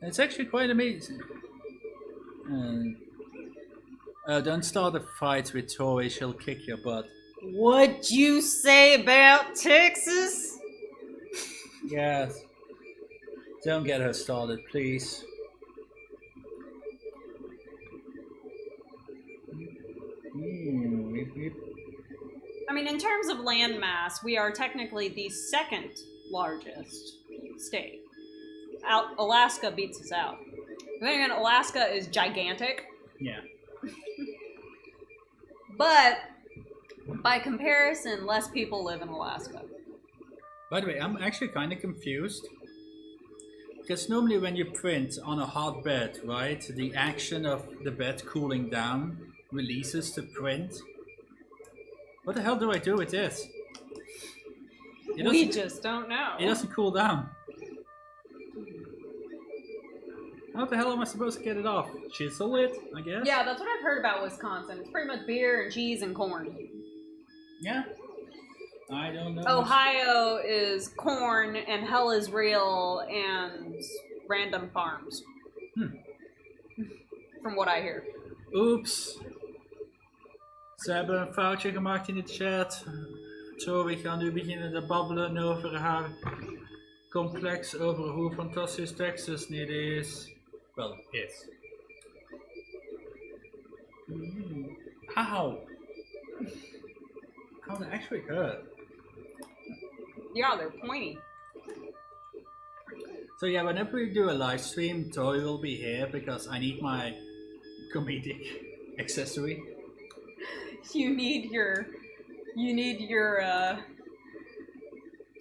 It's actually quite amazing. Don't start a fight with Tori, she'll kick your butt. What'd you say about Texas? Yes. Don't get her started, please. mean, in terms of land mass, we are technically the second largest state. Alaska beats us out. Then again, Alaska is gigantic, Yeah. but by comparison, less people live in Alaska. By the way, I'm actually kind of confused. Because normally when you print on a hot bed, right, the action of the bed cooling down releases the print. What the hell do I do with this? We just don't know. It doesn't cool down. How the hell am I supposed to get it off? Chisel it, I guess? Yeah, that's what I've heard about Wisconsin. It's pretty much beer and cheese and corn. Yeah. I don't know. Ohio is corn and hell is real and random farms. From what I hear. Oeps. Ze hebben een foutje gemaakt in de chat. Zo, we gaan nu beginnen te babbelen over haar complex over hoe fantastisch Texas niet is. Well, is. Ow! How that actually hurt. Yeah, they're pointy. So yeah, whenever we do a live stream, Tori will be here because I need my comedic accessory. You need your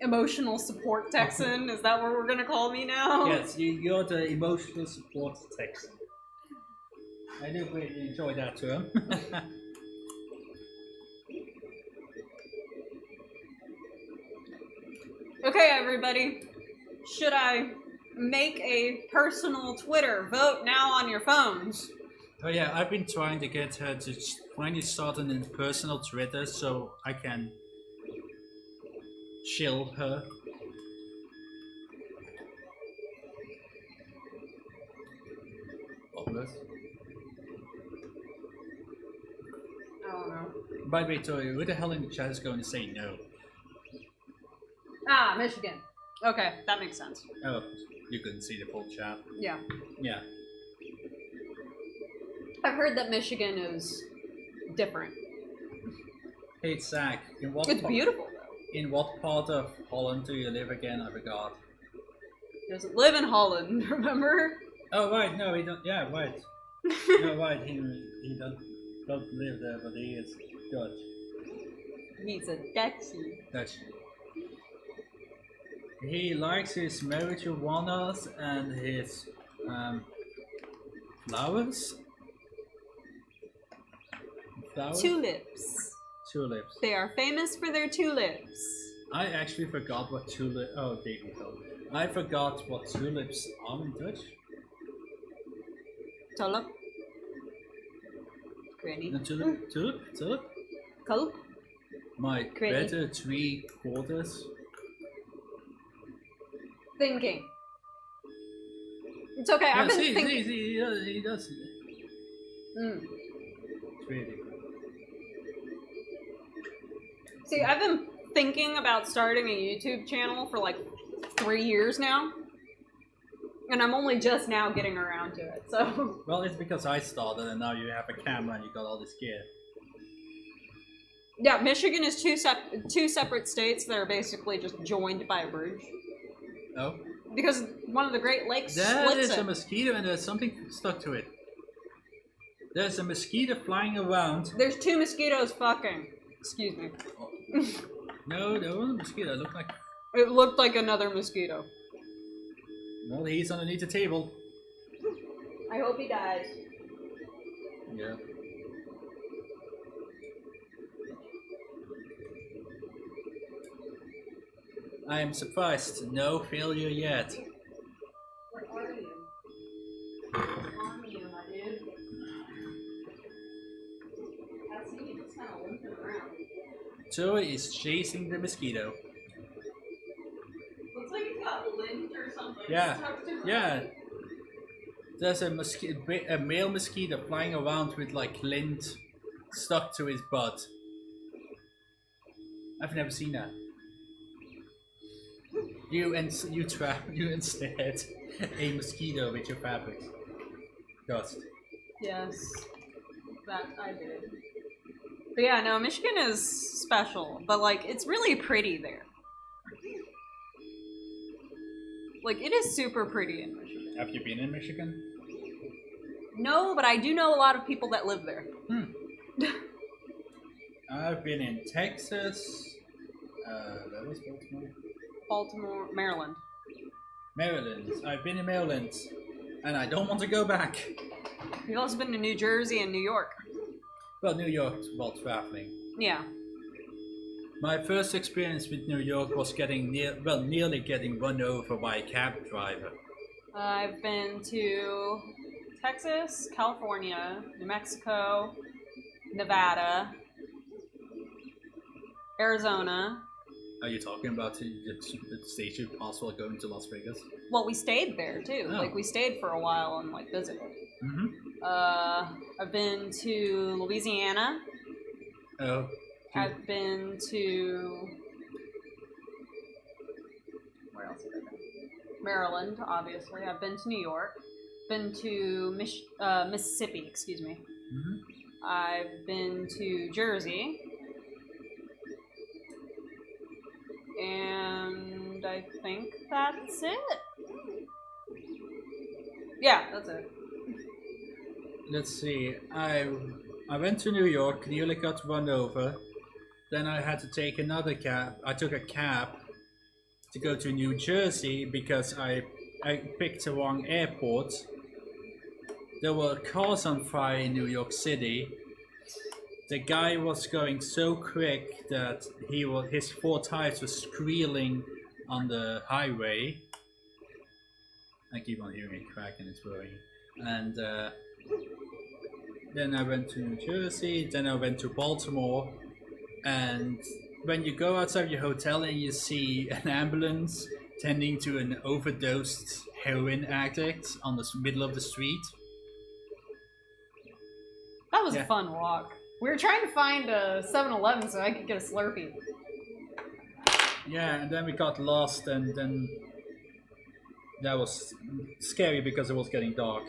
emotional support Texan. Is that what we're gonna call me now? Yes, you're the emotional support Texan. I do really enjoy that term. Okay, everybody. Should I make a personal Twitter? Vote now on your phones. Oh yeah, I've been trying to get her to finally start an personal Twitter so I can chill her. Obvious. I don't know. By the way, Tori, who the hell in the chat is going to say no? Ah, Michigan. Okay, that makes sense. Oh, you couldn't see the full chat. Yeah. Yeah. I've heard that Michigan is different. Hey, Zach, It's beautiful, though. In what part of Holland do you live again? I forgot. He doesn't live in Holland, remember? Oh, right, no, he don't. Yeah, right. No, right, he don't live there, but he is Dutch. He's a Dutchie. Dutch. He likes his marijuanas and his flowers. Flowers? Tulips. Tulips. They are famous for their tulips. I actually forgot what tulip. Oh, there we go. I forgot what tulips are in Dutch. Tulip. Granny. No, tulip. Tulip. Tulip. My Granny. better 3/4. Thinking. It's okay. Yeah, I've been see, thinking. he does. Mm. It's really. See, I've been thinking about starting a YouTube channel for like 3 years now. And I'm only just now getting around to it, so... Well, it's because I started and now you have a camera and you got all this gear. Yeah, Michigan is two separate states that are basically just joined by a bridge. Oh? Because one of the Great Lakes There splits is it. a mosquito and there's something stuck to it. There's a mosquito flying around. There's 2 mosquitoes fucking. Excuse me. No, there wasn't a mosquito. It looked like... It looked like another mosquito. Well, he's underneath the table. I hope he dies. Yeah. I am surprised. No failure yet. Where are you? Where are you, my dude? I see you just kind of limping around. Joey is chasing the mosquito. Looks like he's got lint or something. Yeah, stuck to him. yeah. There's a male mosquito flying around with like lint stuck to his butt. I've never seen that. You instead a mosquito with your fabric dust. Yes, that I did. But yeah, no, Michigan is special, but like it's really pretty there. Like it is super pretty in Michigan. Have you been in Michigan? No, but I do know a lot of people that live there. I've been in Texas. That was Baltimore. Baltimore, Maryland. Maryland. I've been in Maryland, and I don't want to go back. You've also been to New Jersey and New York. Well, New York while traveling. Yeah. My first experience with New York was nearly getting run over by a cab driver. I've been to Texas, California, New Mexico, Nevada, Arizona. Are you talking about the station possible going to Las Vegas? Well, we stayed there too. Oh. Like we stayed for a while and like visited. Mm-hmm. I've been to Louisiana. Oh. I've been to where else have I been? Maryland, obviously. I've been to New York. Been to Mississippi, excuse me. Mm-hmm. I've been to Jersey. And I think that's it. Yeah, that's it. Let's see. I went to New York, nearly got run over. Then I had to take another cab. I took a cab to go to New Jersey because I picked the wrong airport. There were cars on fire in New York City. The guy was going so quick that his four tires were squealing on the highway. I keep on hearing it crack and it's worrying. And then I went to New Jersey, then I went to Baltimore. And when you go outside your hotel and you see an ambulance tending to an overdosed heroin addict on the middle of the street. That was a fun walk. We were trying to find a 7-Eleven so I could get a Slurpee. Yeah, and then we got lost, and then that was scary because it was getting dark.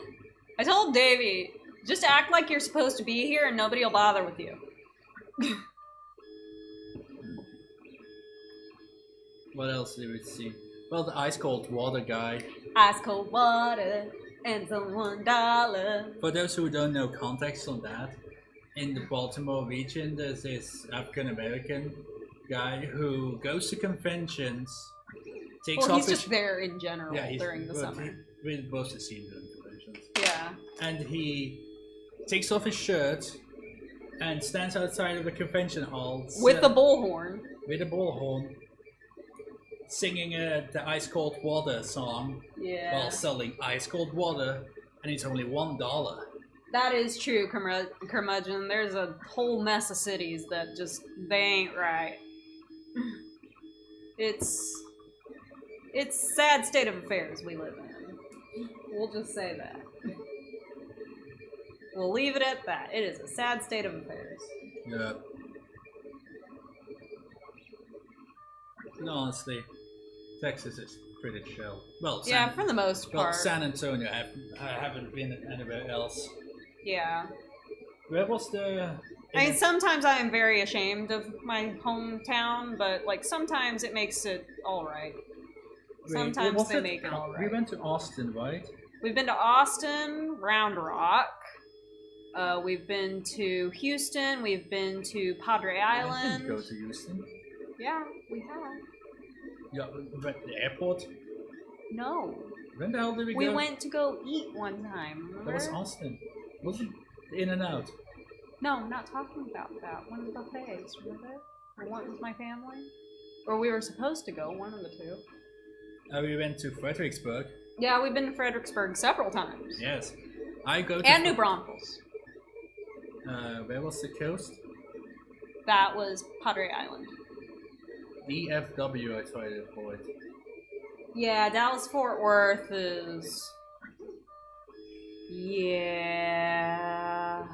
I told Davey, just act like you're supposed to be here and nobody will bother with you. What else did we see? Well, the ice cold water guy. Ice cold water and some $1. For those who don't know context on that, in the Baltimore region, there's this African American guy who goes to conventions, takes off he's just there in general during the summer. We're mostly seen during conventions. Yeah. And he takes off his shirt and stands outside of the convention hall with a bullhorn. With a bullhorn, singing the ice cold water song while selling ice cold water, and it's only $1. That is true, curmudgeon. There's a whole mess of cities that just, they ain't right. It's sad state of affairs we live in. We'll just say that. We'll leave it at that. It is a sad state of affairs. Yeah. And honestly, Texas is pretty chill. Well, for the most part. Well, San Antonio, I haven't been anywhere else. Yeah. Where was the... I mean, sometimes I am very ashamed of my hometown, but, like, sometimes it makes it alright. Sometimes they make it alright. We went to Austin, right? We've been to Austin, Round Rock. We've been to Houston. We've been to Padre Island. I didn't go to Houston. Yeah, we have. Yeah, but the airport? No. When the hell did we go? We went to go eat one time, remember? That was Austin. Wasn't In and Out? No, I'm not talking about that. One of the buffets, remember? I went with my family. Or we were supposed to go, one of the two. We went to Fredericksburg. Yeah, we've been to Fredericksburg several times. Yes. I go to... And New Braunfels. Where was the coast? That was Padre Island. DFW I tried to avoid. Yeah, Dallas-Fort Worth is... Yeah...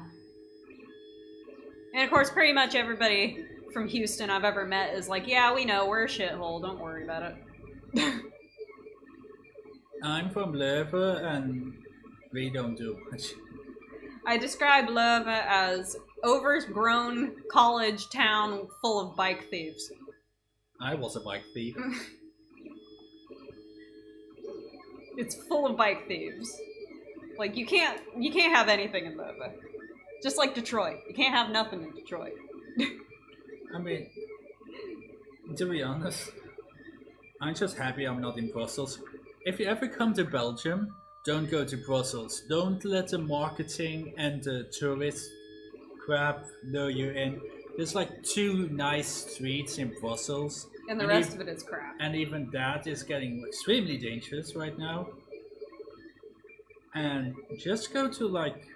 And of course, pretty much everybody from Houston I've ever met is like, yeah, we know, we're a shithole, don't worry about it. I'm from Leuven and we don't do much. I describe Leuven as overgrown college town full of bike thieves. I was a bike thief. It's full of bike thieves. Like you can't have anything in Nova. Just like Detroit, you can't have nothing in Detroit. I mean, to be honest, I'm just happy I'm not in Brussels. If you ever come to Belgium, don't go to Brussels. Don't let the marketing and the tourist crap lure you in. There's like 2 nice streets in Brussels. And the rest of it is crap. And even that is getting extremely dangerous right now. And just go to like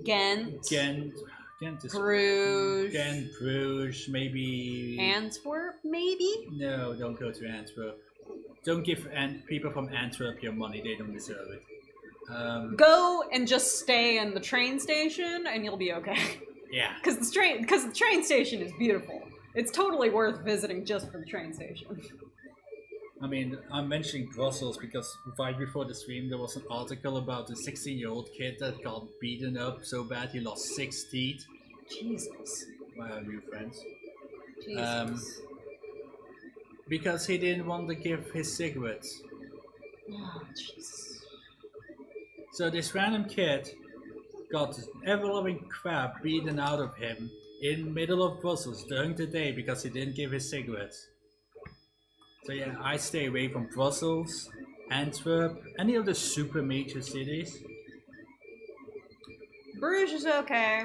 Ghent is Bruges. Ghent, Bruges, maybe Antwerp, maybe? No, don't go to Antwerp. Don't give people from Antwerp your money, they don't deserve it. Go and just stay in the train station and you'll be okay. Yeah. Because the train station is beautiful. It's totally worth visiting just for the train station. I mean, I'm mentioning Brussels because right before the stream there was an article about a 16-year-old kid that got beaten up so bad he lost 6 teeth. Jesus. By our new friends. Jesus. Because he didn't want to give his cigarettes. Oh, Jesus. So this random kid got ever-loving crap beaten out of him in middle of Brussels during the day because he didn't give his cigarettes. So yeah, I stay away from Brussels, Antwerp, any of the super major cities. Bruges is okay.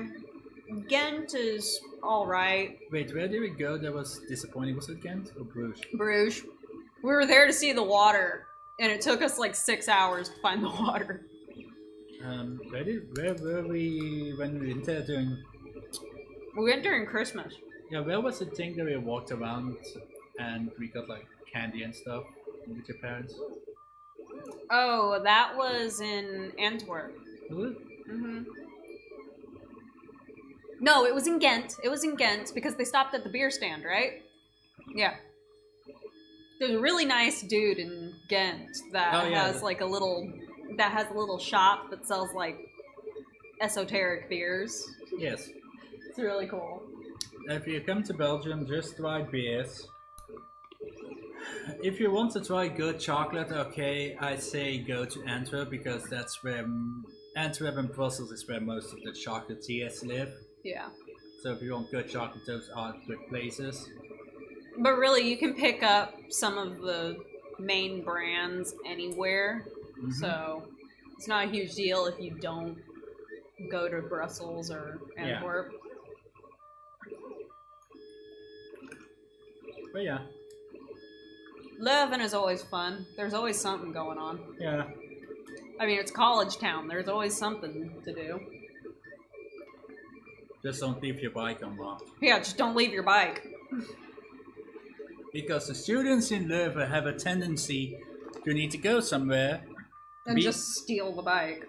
Ghent is alright. Wait, where did we go that was disappointing? Was it Ghent or Bruges? Bruges. We were there to see the water, and it took us like 6 hours to find the water. Where were we when we went there during... We went during Christmas. Yeah, where was the thing that we walked around and we got like candy and stuff with your parents? Oh, that was in Antwerp. Was it? Mm-hmm. No, it was in Ghent. It was in Ghent because they stopped at the beer stand, right? Yeah. There's a really nice dude in Ghent that has like a little shop that sells like esoteric beers. Yes. It's really cool. If you come to Belgium, just try beers. If you want to try good chocolate, okay, I say go to Antwerp because that's where Antwerp and Brussels is where most of the chocolatiers live. Yeah. So if you want good chocolate, those are good places. But really, you can pick up some of the main brands anywhere. Mm-hmm. So it's not a huge deal if you don't go to Brussels or Antwerp. But yeah. Leuven is always fun. There's always something going on. Yeah. I mean, it's college town. There's always something to do. Just don't leave your bike unlocked. Yeah, just don't leave your bike. Because the students in Leuven have a tendency to need to go somewhere. And just steal the bike.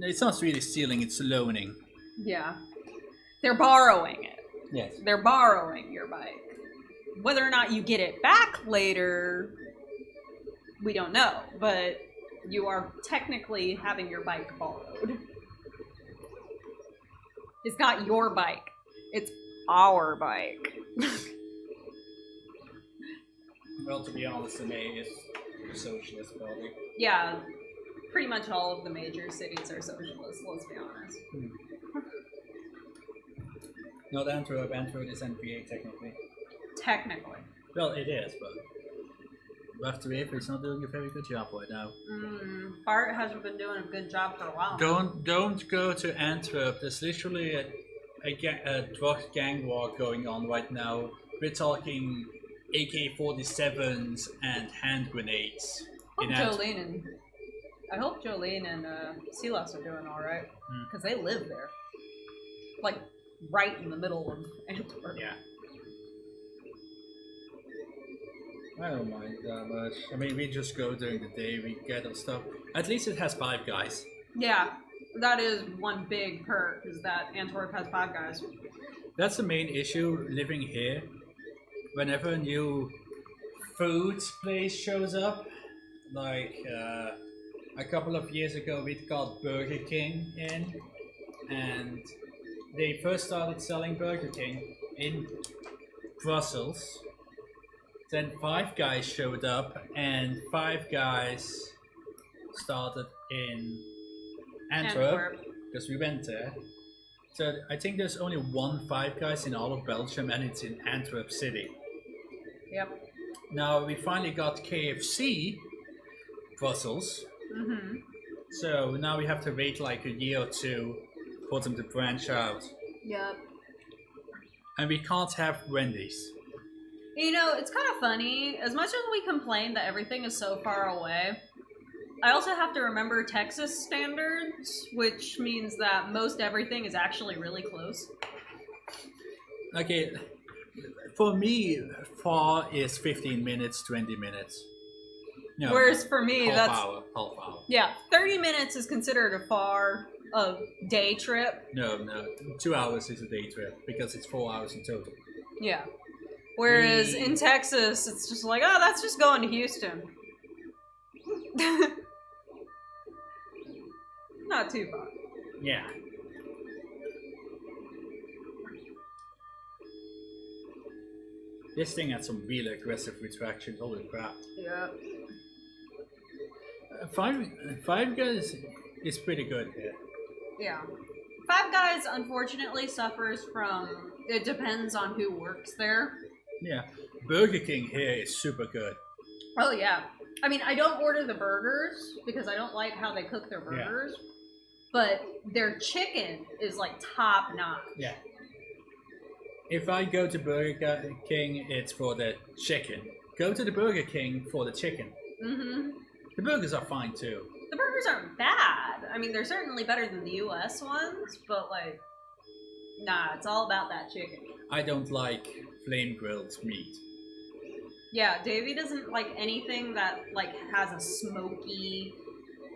It's not really stealing, it's loaning. Yeah. They're borrowing it. Yes. They're borrowing your bike. Whether or not you get it back later, we don't know. But you are technically having your bike borrowed. It's not your bike. It's our bike. Well, to be honest, the May is a socialist party. Yeah, pretty much all of the major cities are socialist, let's be honest. Not Antwerp. Antwerp is NPA technically. Technically. Well, it is, but Wachtweef is not doing a very good job right now. Bart hasn't been doing a good job for a while. Don't go to Antwerp. There's literally a drug gang war going on right now. We're talking AK-47s and hand grenades. I hope Jolene and Silas are doing alright. Because they live there. Like, right in the middle of Antwerp. Yeah. I don't mind that much. I mean, we just go during the day, we get our stuff. At least it has Five Guys. Yeah, that is one big perk, is that Antwerp has Five Guys. That's the main issue living here. Whenever a new food place shows up, like a couple of years ago we got Burger King in, and they first started selling Burger King in Brussels. Then Five Guys showed up, and Five Guys started in Antwerp, because we went there. So I think there's only one Five Guys in all of Belgium, and it's in Antwerp City. Yep. Now we finally got KFC Brussels. Mm-hmm. So now we have to wait like a year or two for them to branch out. Yep. And we can't have Wendy's. You know, it's kind of funny. As much as we complain that everything is so far away, I also have to remember Texas standards, which means that most everything is actually really close. Okay, for me, far is 15 minutes, 20 minutes. No, Whereas for me, half hour. Yeah, 30 minutes is considered a day trip. No, 2 hours is a day trip because it's 4 hours in total. Yeah. Whereas in Texas, it's just like, oh, that's just going to Houston. Not too far. Yeah. This thing had some really aggressive retractions. Holy crap! Yeah. Five Guys is pretty good here. Yeah. Five Guys, unfortunately, suffers from, it depends on who works there. Yeah. Burger King here is super good. Oh, yeah. I mean, I don't order the burgers because I don't like how they cook their burgers. Yeah. But their chicken is like top notch. Yeah. If I go to Burger King, it's for the chicken. Go to the Burger King for the chicken. Mm-hmm. The burgers are fine too. The burgers aren't bad. I mean, they're certainly better than the US ones, but like, nah, it's all about that chicken. I don't like flame grilled meat. Yeah, Davey doesn't like anything that like has a smoky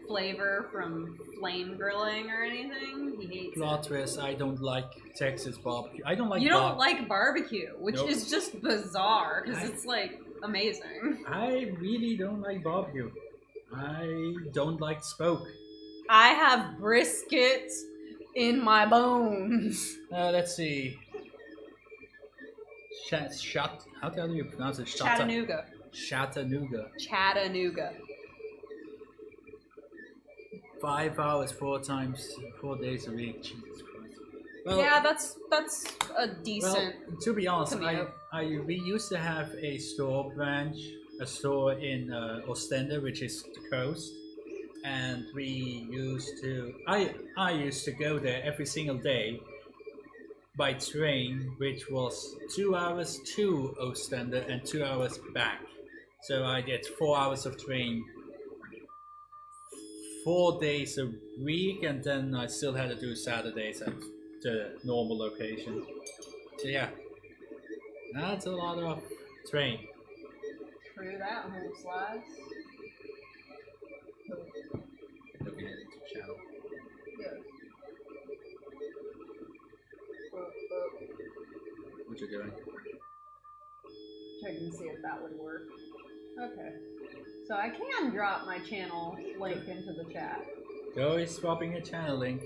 flavor from flame grilling or anything. He hates Plot twist, I don't like Texas barbecue. I don't like. You don't like barbecue, which Nope. is just bizarre because it's like amazing. I really don't like barbecue. I don't like smoke. I have brisket in my bones. Let's see. How do you pronounce it? Chattanooga. Chattanooga. 5 hours, 4 days a week. Jesus Christ. Well, yeah, that's a decent. Well, to be honest, commute. we used to have a store in Ostende, which is the coast, and we used to. I used to go there every single day by train, which was 2 hours to Ostende and 2 hours back. So I did 4 hours of train 4 days a week, and then I still had to do Saturdays at the normal location. So yeah, that's a lot of train. True that, home slice. Looking at the channel. Yeah. What you doing? Checking to see if that would work. Okay. So I can drop my channel link into the chat. Go is swapping a channel link.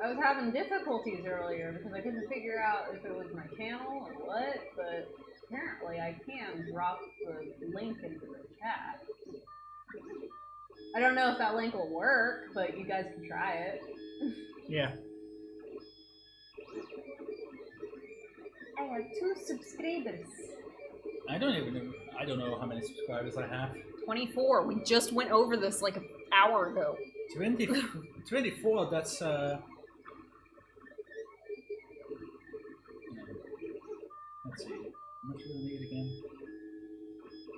I was having difficulties earlier because I couldn't figure out if it was my channel or what, but apparently I can drop the link into the chat. I don't know if that link will work, but you guys can try it. Yeah. I have 2 subscribers. I don't know how many subscribers I have. 24. We just went over this like an hour ago. 24, that's let's see. How much do I need again?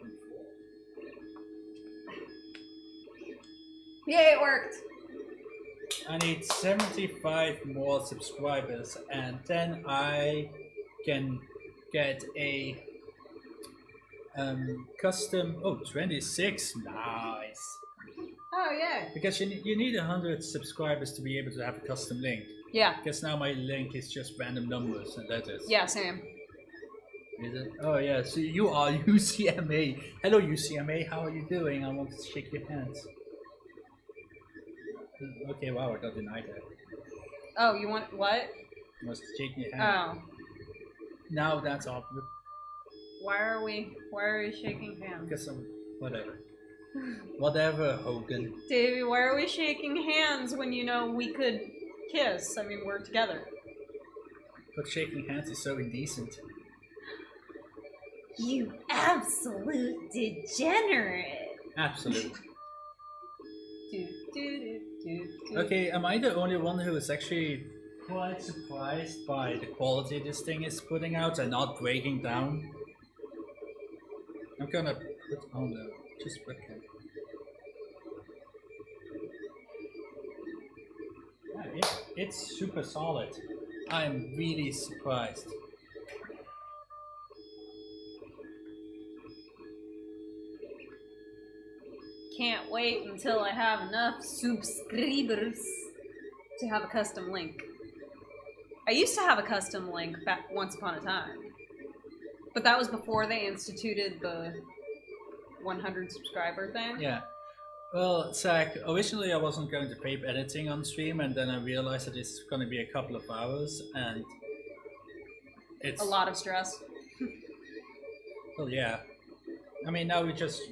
24. Yay, it worked! I need 75 more subscribers, and then I can get a custom. Oh, 26. Nice. Oh, yeah. Because you need 100 subscribers to be able to have a custom link. Yeah. Because now my link is just random numbers and letters. Yeah, same. Is it? Oh yeah, so you are UCMA. Hello UCMA, how are you doing? I want to shake your hands. Okay, wow, I got denied that. Oh, you want what? I was shaking your hand. Oh. Now that's awkward. Why are we shaking hands? Because whatever. Whatever, Hogan. Davey, why are we shaking hands when you know we could kiss? I mean, we're together. But shaking hands is so indecent. You absolute degenerate. Absolute. Do, do, do, do. Okay, am I the only one who is actually quite surprised by the quality this thing is putting out and not breaking down? I'm gonna put on the just webcam. Yeah, it's super solid. I'm really surprised. Can't wait until I have enough subscribers to have a custom link. I used to have a custom link back once upon a time. But that was before they instituted the 100 subscriber thing. Yeah. Well, Zach, originally I wasn't going to tape editing on stream, and then I realized that it's going to be a couple of hours, and it's... A lot of stress. Well, yeah. I mean, now we're just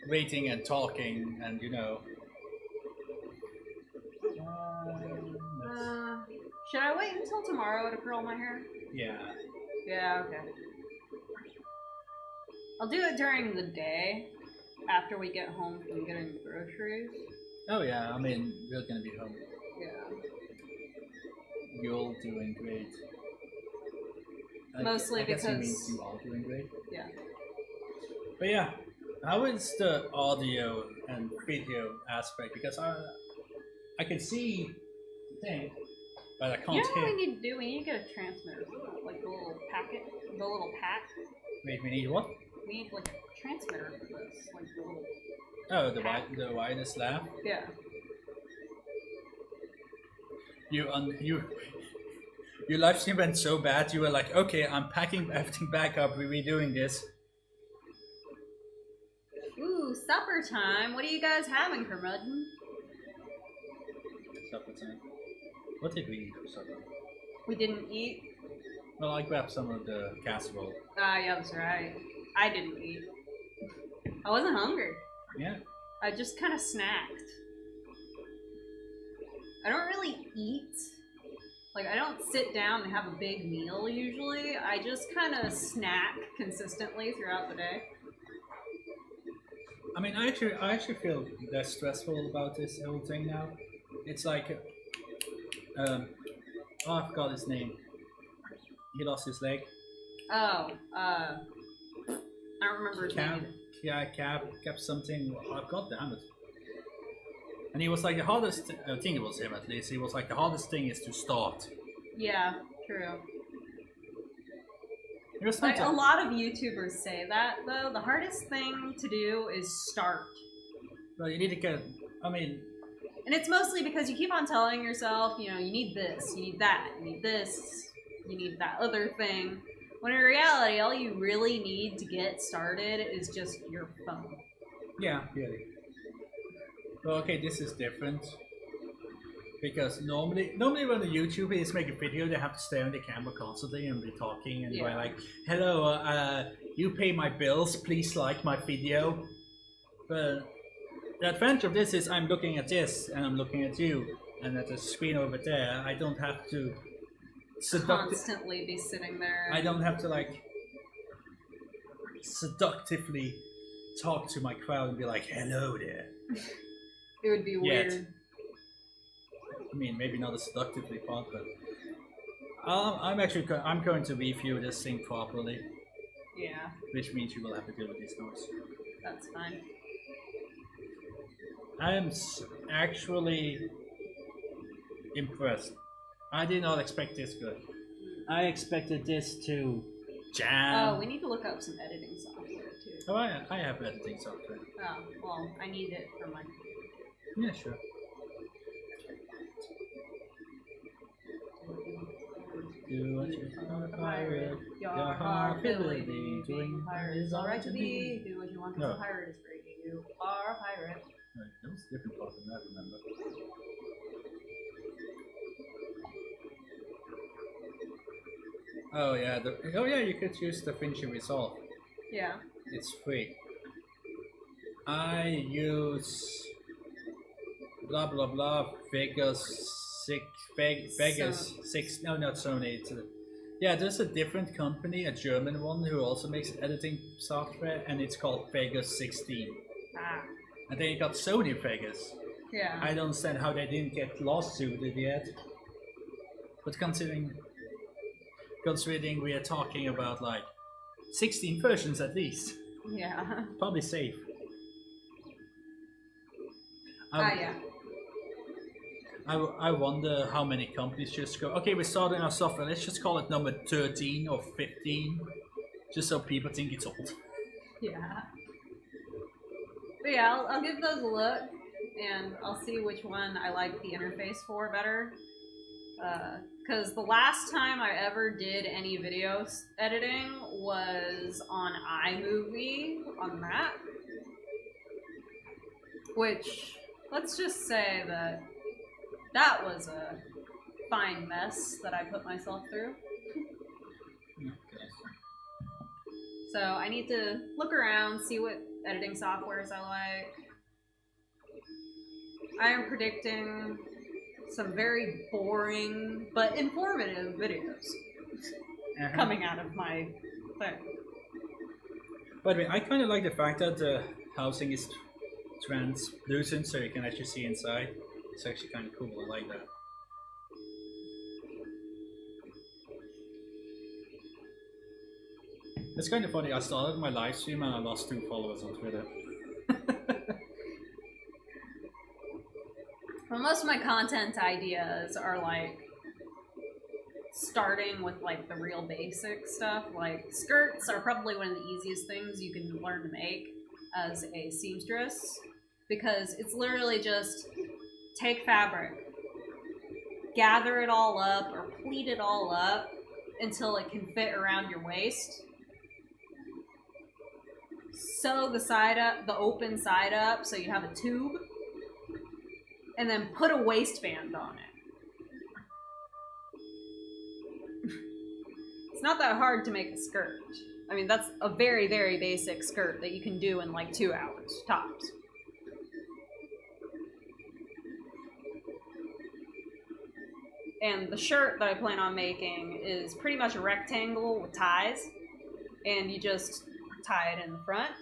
waiting and talking, and you know... Should I wait until tomorrow to curl my hair? Yeah. Yeah, okay. I'll do it during the day, after we get home from getting the groceries. Oh yeah, I mean, we're gonna be home. Yeah. You're doing great. Mostly I guess because... it means you are doing great. Yeah. But yeah, how is the audio and video aspect? Because I can see the thing, but I can't You know hear. what we need to do? We need to get a transmitter. Like the little packet, the little pack. Wait, we need what? We need like a transmitter for this. Like the little... Oh, the wireless lab. Yeah. Your live stream went so bad. You were like, okay, I'm packing everything back up. We're redoing this. Ooh, supper time. What are you guys having, curmudgeon? Supper time. What did we eat for supper? We didn't eat. Well, I grabbed some of the casserole. Yeah, that's right. I didn't eat. I wasn't hungry. Yeah. I just kind of snacked. I don't really eat. Like, I don't sit down and have a big meal usually. I just kind of snack consistently throughout the day. I mean, I actually feel less stressful about this whole thing now. It's like, oh, I forgot his name. He lost his leg. Oh, I don't remember his name. Yeah, Cap something. Oh, God damn it. And he was like, the hardest, I think it was him at least, he was like, the hardest thing is to start. Yeah, true. It was Like, a lot of YouTubers say that, though. The hardest thing to do is start. Well, you need to get, I mean... And it's mostly because you keep on telling yourself, you know, you need this, you need that, you need this, you need that other thing. When in reality, all you really need to get started is just your phone. Yeah, really. Well, okay, this is different. Because normally when the YouTubers make a video, they have to stare in the camera constantly and be talking and be like, hello, you pay my bills, please like my video. But the advantage of this is I'm looking at this and I'm looking at you, and at the screen over there, I don't have to constantly be sitting there. I don't have to like seductively talk to my crowd and be like, hello there. It would be weird. I mean, maybe not a seductively part, but I'm going to review this thing properly. Yeah. Which means you will have to deal with these noise. That's fine. I am actually impressed. I did not expect this good. I expected this to jam. Oh, we need to look up some editing software too. Oh, I have editing software. Oh, well, I need it for my... Yeah, sure. Do what you want, pirate. Your heart ability. Doing pirate is alright to be. Do what you want because a pirate is free. You are a pirate. Right, that was a different part than I remember. Oh yeah, oh yeah, you could use DaVinci Resolve. Yeah. It's free. I use blah blah blah Vegas 6. No, not Sony. Yeah, there's a different company, a German one, who also makes editing software, and it's called Vegas 16. Ah. And then you got Sony Vegas. Yeah. I don't understand how they didn't get lawsuited yet. But considering we are talking about like 16 versions at least, Yeah. probably safe. Yeah. I wonder how many companies just go, okay, we're starting our software, let's just call it number 13 or 15, just so people think it's old. Yeah. But yeah, I'll give those a look, and I'll see which one I like the interface for better. Because the last time I ever did any video editing was on iMovie on Mac. Which, let's just say that was a fine mess that I put myself through. So I need to look around, see what editing softwares I like. I am predicting some very boring but informative videos coming out of my thing. By the way, I kind of like the fact that the housing is translucent, so you can actually see inside. It's actually kind of cool. I like that. It's kind of funny. I started my live stream and I lost 2 followers on Twitter. Well, most of my content ideas are like starting with like the real basic stuff. Like skirts are probably one of the easiest things you can learn to make as a seamstress, because it's literally just take fabric, gather it all up or pleat it all up until it can fit around your waist. Sew the side up, the open side up, so you have a tube, and then put a waistband on it. It's not that hard to make a skirt. I mean, that's a very, very basic skirt that you can do in like 2 hours, tops. And the shirt that I plan on making is pretty much a rectangle with ties, and you just tie it in the front,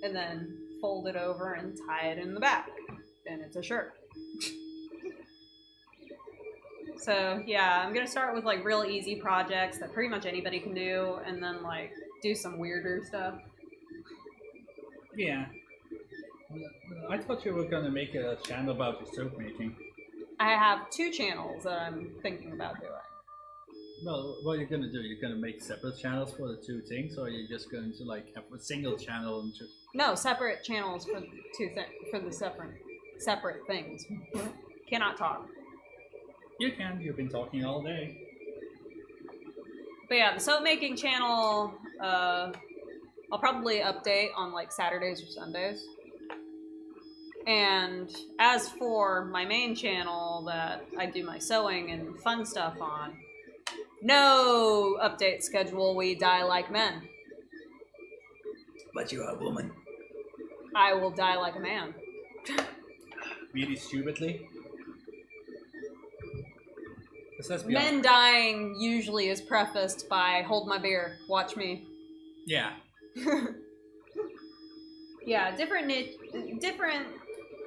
and then fold it over and tie it in the back, and it's a shirt. So yeah, I'm gonna start with like real easy projects that pretty much anybody can do, and then like do some weirder stuff. Yeah. I thought you were gonna make a channel about your soap making. I have 2 channels that I'm thinking about doing. Well, what are you gonna do? You're gonna make separate channels for the 2 things, or are you just going to like have a single channel and just... No, separate channels for the separate things. Cannot talk. You can. You've been talking all day. But yeah, the soap making channel, I'll probably update on like Saturdays or Sundays. And as for my main channel that I do my sewing and fun stuff on, no update schedule, we die like men. But you are a woman. I will die like a man. Really stupidly? Men dying usually is prefaced by, hold my beer, watch me. Yeah. Yeah, different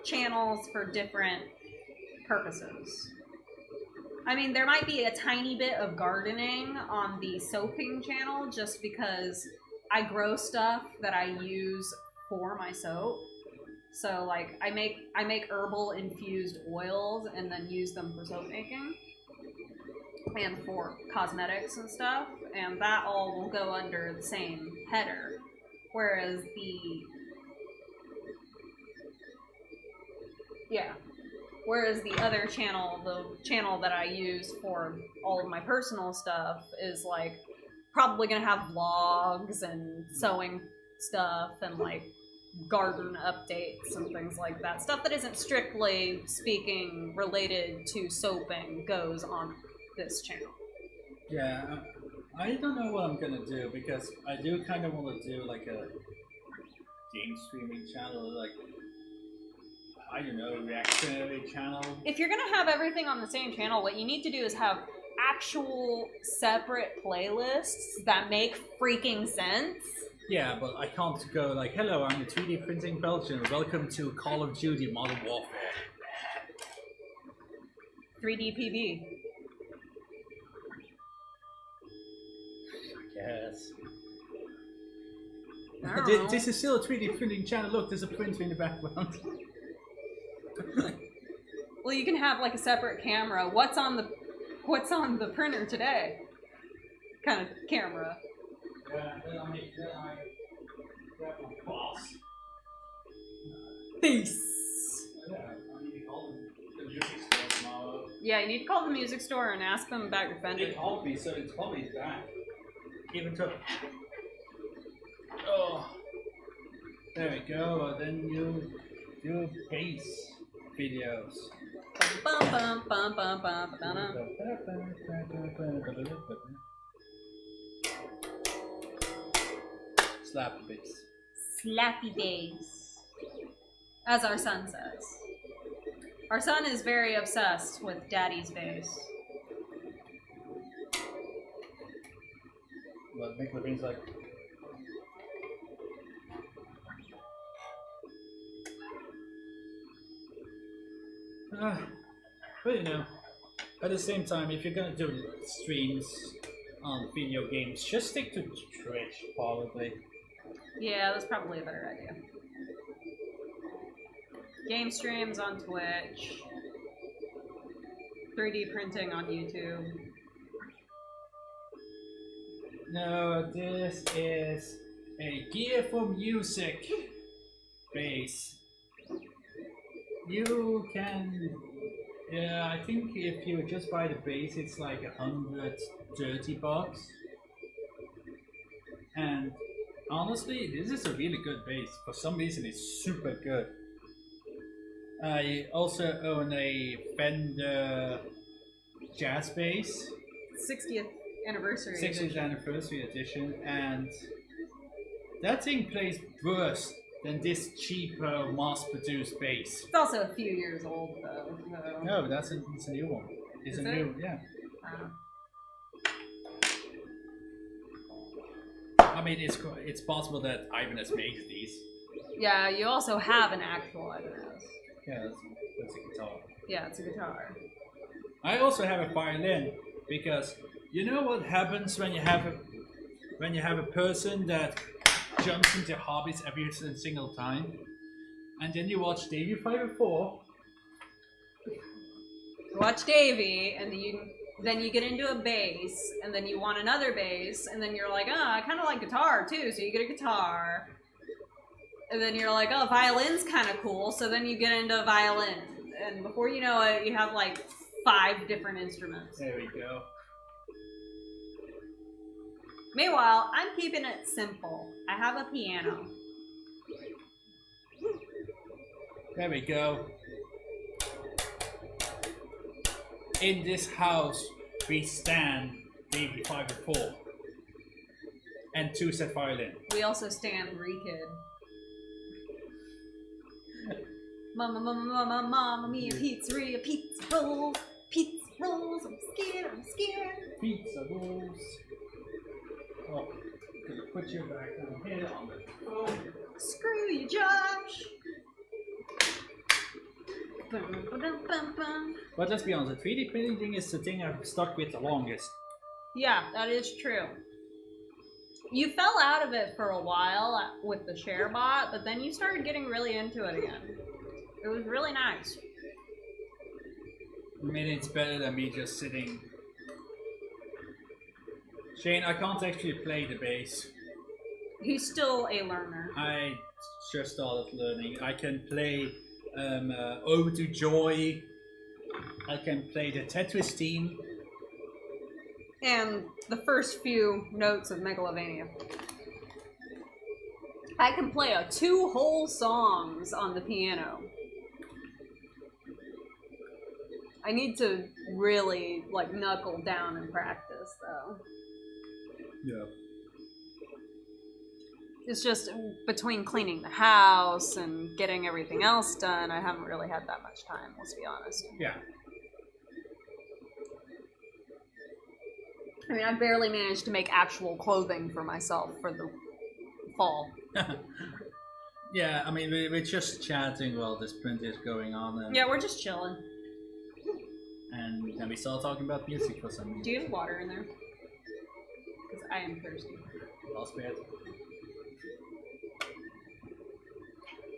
channels for different purposes. I mean, there might be a tiny bit of gardening on the soaping channel just because I grow stuff that I use for my soap. So like I make herbal infused oils and then use them for soap making and for cosmetics and stuff, and that all will go under the same header. Whereas the other channel, the channel that I use for all of my personal stuff, is like probably gonna have vlogs and sewing stuff and like garden updates and things like that. Stuff that isn't strictly speaking related to soaping goes on this channel. Yeah, I don't know what I'm gonna do because I do kind of want to do like a game streaming channel, like I don't know, reactionary channel. If you're gonna have everything on the same channel, what you need to do is have actual separate playlists that make freaking sense. Yeah, but I can't go like, hello, I'm the 3D Printing Belgian, welcome to Call of Duty Modern Warfare. 3D PB. Yes. I don't know. This is still a 3D printing channel. Look, there's a printer in the background. Well, you can have like a separate camera. What's on the printer today? Kind of camera. Yeah, then I grab my boss. Peace. Yeah, I need to call them the music store tomorrow. Yeah, you need to call the music store and ask them about your Fender. They called me, so it's probably back. Even took. Oh, there we go. Then you do bass videos. Bum, bum, bum, bum, bum, bum, bum. Slap bass. Slappy bass. As our son says. Our son is very obsessed with daddy's bass. What Mick Levine's like. But you know, at the same time, if you're gonna do streams on video games, just stick to Twitch, probably. Yeah, that's probably a better idea. Game streams on Twitch. 3D printing on YouTube. No, this is a Gear for Music base. You can, yeah, I think if you just buy the base, it's like $130. And honestly, this is a really good base. For some reason, it's super good. I also own a Fender jazz bass. 60th anniversary. 60th edition. anniversary edition, and that thing plays worse than this cheaper mass-produced bass. It's also a few years old though. So. No, it's a new one. It's Is a it? new, yeah. Uh, I mean, it's possible that Ibanez makes these. yeah, you also have an actual Ibanez. Yeah, that's a guitar. Yeah, it's a guitar. I also have a violin because you know what happens when you have a person that jumps into hobbies every single time, and then you watch Davey 504. Watch Davey, and then you get into a bass, and then you want another bass, and then you're like, oh, I kind of like guitar too, so you get a guitar. And then you're like, oh, violin's kind of cool, so then you get into a violin. And before you know it, you have like 5 different instruments. There we go. Meanwhile, I'm keeping it simple. I have a piano. There we go. In this house, we stand Davey 504 and 2-set violin. We also stand Re-Kid. Mama, mama, mama, mama, mia, pizzeria, pizza rolls, I'm scared, Pizza rolls. Oh, gonna put you back down here on the phone. Screw you, Josh. Bum, ba-dum, bum, bum. But let's be honest, the 3D printing thing is the thing I've stuck with the longest. Yeah, that is true. You fell out of it for a while with the ShareBot, but then you started getting really into it again. It was really nice. I mean, it's better than me just sitting. Shane, I can't actually play the bass. He's still a learner. I just started learning. I can play Ode to Joy. I can play the Tetris theme. And the first few notes of Megalovania. I can play 2 whole songs on the piano. I need to really, like, knuckle down and practice, though. Yeah. It's just between cleaning the house and getting everything else done, I haven't really had that much time, let's be honest. Yeah. I mean, I barely managed to make actual clothing for myself for the fall. Yeah, I mean, we're just chatting while this print is going on. And, Yeah, we're just chilling. And then we start talking about music for some reason. Do you have water in there? Because I am thirsty. Last bit.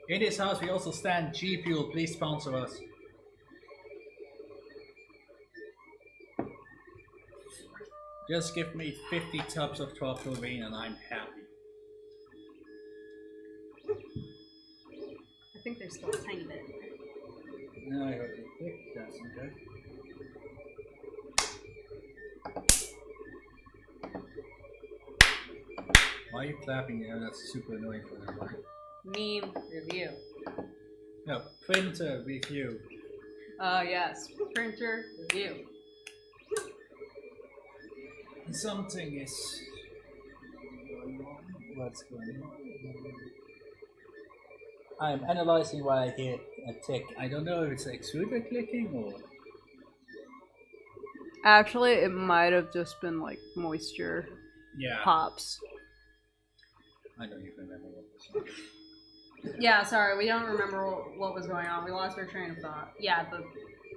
In this house, we also stand G Fuel. Please sponsor us. Just give me 50 tubs of tropical rain and I'm happy. I think there's still a tiny bit in there. No, I heard you pick. That's okay. Why are you clapping there? That's super annoying for them, right? Meme review. No, printer review. Yes. Printer review. Something is going on. What's going on? I am analyzing why I hear a tick. I don't know if it's extruder clicking or... Actually, it might have just been like moisture Yeah. pops. I don't even remember what this was. Yeah, sorry, we don't remember what was going on. We lost our train of thought. Yeah, the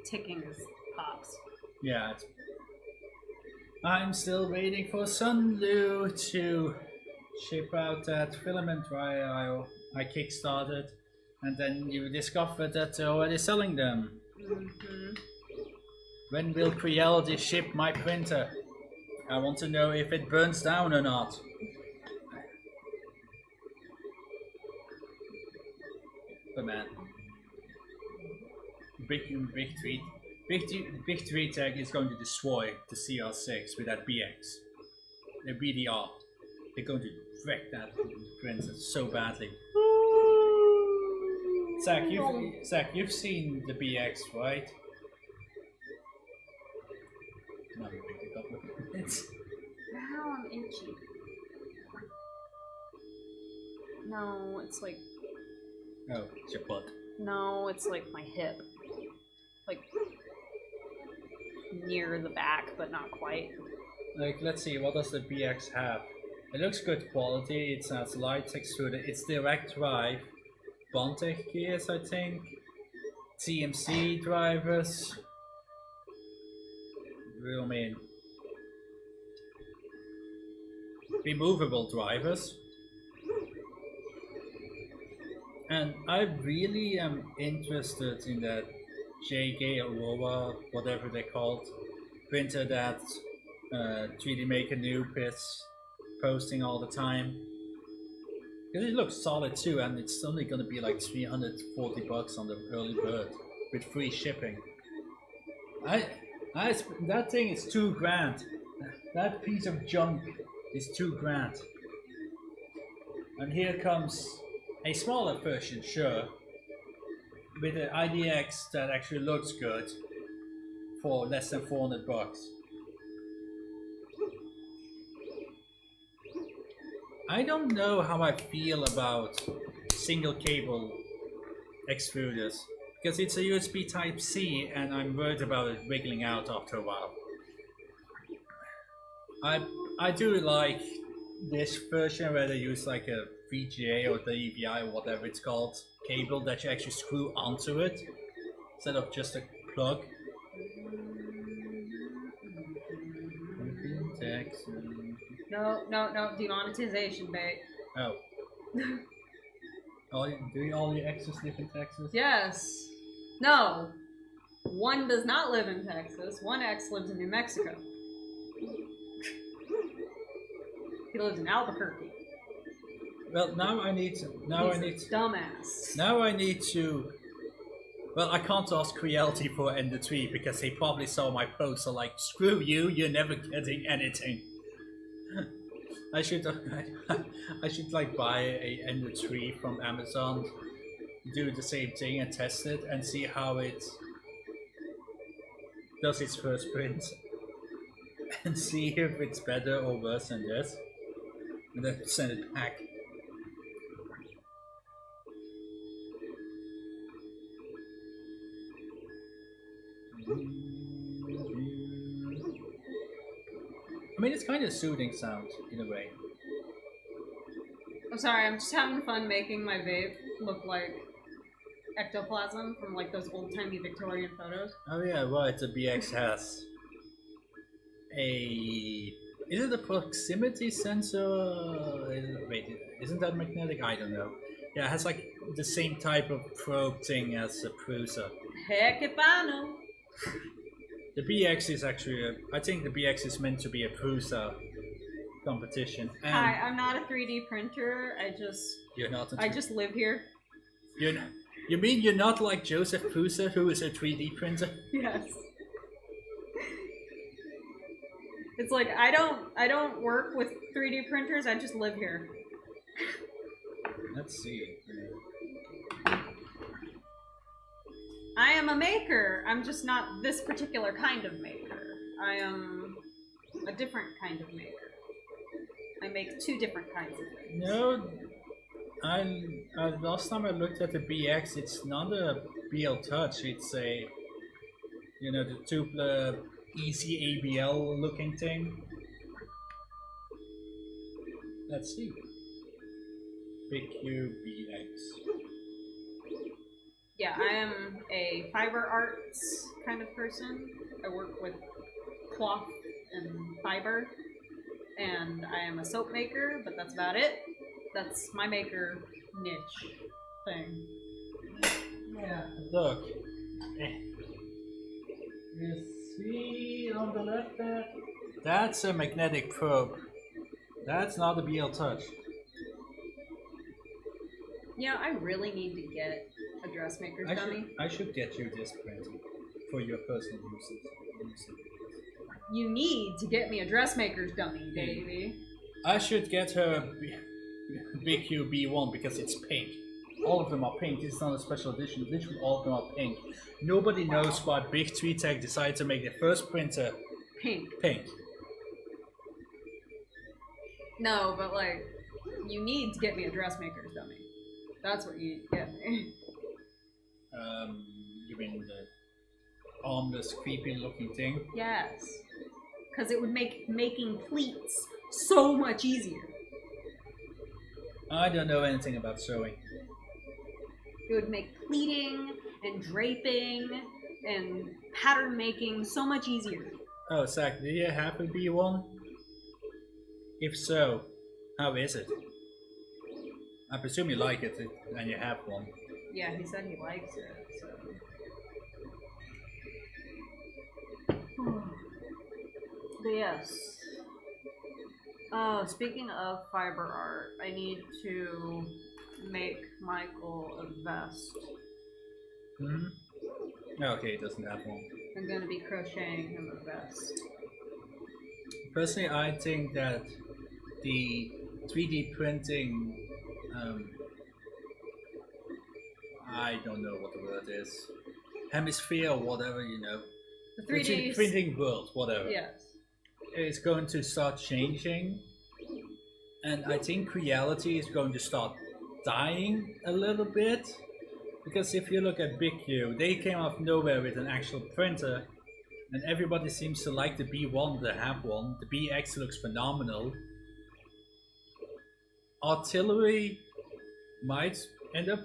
ticking is pops. Yeah, I'm still waiting for Sunlu to ship out that filament dryer I kickstarted, and then you discovered that they're already selling them. Mm-hmm. When will Creality ship my printer? I want to know if it burns down or not. But man, big tweet. Big 3 Tech is going to destroy the CR6 with that BX. The BDR. They're going to wreck that printer so badly. Zach, you've seen the BX, right? No, you picked it up with it. Now I'm itchy. No, it's like... Oh, it's your butt. No, it's like my hip. Like... near the back, but not quite. Like, let's see, what does the BX have? It looks good quality, it has light extruded, it's direct drive, Bontech gears, I think, TMC drivers, I mean, removable drivers, and I really am interested in that JK Aurora, whatever they're called, printer that 3D Maker Noob is posting all the time. Because it looks solid too, and it's only gonna be like 340 bucks on the early bird with free shipping. That thing is $2,000. That piece of junk is $2,000. And here comes a smaller version, sure, with an IDX that actually looks good for less than 400 bucks. I don't know how I feel about single cable extruders because it's a USB type C and I'm worried about it wiggling out after a while. I do like this version where they use like a VGA or the EVI or whatever it's called cable that you actually screw onto it instead of just a plug. No, demonetization, babe. Oh. Do all your exes live in Texas? Yes. No. One does not live in Texas. One ex lives in New Mexico. He lives in Albuquerque. Well, now I need to. Dumbass. Now I need to. Well, I can't ask Creality for Ender 3 because they probably saw my post. So like, screw you, you're never getting anything. I should like buy a Ender 3 from Amazon, do the same thing and test it and see how it does its first print. and see if it's better or worse than this. And then send it back. I mean, it's kind of soothing sound in a way. I'm sorry, I'm just having fun making my vape look like ectoplasm from like those old-timey Victorian photos. Oh yeah, right, the BX has a... Is it a proximity sensor? Wait, isn't that magnetic? I don't know. Yeah, it has like the same type of probe thing as the Prusa. Heck if I know. The BX is actually I think the BX is meant to be a Prusa competition. And Hi, I'm not a 3D printer. you're not. I just live here. You mean you're not like Joseph Prusa, who is a 3D printer? Yes. It's like I don't work with 3D printers. I just live here. Let's see. I am a maker. I'm just not this particular kind of maker. I am a different kind of maker. I make two different kinds of things. No, last time I looked at the BX, it's not a BL Touch. It's a, the tubular easy ABL looking thing. Let's see. Big Q BX. Yeah, I am a fiber arts kind of person. I work with cloth and fiber. And I am a soap maker, but that's about it. That's my maker niche thing. Yeah, look. You see on the left there? That's a magnetic probe. That's not a BL Touch. I really need to get a dressmaker's dummy. I should get you this printer for your personal uses. You need to get me a dressmaker's dummy, baby. I should get her BQ B1 because it's pink. All of them are pink. This is not a special edition. Literally all of them are pink. Nobody knows why Big 3 Tech decided to make their first printer pink. No, but like, you need to get me a dressmaker's dummy. That's what you need to get me. You mean the armless, creepy looking thing? Yes. Because it would make making pleats so much easier. I don't know anything about sewing. It would make pleating and draping and pattern making so much easier. Oh, Zach, do you have a B1? If so, how is it? I presume you like it and you have one. Yeah, he said he likes it, so... But yes. Oh, speaking of fiber art, I need to make Michael a vest. Okay, he doesn't have one. I'm gonna be crocheting him a vest. Personally, I think that the 3D printing, I don't know what the word is, hemisphere or whatever, The 3D printing world, whatever. Yes. It's going to start changing, and I think reality is going to start dying a little bit, because if you look at Big Q, they came out of nowhere with an actual printer, and everybody seems to like the B1 to have one. The BX looks phenomenal. Artillery might end up...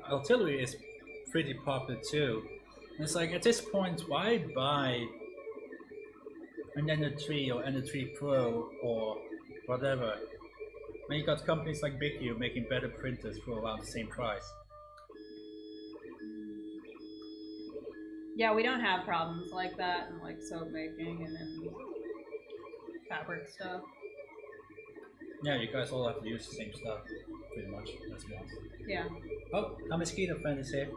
Artillery is pretty popular too. And it's like, at this point, why buy an N3 or N3 Pro or whatever when you got companies like Big U making better printers for around the same price? Yeah, we don't have problems like that in like soap making and then fabric stuff. Yeah, you guys all have to use the same stuff, pretty much, let's be honest. Yeah. Oh, a mosquito friend is here.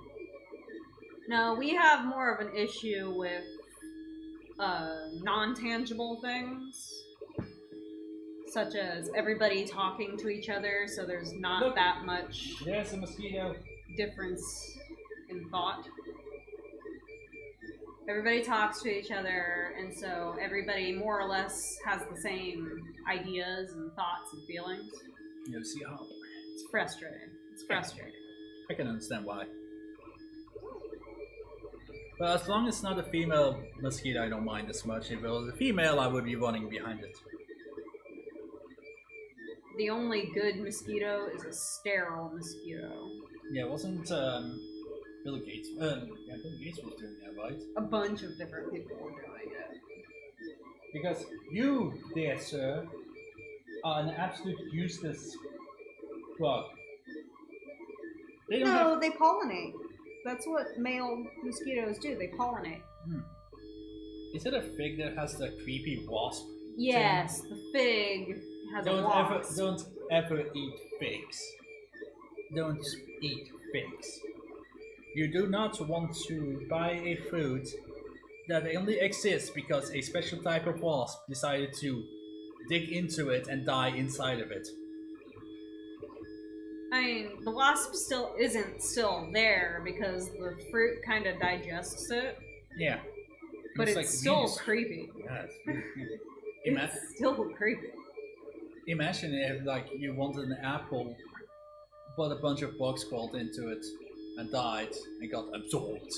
No, we have more of an issue with non-tangible things, such as everybody talking to each other, so there's not that much There's a mosquito. difference in thought. Everybody talks to each other, and so everybody more or less has the same ideas and thoughts and feelings. You see how? It's frustrating. It's frustrating. I can understand why. But as long as it's not a female mosquito, I don't mind as much. If it was a female, I would be running behind it. The only good mosquito is a sterile mosquito. Yeah, wasn't Bill Gates? Yeah, Bill Gates was doing that, right? A bunch of different people were doing it. Because you, dear sir, are an absolute useless bug. They don't have... they pollinate. That's what male mosquitoes do. They pollinate. Is it a fig that has the creepy wasp? Yes, the fig has a wasp. Don't ever eat figs. Don't eat figs. You do not want to buy a fruit that only exists because a special type of wasp decided to dig into it and die inside of it. I mean, the wasp still isn't there because the fruit kind of digests it. Yeah. But it's like still Venus. creepy. Yeah, it's really creepy. It's still creepy. Imagine if, like, you wanted an apple, but a bunch of bugs crawled into it and died and got absorbed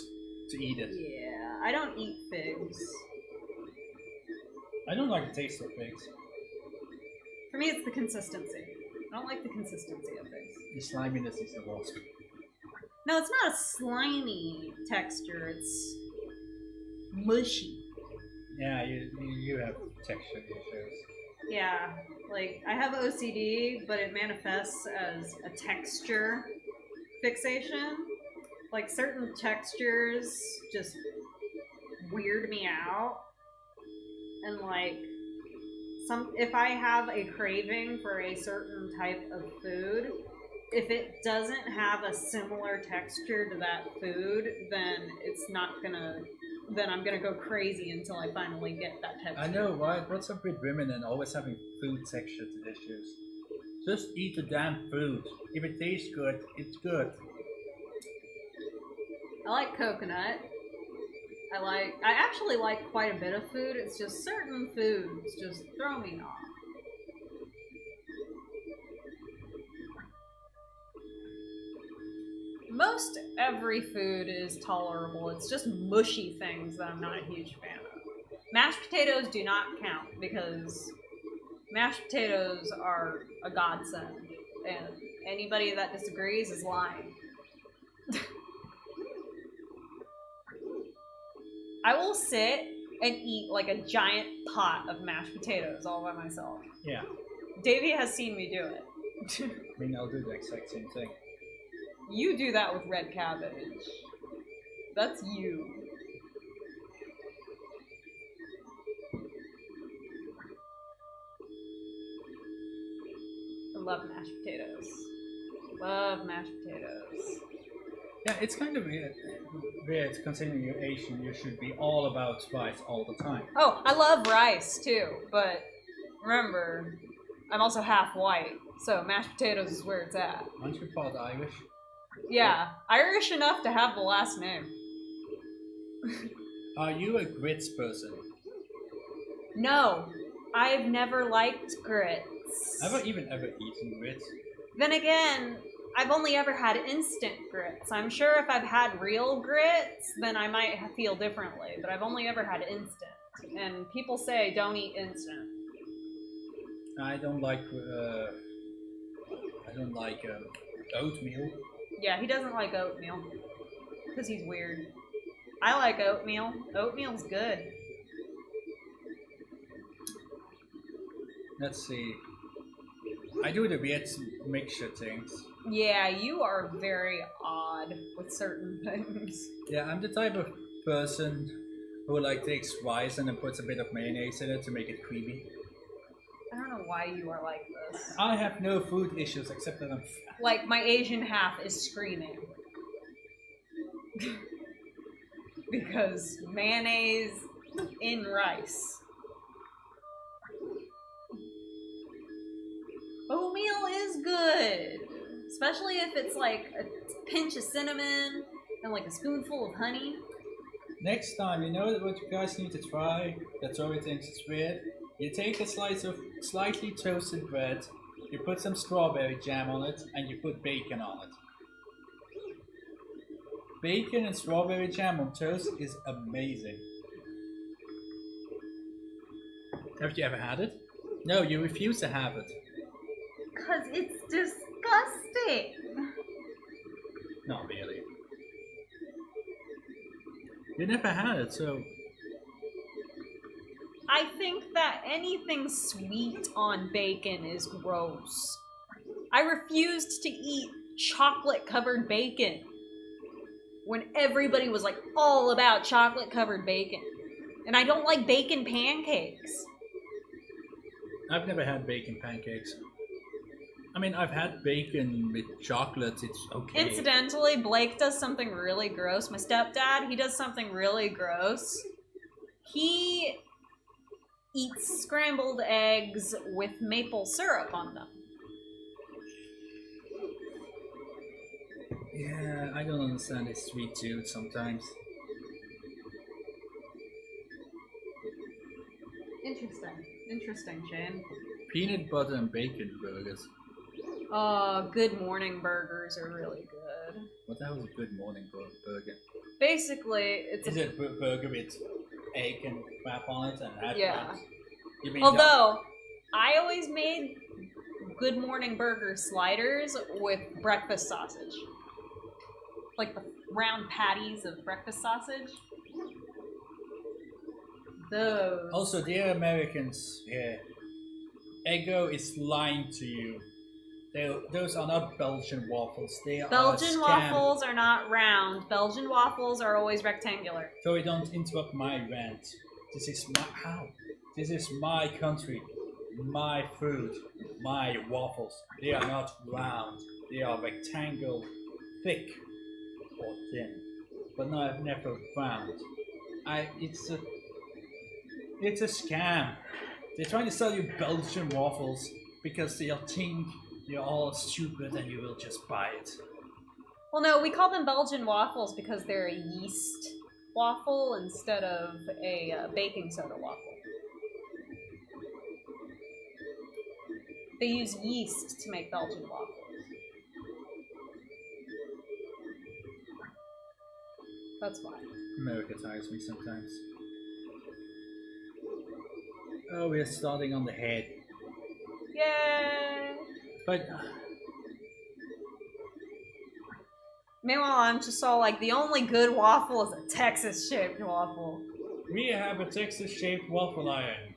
to eat it. Yeah, I don't eat figs. I don't like the taste of figs. For me, it's the consistency. I don't like the consistency of figs. The sliminess is the wasp. No, it's not a slimy texture. It's mushy. Yeah, you have texture issues. Yeah, like, I have OCD, but it manifests as a texture fixation. Like, certain textures just weird me out. And, like, if I have a craving for a certain type of food, if it doesn't have a similar texture to that food, then it's not gonna... Then I'm gonna go crazy until I finally get that texture. I know, right? What's up with women and always having food texture issues? Just eat the damn food. If it tastes good, it's good. I like coconut. I actually like quite a bit of food. It's just certain foods just throw me off. Most every food is tolerable. It's just mushy things that I'm not a huge fan of. Mashed potatoes do not count because mashed potatoes are a godsend, and anybody that disagrees is lying. I will sit and eat like a giant pot of mashed potatoes all by myself. Yeah. Davey has seen me do it. I mean, I'll do the exact same thing. You do that with red cabbage. That's you. I love mashed potatoes. Love mashed potatoes. Yeah, it's kind of weird. Considering you're Asian, you should be all about rice all the time. Oh, I love rice too, but remember, I'm also half white, so mashed potatoes is where it's at. Aren't you part Irish? Yeah, Irish enough to have the last name. Are you a grits person? No, I've never liked grits. Have I even ever eaten grits? Then again, I've only ever had instant grits. I'm sure if I've had real grits, then I might feel differently, but I've only ever had instant. And people say don't eat instant. I don't like oatmeal. Yeah, he doesn't like oatmeal. Because he's weird. I like oatmeal. Oatmeal's good. Let's see. I do the weird mixture things. Yeah, you are very odd with certain things. Yeah, I'm the type of person who like takes rice and then puts a bit of mayonnaise in it to make it creamy. I don't know why you are like this. I have no food issues except that I'm fat. Like, my Asian half is screaming. Because mayonnaise in rice. Oatmeal is good. Especially if it's like a pinch of cinnamon and like a spoonful of honey. Next time, you know what you guys need to try that Tori thinks is weird? You take a slice of slightly toasted bread, you put some strawberry jam on it, and you put bacon on it. Bacon and strawberry jam on toast is amazing. Have you ever had it? No, you refuse to have it. Because it's disgusting. Not really. You never had it, so... I think that anything sweet on bacon is gross. I refused to eat chocolate-covered bacon when everybody was like all about chocolate-covered bacon. And I don't like bacon pancakes. I've never had bacon pancakes. I mean, I've had bacon with chocolate, it's okay. Incidentally, Blake does something really gross. My stepdad, he does something really gross. He eats scrambled eggs with maple syrup on them. Yeah, I don't understand his sweet tooth sometimes. Interesting, Shane. Peanut butter and bacon burgers. Good morning burgers are really good. What the hell is a good morning burger? Basically, it's Is it a burger with egg and crap on it and hash browns? You mean Although, I always made Good Morning Burger sliders with breakfast sausage. Like the round patties of breakfast sausage. Those. Also, dear Americans here, Eggo is lying to you. Those are not Belgian waffles. They are Belgian scam. waffles are not round. Belgian waffles are always rectangular. Sorry, don't interrupt my rant. This is my how. This is my country, my food, my waffles. They are not round. They are rectangle, thick or thin, but not never round. It's a scam. They're trying to sell you Belgian waffles because they think you're all stupid and you will just buy it. Well, no, we call them Belgian waffles because they're a yeast waffle instead of a baking soda waffle. They use yeast to make Belgian waffles. That's why. America tires me sometimes. Oh, we're starting on the head. Yay! But Meanwhile, I'm just all like, the only good waffle is a Texas-shaped waffle. we have a Texas-shaped waffle iron.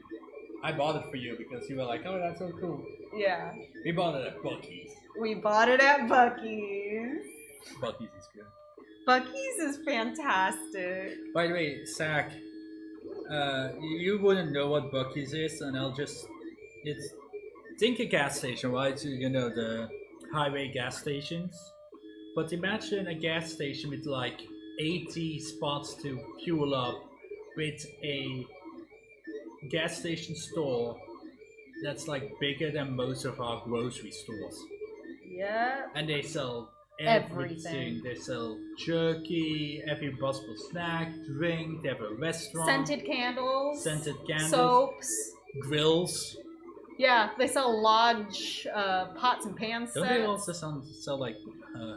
I bought it for you because you were like, oh, that's so cool. Yeah. We bought it at Bucky's. We bought it at Bucky's. Bucky's is good. Bucky's is fantastic. By the way, Zach, you wouldn't know what Bucky's is, and think a gas station, right? So, you know, the highway gas stations. But imagine a gas station with like 80 spots to fuel up with a gas station store that's like bigger than most of our grocery stores. Yeah. And they sell everything. They sell jerky, every possible snack, drink. They have a restaurant. Scented candles. Soaps. Grills. Yeah, they sell Lodge pots and pan sets. Don't they also sell like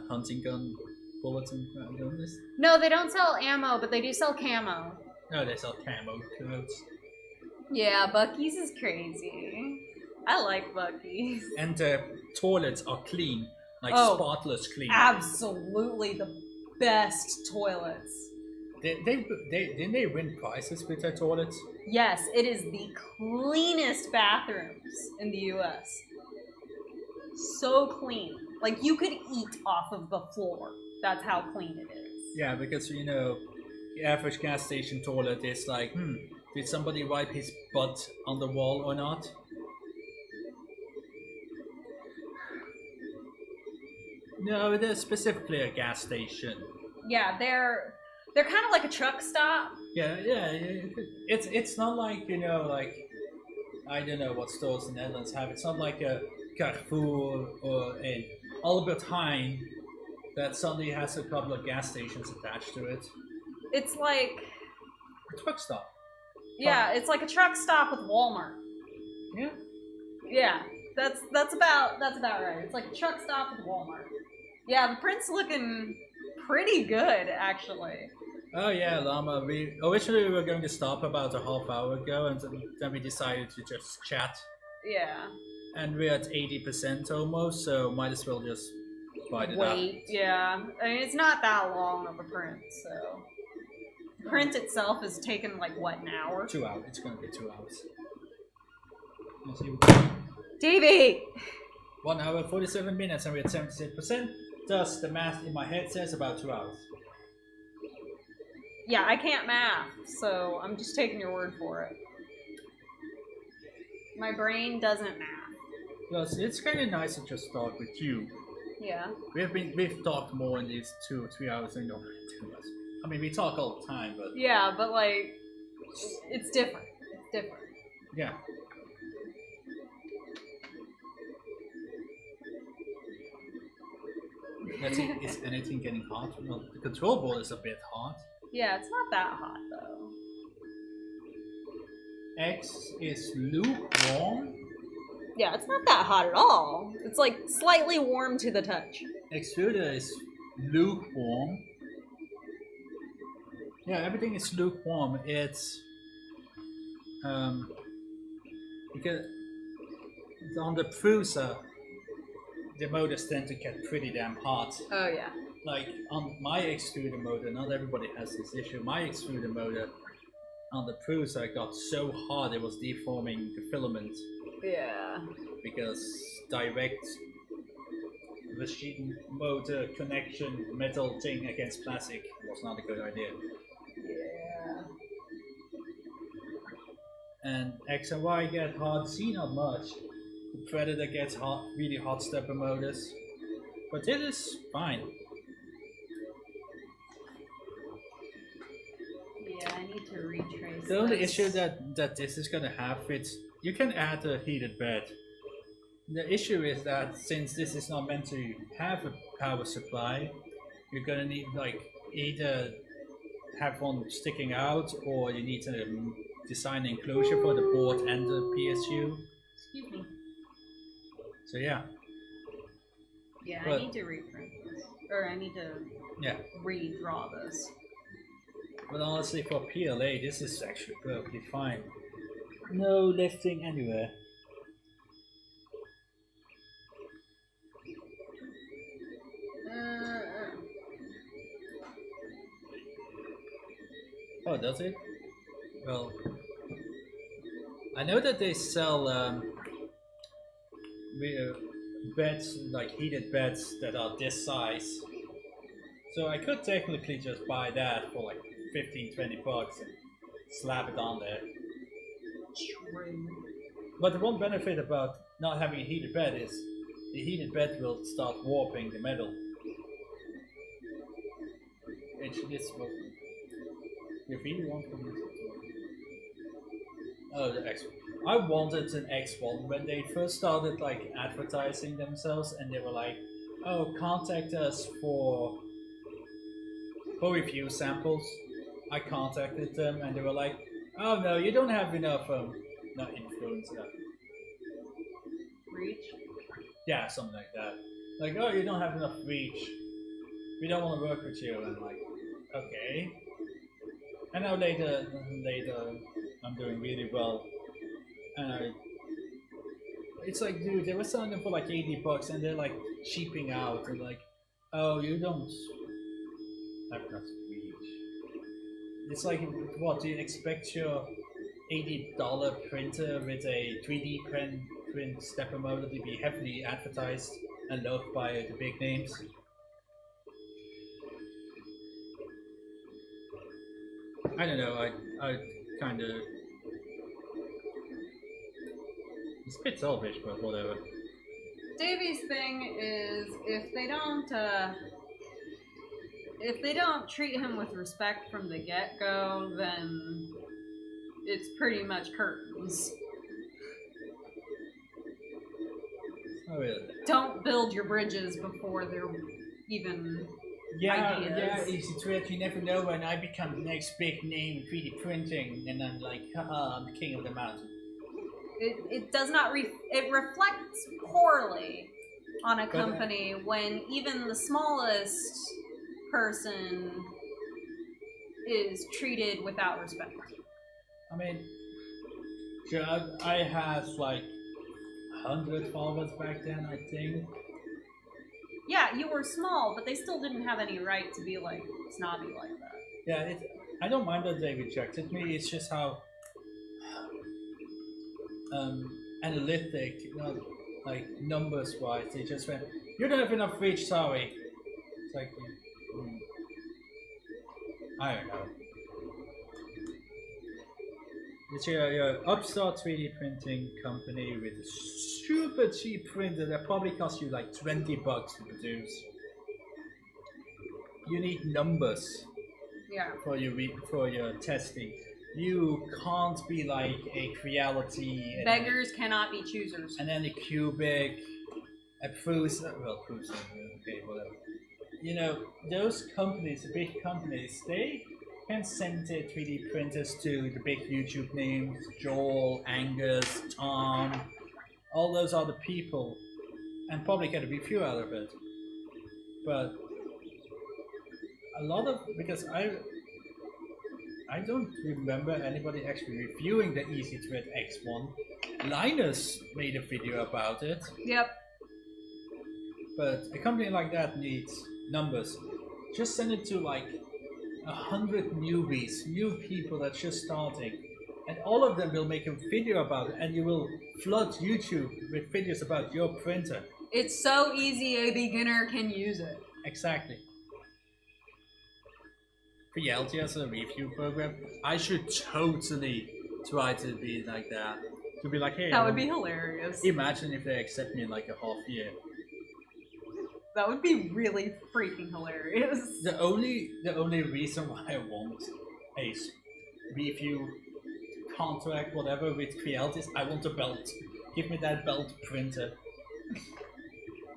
hunting gun bullets and guns? No, they don't sell ammo, but they do sell camo. No, they sell camo coats. Yeah, Bucky's is crazy. I like Bucky's. And the toilets are clean, like spotless clean. Absolutely the best toilets. Didn't they win prizes with their toilets? Yes, it is the cleanest bathrooms in the US. So clean. Like, you could eat off of the floor. That's how clean it is. Yeah, because, you know, the average gas station toilet is like, did somebody wipe his butt on the wall or not? No, it is specifically a gas station. Yeah, they're kind of like a truck stop. Yeah. It's not like, you know, like, I don't know what stores in the Netherlands have. It's not like a Carrefour or an Albert Heijn that suddenly has a couple of gas stations attached to it. It's like truck stop. Yeah, it's like a truck stop with Walmart. Yeah. Yeah, that's about right. It's like a truck stop with Walmart. Yeah, the print's looking pretty good, actually. Oh yeah, Llama. We originally were going to stop about a half hour ago, and then we decided to just chat. Yeah. And we're at 80% almost, so might as well just bite it out. Wait, yeah. I mean, it's not that long of a print, so. The print itself has taken, like, what, an hour? 2 hours. It's gonna be 2 hours. Let's see. Davey! 1 hour 47 minutes, and we're at 76%. Thus, the math in my head says about 2 hours. Yeah, I can't math, so I'm just taking your word for it. My brain doesn't math. Plus, it's kind of nice to just talk with you. Yeah. We've talked more in these 2 or 3 hours than over 2 hours. I mean, we talk all the time, but Yeah, but, like, it's different. It's different. yeah. Let's see, is anything getting hot? Well, the control board is a bit hot. Yeah, it's not that hot, though. X is lukewarm. Yeah, it's not that hot at all. It's, like, slightly warm to the touch. Extruder is lukewarm. Yeah, everything is lukewarm. It's because on the Prusa, the motors tend to get pretty damn hot. Oh, yeah. Like on my extruder motor, not everybody has this issue. My extruder motor on the Prusa got so hot it was deforming the filament Yeah. because direct machine motor connection metal thing against plastic was not a good idea. Yeah. And X and Y get hot, Z not much. The Predator gets hot, really hot stepper motors. But it is fine. Yeah, I need to retrace The only this. issue that this is gonna have is you can add a heated bed. The issue is that since this is not meant to have a power supply, you're gonna need like either have one sticking out or you need to design an enclosure for the board and the PSU. Excuse me. So yeah. Yeah, But- I need to reprint this. Or I need to Yeah. redraw this. But honestly, for PLA, this is actually perfectly fine. No lifting anywhere. Oh, does it? Well, I know that they sell beds, like heated beds that are this size. So I could technically just buy that for like 15-20 bucks and slap it on there. True. But the one benefit about not having a heated bed is the heated bed will start warping the metal. This was. You really want to use it? Oh, the X1. I wanted an X1 when they first started like advertising themselves, and they were like, "Oh, contact us for review samples." I contacted them, and they were like, "Oh no, you don't have enough not influence enough." Reach? Yeah, something like that. Like, oh, you don't have enough reach. We don't want to work with you. And I'm like, okay. And now later, I'm doing really well. And it's like, dude, they were selling them for like 80 bucks, and they're like cheaping out. And like, oh, you don't have enough reach. It's like, what, do you expect your $80 printer with a 3D print stepper motor to be heavily advertised and loved by the big names? I don't know, I kind of... It's a bit selfish, but whatever. Davy's thing is if they don't treat him with respect from the get-go, then it's pretty much curtains. Oh, really? Don't build your bridges before they're even ideas. Easy Thread. You never know when I become the next big name in 3D printing, and I'm like, I'm the king of the mountain. It does not it reflects poorly on a company when even the smallest person is treated without respect. I mean, sure, I had like 100 followers back then, I think. Yeah, you were small, but they still didn't have any right to be like snobby like that. Yeah, I don't mind that they rejected me. It's just how analytic, like numbers wise, they just went, "You don't have enough reach, sorry." It's like, I don't know. It's your upstart 3D printing company with a super cheap printer that probably costs you like $20 to produce. You need numbers for your testing. You can't be like a Creality. Beggars cannot be choosers. And then Anycubic, a Prusa, okay, whatever. You know, those companies, the big companies, they can send their 3D printers to the big YouTube names, Joel, Angus, Tom, all those other people, and probably get a review out of it. But a lot of, because I don't remember anybody actually reviewing the Easy Thread X1. Linus made a video about it. Yep. But a company like that needs numbers. Just send it to like 100 newbies, new people that's just starting, and all of them will make a video about it, and you will flood YouTube with videos about your printer. It's so easy, a beginner can use it. Exactly. Creality as a review program, I should totally try to be like that. To be like, hey, that would be hilarious. Imagine if they accept me in like a half year. That would be really freaking hilarious. The only reason why I want a review contract, whatever, with Creality is I want a belt. Give me that belt printer.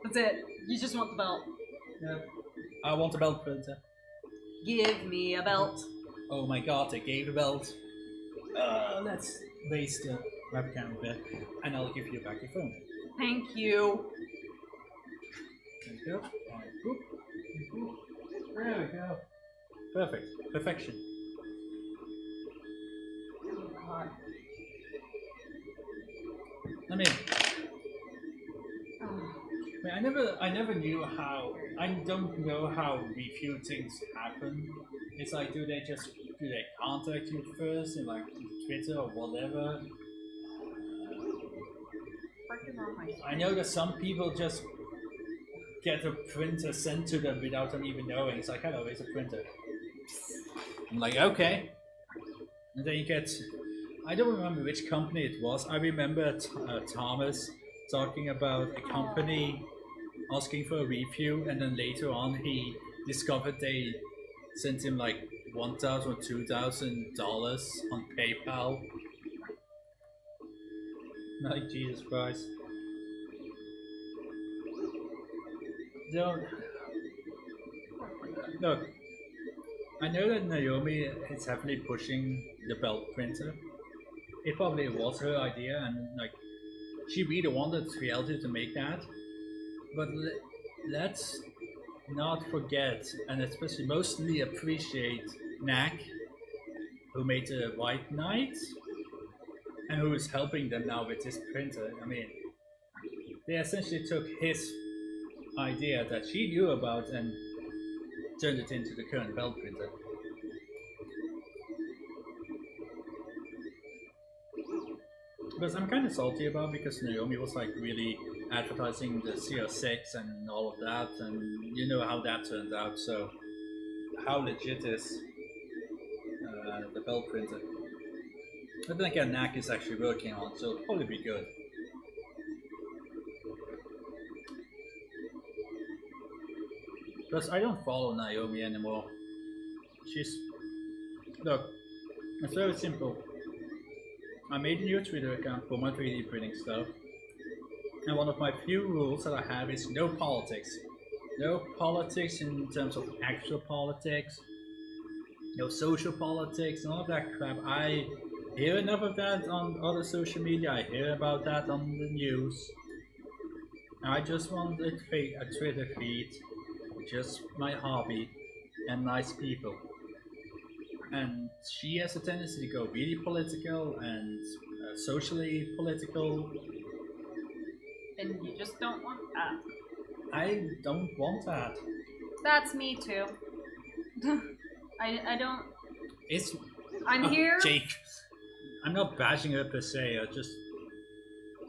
That's it. You just want the belt. Yeah. I want a belt printer. Give me a belt. Oh my god, I gave a belt. Let's waste the webcam a bit, and I'll give you back your phone. Thank you. There we go. There we go. Perfect. Perfection. I mean, I never knew how. I don't know how review things happen. It's like, do they contact you first in like Twitter or whatever? I know that some people just get a printer sent to them without them even knowing. It's like, hello, it's a printer. I'm like, okay. And then you get, I don't remember which company it was. I remember Thomas talking about a company asking for a review, and then later on he discovered they sent him like $1,000 or $2,000 on PayPal. Like, Jesus Christ. Don't. Look, I know that Naomi is heavily pushing the belt printer. It probably was her idea, and like, she really wanted Reality to make that. But let's not forget, and especially mostly appreciate Knack, who made the White Knight, and who is helping them now with this printer. I mean, they essentially took his idea that she knew about and turned it into the current belt printer. But I'm kind of salty about, because Naomi was like really advertising the CR6 and all of that, and you know how that turned out. So how legit is the belt printer? I think Knack is actually working on it, so it'll probably be good. Plus, I don't follow Naomi anymore. Look, it's very simple. I made a new Twitter account for my 3D printing stuff, and one of my few rules that I have is no politics. No politics in terms of actual politics. No social politics and all that crap. I hear enough of that on other social media. I hear about that on the news. I just want a Twitter feed, just my hobby, and nice people. And she has a tendency to go really political and socially political. And you just don't want that. I don't want that. That's me too. I don't. It's. I'm here. Jake. I'm not bashing her per se. I just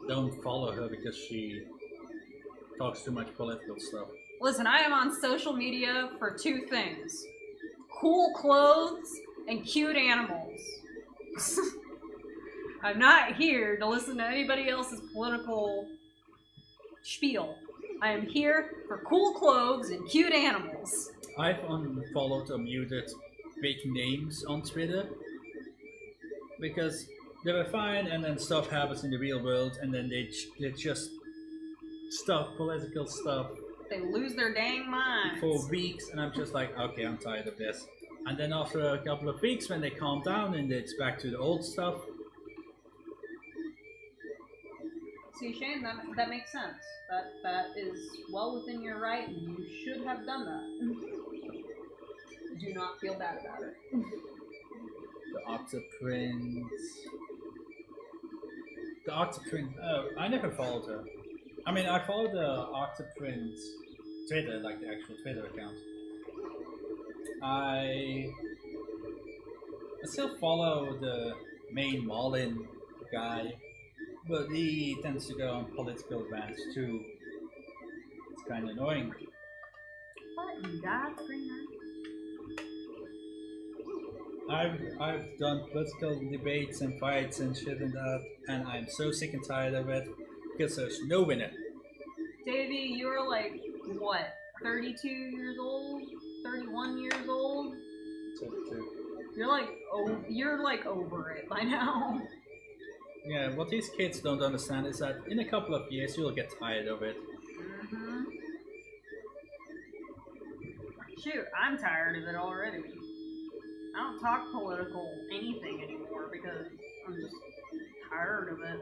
don't follow her because she talks too much political stuff. Listen, I am on social media for two things: cool clothes and cute animals. I'm not here to listen to anybody else's political spiel. I am here for cool clothes and cute animals. I've unfollowed or muted fake names on Twitter because they were fine, and then stuff happens in the real world, and then they just stuff political stuff They lose their dang minds. for weeks, and I'm just like, okay, I'm tired of this. And then after a couple of weeks, when they calm down and it's back to the old stuff. See, Shane, that makes sense. That is well within your right, and you should have done that. Do not feel bad about it. The Octoprince. The Octoprince. Oh, I never followed her. I mean, I followed the Octoprince Twitter, like the actual Twitter account. I still follow the main Marlin guy, but he tends to go on political rants too. It's kind of annoying. What in God's green earth? I've done political debates and fights and shit and that, and I'm so sick and tired of it because there's no winner. Davey, you're like, what, 32 years old? 31 years old? You're like over it by now. Yeah, what these kids don't understand is that in a couple of years you'll get tired of it. Mm-hmm. Shoot, I'm tired of it already. I don't talk political anything anymore because I'm just tired of it.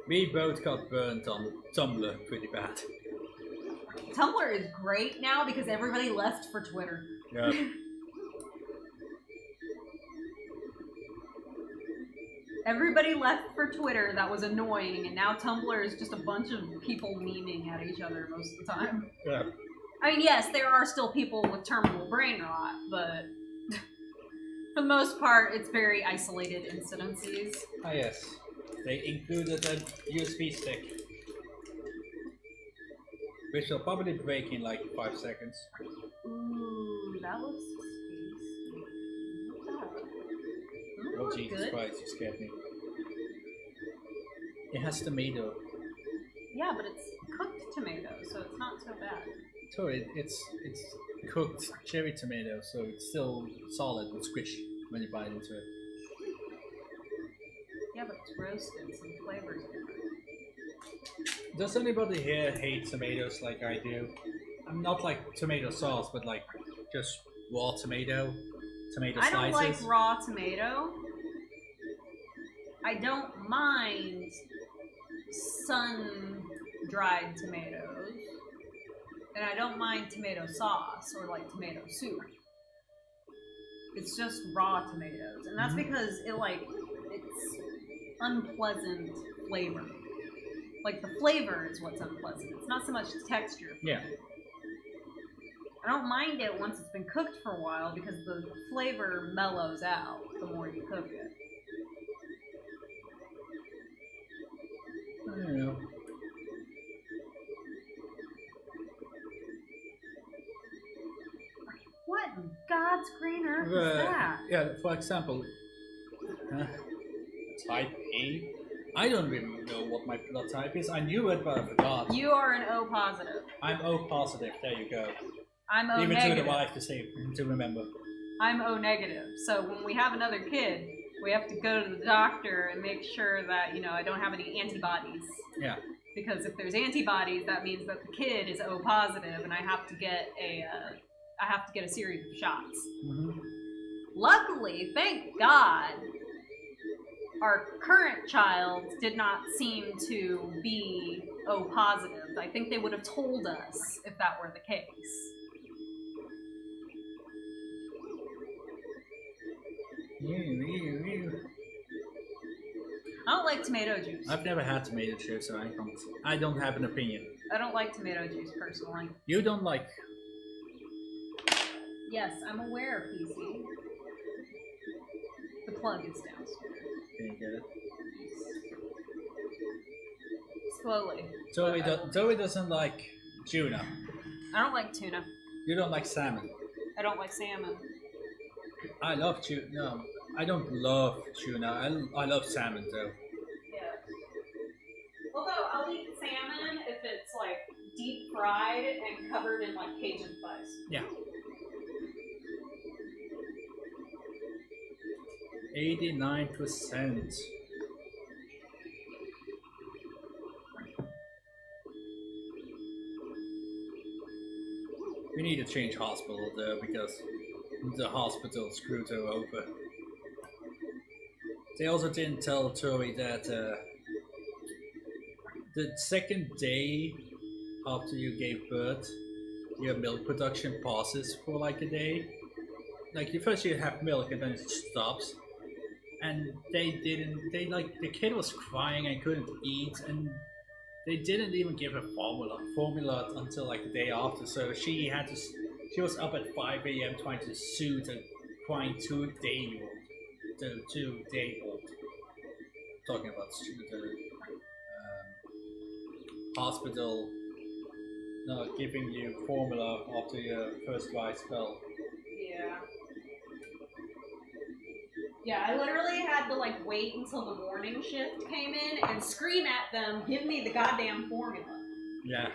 We both got burnt on Tumblr pretty bad. Tumblr is great now because everybody left for Twitter. Yeah. Everybody left for Twitter. That was annoying, and now Tumblr is just a bunch of people memeing at each other most of the time. Yeah. I mean, yes, there are still people with terminal brain rot, but for the most part, it's very isolated incidences. Ah yes, they included a USB stick, which will probably break in like 5 seconds. Ooh, that looks tasty. What's that? Oh Ooh, Jesus good. Christ, you scared me. It has tomato. Yeah, but it's cooked tomato, so it's not so bad. So it's cooked cherry tomato, so it's still solid and squish when you bite into it. Yeah, but it's roasted, so the flavor's different. Does anybody here hate tomatoes like I do? I'm not like tomato sauce, but like just raw tomato slices. I don't like raw tomato. I don't mind sun-dried tomatoes. And I don't mind tomato sauce or like tomato soup. It's just raw tomatoes. And that's because it's unpleasant flavor. Like the flavor is what's unpleasant. It's not so much the texture. Yeah. I don't mind it once it's been cooked for a while because the flavor mellows out the more you cook it. I don't know. What in God's green earth is that? Yeah, for example, type A. I don't really know what my blood type is. I knew it, but I forgot. You are an O positive. I'm O positive. There you go. I'm O Leave it negative. to the wife to remember. I'm O negative. So when we have another kid, we have to go to the doctor and make sure that, I don't have any antibodies. Yeah. Because if there's antibodies, that means that the kid is O positive, and I have to get a series of shots. Mm-hmm. Luckily, thank God, our current child did not seem to be O positive. I think they would have told us if that were the case. I don't like tomato juice. I've never had tomato juice, so I don't have an opinion. I don't like tomato juice personally. You don't like? Yes, I'm aware, PC. The plug is downstairs. Can you get it? Slowly. Zoe doesn't like tuna. I don't like tuna. You don't like salmon. I don't like salmon. I love tuna. No, I don't love tuna. I love salmon though. Yeah. Although I'll eat salmon if it's like deep fried and covered in like Cajun spice. Yeah. 89%. We need to change hospital though because the hospital screwed her over. They also didn't tell Tori that the second day after you gave birth, your milk production pauses for like a day. Like first you have milk and then it stops. And the kid was crying and couldn't eat, and they didn't even give her formula until like the day after. So she was up at 5 a.m. trying to soothe a crying 2-day-old. Talking about the hospital not giving you formula after your first dry spell. Yeah. Yeah, I literally had to like wait until the morning shift came in and scream at them, give me the goddamn formula. Yeah.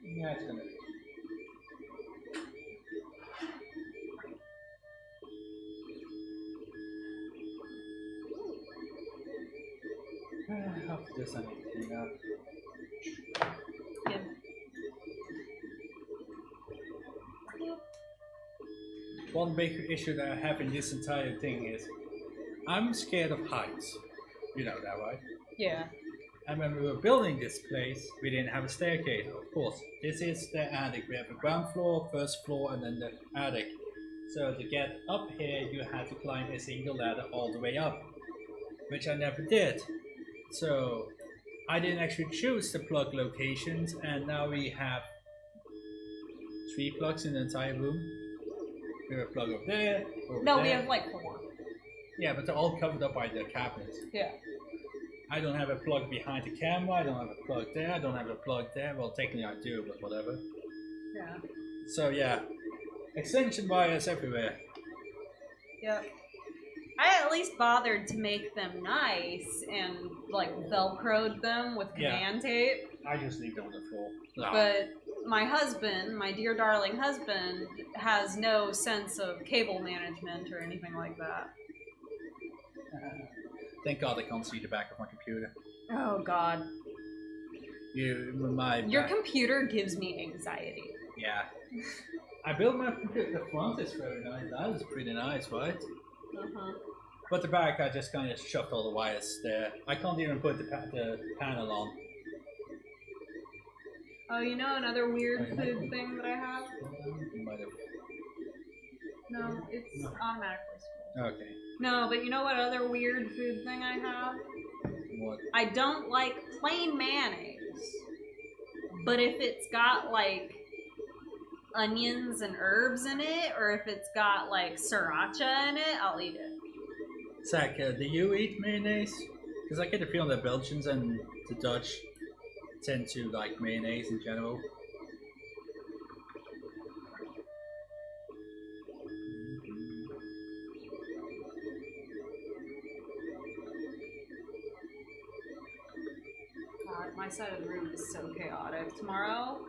Yeah, it's gonna be. After this I need to clean up. Yeah. One big issue that I have in this entire thing is I'm scared of heights. You know that, right? Yeah. And when we were building this place, we didn't have a staircase, of course. This is the attic. We have a ground floor, first floor, and then the attic. So to get up here, you had to climb a single ladder all the way up, which I never did. So I didn't actually choose the plug locations, and now we have 3 plugs in the entire room. We have a plug over there. No, we have like 4. Yeah, but they're all covered up by the cabinets. Yeah. I don't have a plug behind the camera, I don't have a plug there, I don't have a plug there. Well, technically I do, but whatever. Yeah. So yeah, extension wires everywhere. Yep. I at least bothered to make them nice and like velcroed them with command tape. I just leave them on the floor. No. But my husband, my dear darling husband, has no sense of cable management or anything like that. Thank God I can't see the back of my computer. Oh God. Your computer gives me anxiety. Yeah. I built my computer. The front is very nice. That is pretty nice, right? Uh-huh. But the back, I just kind of shoved all the wires there. I can't even put the panel on. Oh, you know another weird food thing that I have? You might have. No, it's automatically scrolled. Okay. No, but you know what other weird food thing I have? What? I don't like plain mayonnaise. But if it's got like onions and herbs in it, or if it's got like sriracha in it, I'll eat it. Zach, do you eat mayonnaise? Because I get the feeling that Belgians and the Dutch tend to like mayonnaise in general. God, my side of the room is so chaotic. Tomorrow,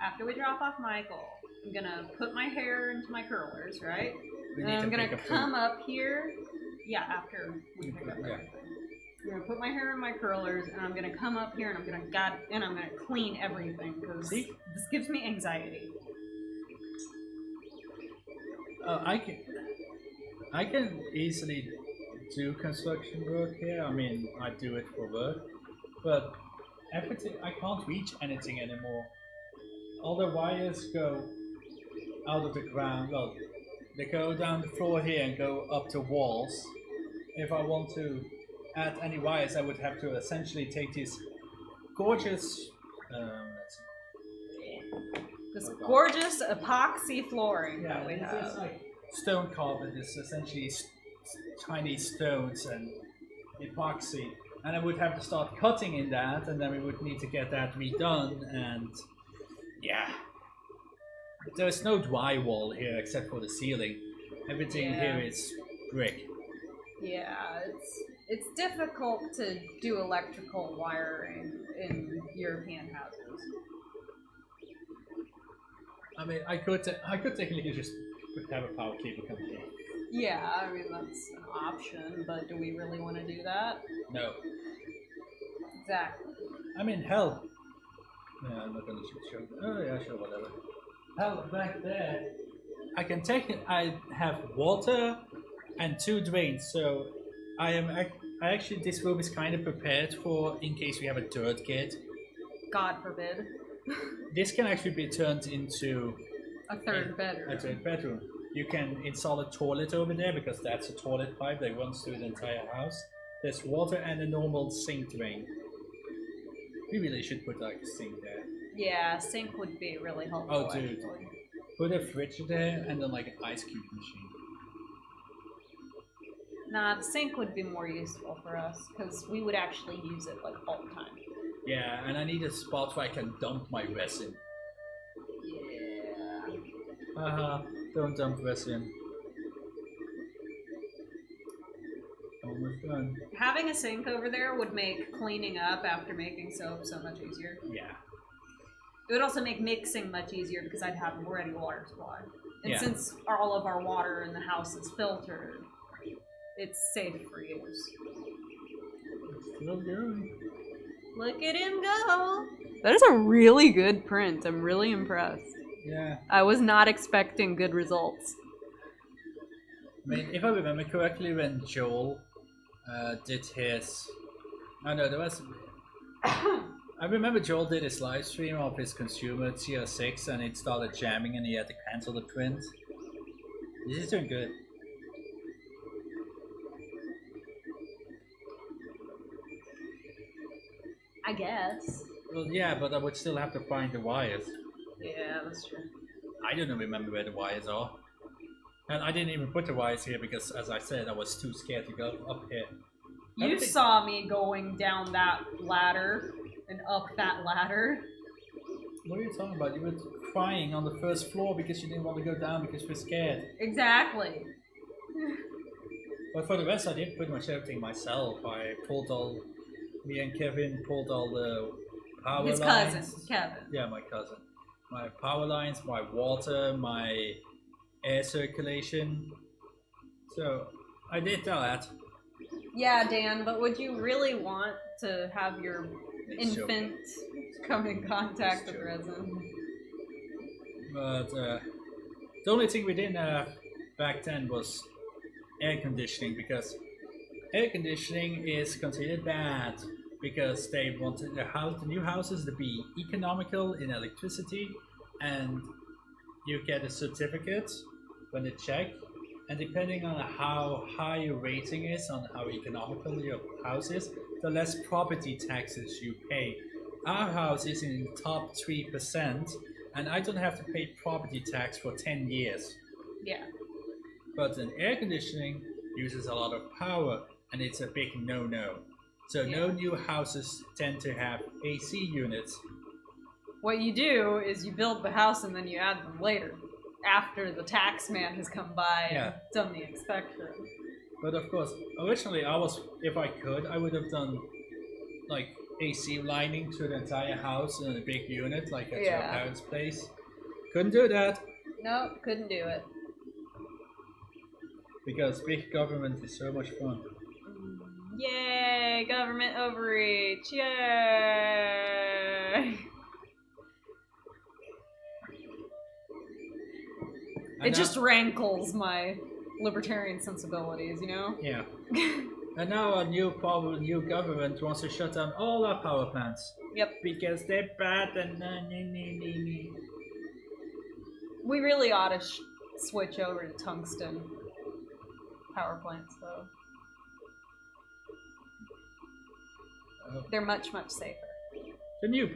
after we drop off Michael, I'm gonna put my hair into my curlers, right? We And need I'm to gonna pick up come up here Yeah, after we pick up Yeah. everything. I'm gonna put my hair in my curlers, and I'm gonna come up here, and I'm gonna clean everything because See? this gives me anxiety. I can easily do construction work here. I mean, I do it for work, but everything I can't reach anything anymore. All the wires go out of the ground. Well, they go down the floor here and go up to walls. If I want to add any wires, I would have to essentially take this gorgeous. Let's This gorgeous epoxy flooring Yeah, that we this have. is like stone carpet. It's essentially tiny stones and epoxy, and I would have to start cutting in that, and then we would need to get that redone. And yeah, there's no drywall here except for the ceiling. Everything Yeah. here is brick. Yeah, it's difficult to do electrical wiring in European houses. I mean, I could technically just have a power cable come here. Yeah, I mean that's an option, but do we really want to do that? No, Exactly. I mean hell. Yeah, I'm not gonna show. Oh yeah, sure, whatever. Hell, back there, I have water and 2 drains, so I actually this room is kind of prepared for in case we have a third kid. God forbid. This can actually be turned into A third bedroom. a third bedroom. You can install a toilet over there because that's a toilet pipe that runs through the entire house. There's water and a normal sink drain. We really should put like a sink there. Yeah, sink would be really helpful. Oh, dude. actually. Put a fridge there and then like an ice cube machine. Nah, the sink would be more useful for us because we would actually use it like all the time. Yeah, and I need a spot where I can dump my resin. Yeah. Haha, don't dump resin. Almost done. Having a sink over there would make cleaning up after making soap so much easier. Yeah. It would also make mixing much easier because I'd have a ready water supply. And Yeah. since all of our water in the house is filtered, it's safe for use. It's still going. Look at him go! That is a really good print. I'm really impressed. Yeah. I was not expecting good results. I mean, if I remember correctly, when Joel did his... Oh no, there was... I remember Joel did his live stream of his consumer tier 6 and it started jamming and he had to cancel the print. This is doing good. I guess. Well, yeah, but I would still have to find the wires. Yeah, that's true. I don't remember where the wires are. And I didn't even put the wires here because, as I said, I was too scared to go up here. You Everything- saw me going down that ladder and up that ladder. What are you talking about? You were crying on the first floor because you didn't want to go down because you were scared. Exactly. But for the rest, I did pretty much everything myself. Me and Kevin pulled all the power His lines. cousin, Kevin. Yeah, my cousin. My power lines, my water, my air circulation. So I did that. Yeah, Dan, but would you really want to have your It's infant come in contact It's with resin? But the only thing we didn't have back then was air conditioning because air conditioning is considered bad because they wanted the new houses to be economical in electricity, and you get a certificate when they check, and depending on how high your rating is on how economical your house is, the less property taxes you pay. Our house is in the top 3%, and I don't have to pay property tax for 10 years. Yeah. But an air conditioning uses a lot of power, and it's a big no-no. So no Yeah. new houses tend to have AC units. What you do is you build the house and then you add them later, after the tax man has come by Yeah. and done the inspection. But of course, originally if I could, I would have done like AC lining to the entire house in a big unit, like at your Yeah. parents' place. Couldn't do that. Nope, couldn't do it. Because big government is so much fun. Yay! Government overreach! Yay! It just rankles my libertarian sensibilities, you know? Yeah. And now a new government wants to shut down all our power plants. Yep. Because they're bad and We really ought to switch over to tungsten power plants, though. They're much, much safer. The new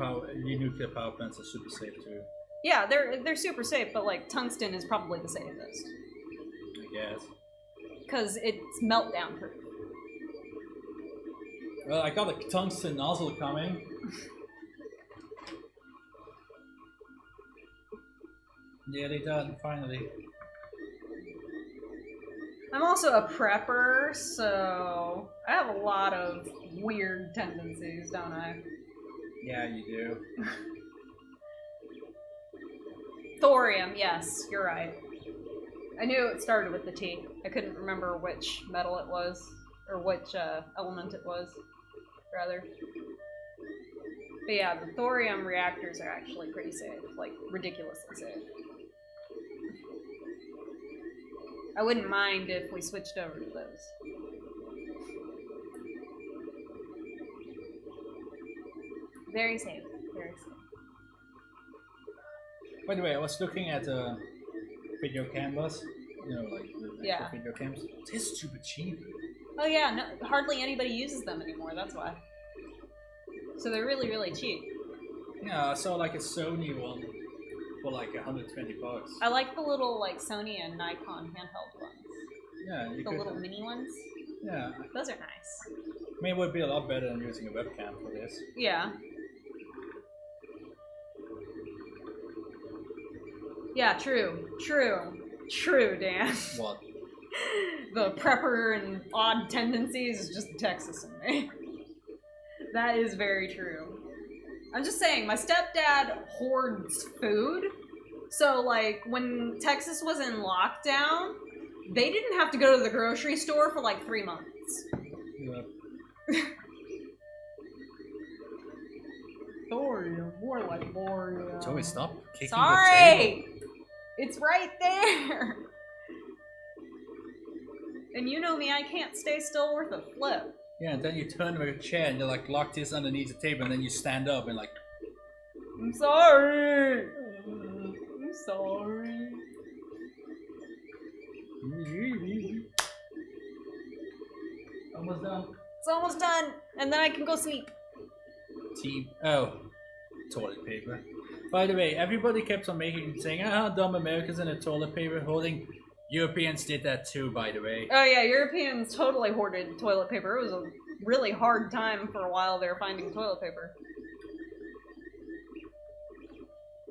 nuclear power plants are super safe too. Yeah, they're super safe, but like tungsten is probably the safest. I guess. Because it's meltdown proof. Well, I got a tungsten nozzle coming. Nearly done, finally. I'm also a prepper, so I have a lot of weird tendencies, don't I? Yeah, you do. Thorium, yes, you're right. I knew it started with the T. I couldn't remember which metal it was, or which element it was, rather. But yeah, the thorium reactors are actually pretty safe, like ridiculously safe. I wouldn't mind if we switched over to those. Very safe, very safe. By the way, I was looking at video cameras. You know, like the actual video cams. They're super cheap. Oh yeah, no, hardly anybody uses them anymore, that's why. So they're really, really cheap. Yeah, I saw like a Sony one for like $120. I like the little like Sony and Nikon handheld ones. Yeah, the little mini ones. Yeah. Those are nice. I mean, it would be a lot better than using a webcam for this. Yeah. Yeah, true. True, Dan. What? The prepper and odd tendencies is just Texas in me. That is very true. I'm just saying, my stepdad hoards food. So, like, when Texas was in lockdown, they didn't have to go to the grocery store for like 3 months. Yeah. Thorium, more like Thorium. Joey, stop kicking the Sorry! table. It's right there! And you know me, I can't stay still worth a flip. Yeah, and then you turn with a chair and you're like lock this underneath the table and then you stand up and like... I'm sorry! I'm sorry. Almost done. It's almost done, and then I can go sleep. Toilet paper. By the way, everybody kept on saying, dumb Americans in a toilet paper hoarding. Europeans did that too, by the way. Oh yeah, Europeans totally hoarded toilet paper. It was a really hard time for a while there finding toilet paper.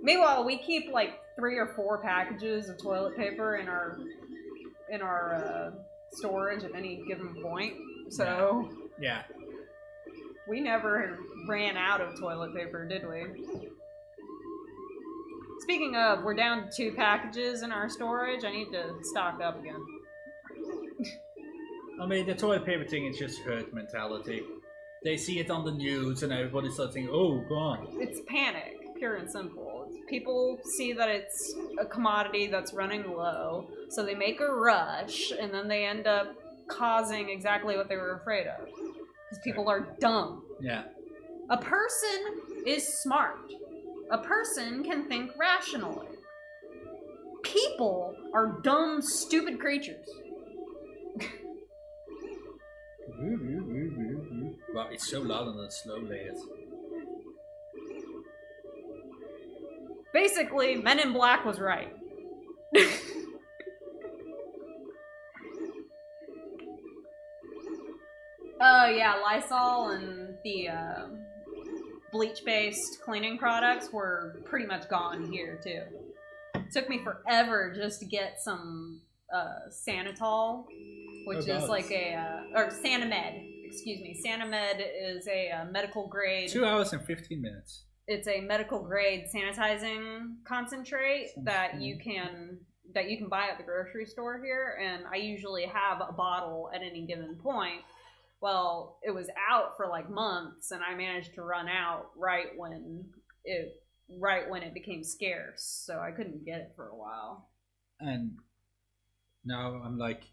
Meanwhile, we keep like 3 or 4 packages of toilet paper in our storage at any given point. So yeah. We never ran out of toilet paper, did we? Speaking of, we're down to 2 packages in our storage. I need to stock up again. I mean, the toilet paper thing is just herd mentality. They see it on the news and everybody starts thinking, oh, gone. It's panic, pure and simple. People see that it's a commodity that's running low, so they make a rush, and then they end up causing exactly what they were afraid of. Because people are dumb. Yeah. A person is smart. A person can think rationally. People are dumb, stupid creatures. Wow, it's so loud on the slow layers. Basically, Men in Black was right. Yeah, Lysol and the bleach-based cleaning products were pretty much gone here, too. It took me forever just to get some Sanitol, which is like or Sanimed, excuse me. Sanimed is a medical grade... 2 hours and 15 minutes. It's a medical grade sanitizing concentrate that you can that you can buy at the grocery store here, and I usually have a bottle at any given point. Well, it was out for like months, and I managed to run out right when it became scarce, so I couldn't get it for a while. And now I'm like,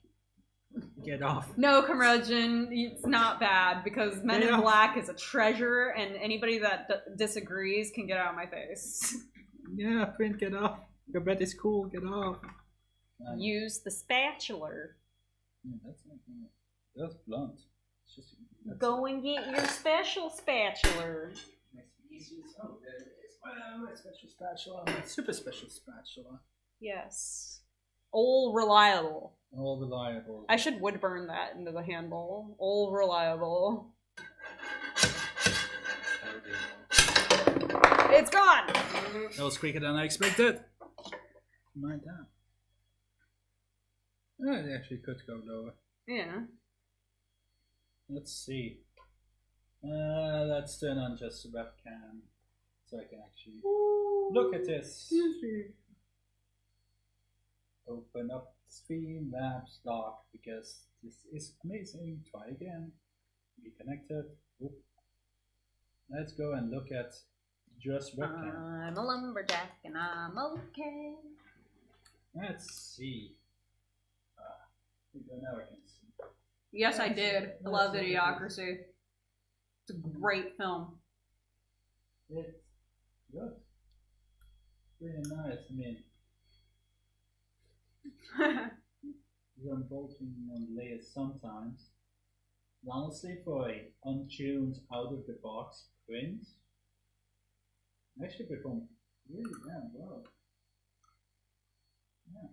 get off. No, curmudgeon, it's not bad, because Men in Black is a treasure, and anybody that disagrees can get out of my face. Yeah, Print, get off. Your bed is cool, get off. Use the spatula. Yeah, that's blunt. It's just, Go and get your special spatula. Oh, there it is. My special spatula. My super special spatula. Yes. All reliable. All reliable. I should wood burn that into the handle. All reliable. It's gone! That was quicker than I expected. Mind that. Oh, it actually could go lower. Yeah. Let's see. Let's turn on just the webcam so I can actually look at this. Open up Streamlabs dock because this is amazing. Try again. Be connected. Oop. Let's go and look at just webcam. I'm a lumberjack and I'm okay. Let's see. Now I can see. Yes, I did. I love Idiocracy. It's a great film. It's good. Really nice. I mean, you're involving on layers sometimes. Honestly, for a untuned out of the box print, actually performed really damn well. Yeah.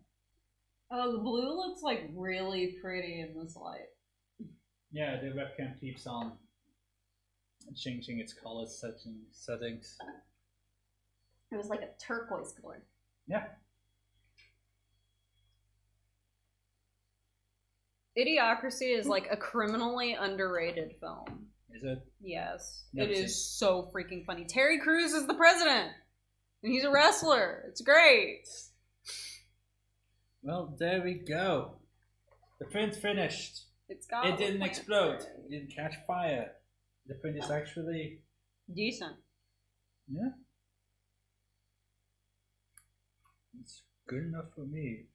Oh, the blue looks like really pretty in this light. Yeah, the webcam keeps on changing its color settings. It was like a turquoise color. Yeah. Idiocracy is like a criminally underrated film. Is it? Yes. Never It seen. is so freaking funny. Terry Crews is the president! And he's a wrestler. It's great. Well, there we go. The print finished. It's got It didn't explode. It didn't catch fire. The print is actually decent. yeah. It's good enough for me.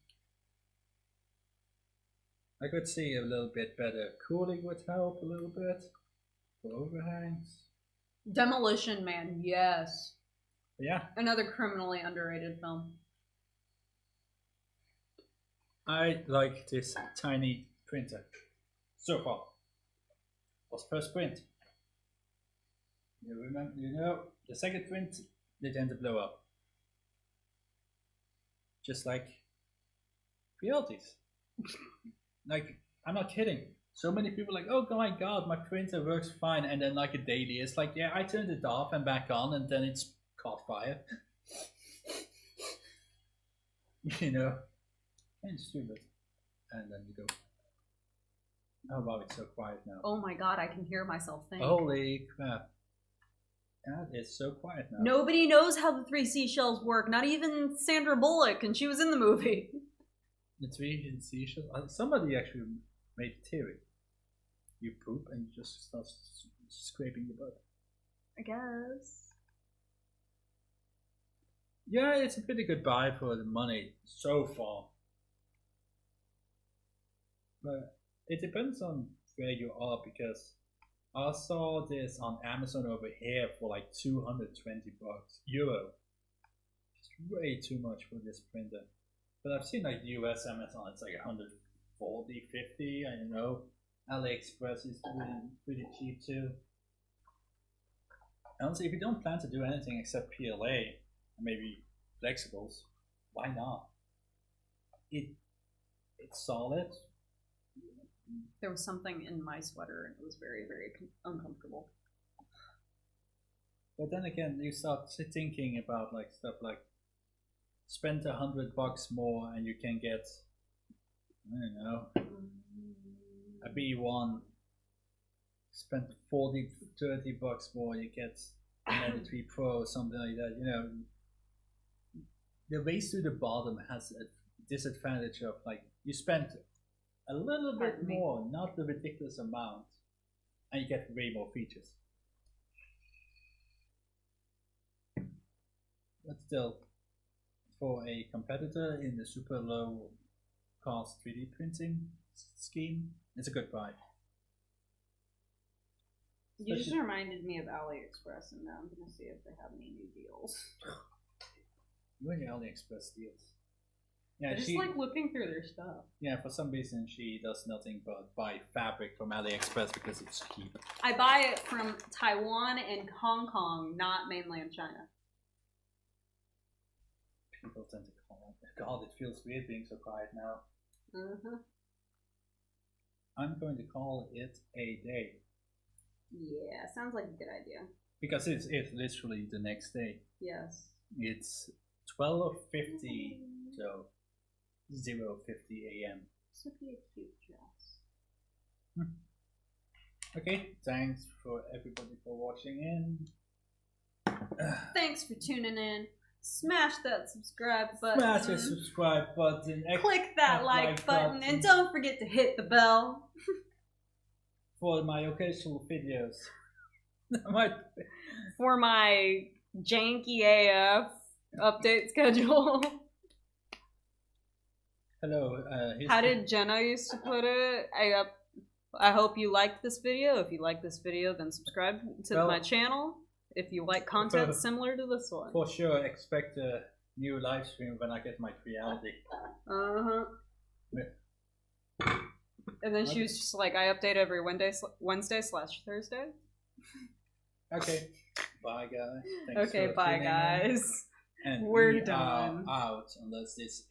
I could see a little bit better. Cooling would help a little bit. For overhangs. Demolition Man, yes. But yeah, Another criminally underrated film. I like this tiny printer. So far. Was first print. You remember, the second print, they tend to blow up. Just like Realties. Like, I'm not kidding. So many people are like, oh my god, my printer works fine, and then like a daily, it's like, yeah, I turned it off and back on, and then it's caught fire. You know? And it's stupid. And then you go, oh wow, it's so quiet now. Oh my god, I can hear myself think. Holy crap. That is so quiet now. Nobody knows how the three seashells work, not even Sandra Bullock, and she was in the movie. The three seashells. Somebody actually made a theory. You poop and you just start scraping your butt. I guess. Yeah, it's a pretty good buy for the money so far. But it depends on where you are, because I saw this on Amazon over here for like 220 bucks euro. It's way too much for this printer. But I've seen like US Amazon, it's like 140, 50, I don't know. AliExpress is pretty cheap too. Honestly, if you don't plan to do anything except PLA and maybe flexibles, why not? It's solid. There was something in my sweater, and it was very, very uncomfortable. But then again, you start thinking about like stuff like spend $100 more and you can get, I don't know, a B1. Spend 40, 30 bucks more, you get an M3 Pro, something like that. You know, the race to the bottom has disadvantage of like you spend a little bit Pardon me. more, not the ridiculous amount, and you get way more features. But still, for a competitor in the super low cost 3D printing scheme, it's a good buy. You just reminded me of AliExpress, and now I'm gonna see if they have any new deals. You and your AliExpress deals. Yeah, I just like looking through their stuff. Yeah, for some reason she does nothing but buy fabric from AliExpress because it's cheap. I buy it from Taiwan and Hong Kong, not mainland China. People tend to call it. God, it feels weird being so quiet now. Mm-hmm. I'm going to call it a day. Yeah, sounds like a good idea. Because it's literally the next day. Yes. It's 12:50, so 0:50 a.m. This would be a cute dress. Okay, thanks for everybody for watching in. Thanks for tuning in. Smash that subscribe button. Smash the subscribe button. Click that like button. And don't forget to hit the bell. For my occasional videos. For my janky AF update schedule. Hello. How did Jenna used to put it? I hope you liked this video. If you like this video, then subscribe to my channel. If you like content similar to this one. For sure, expect a new live stream when I get my reality. Uh-huh. And then she was just like, I update every Wednesday/Thursday. Okay. Bye, guys. Thanks Okay, for bye, tuning in. guys. And We're we done. are out unless it's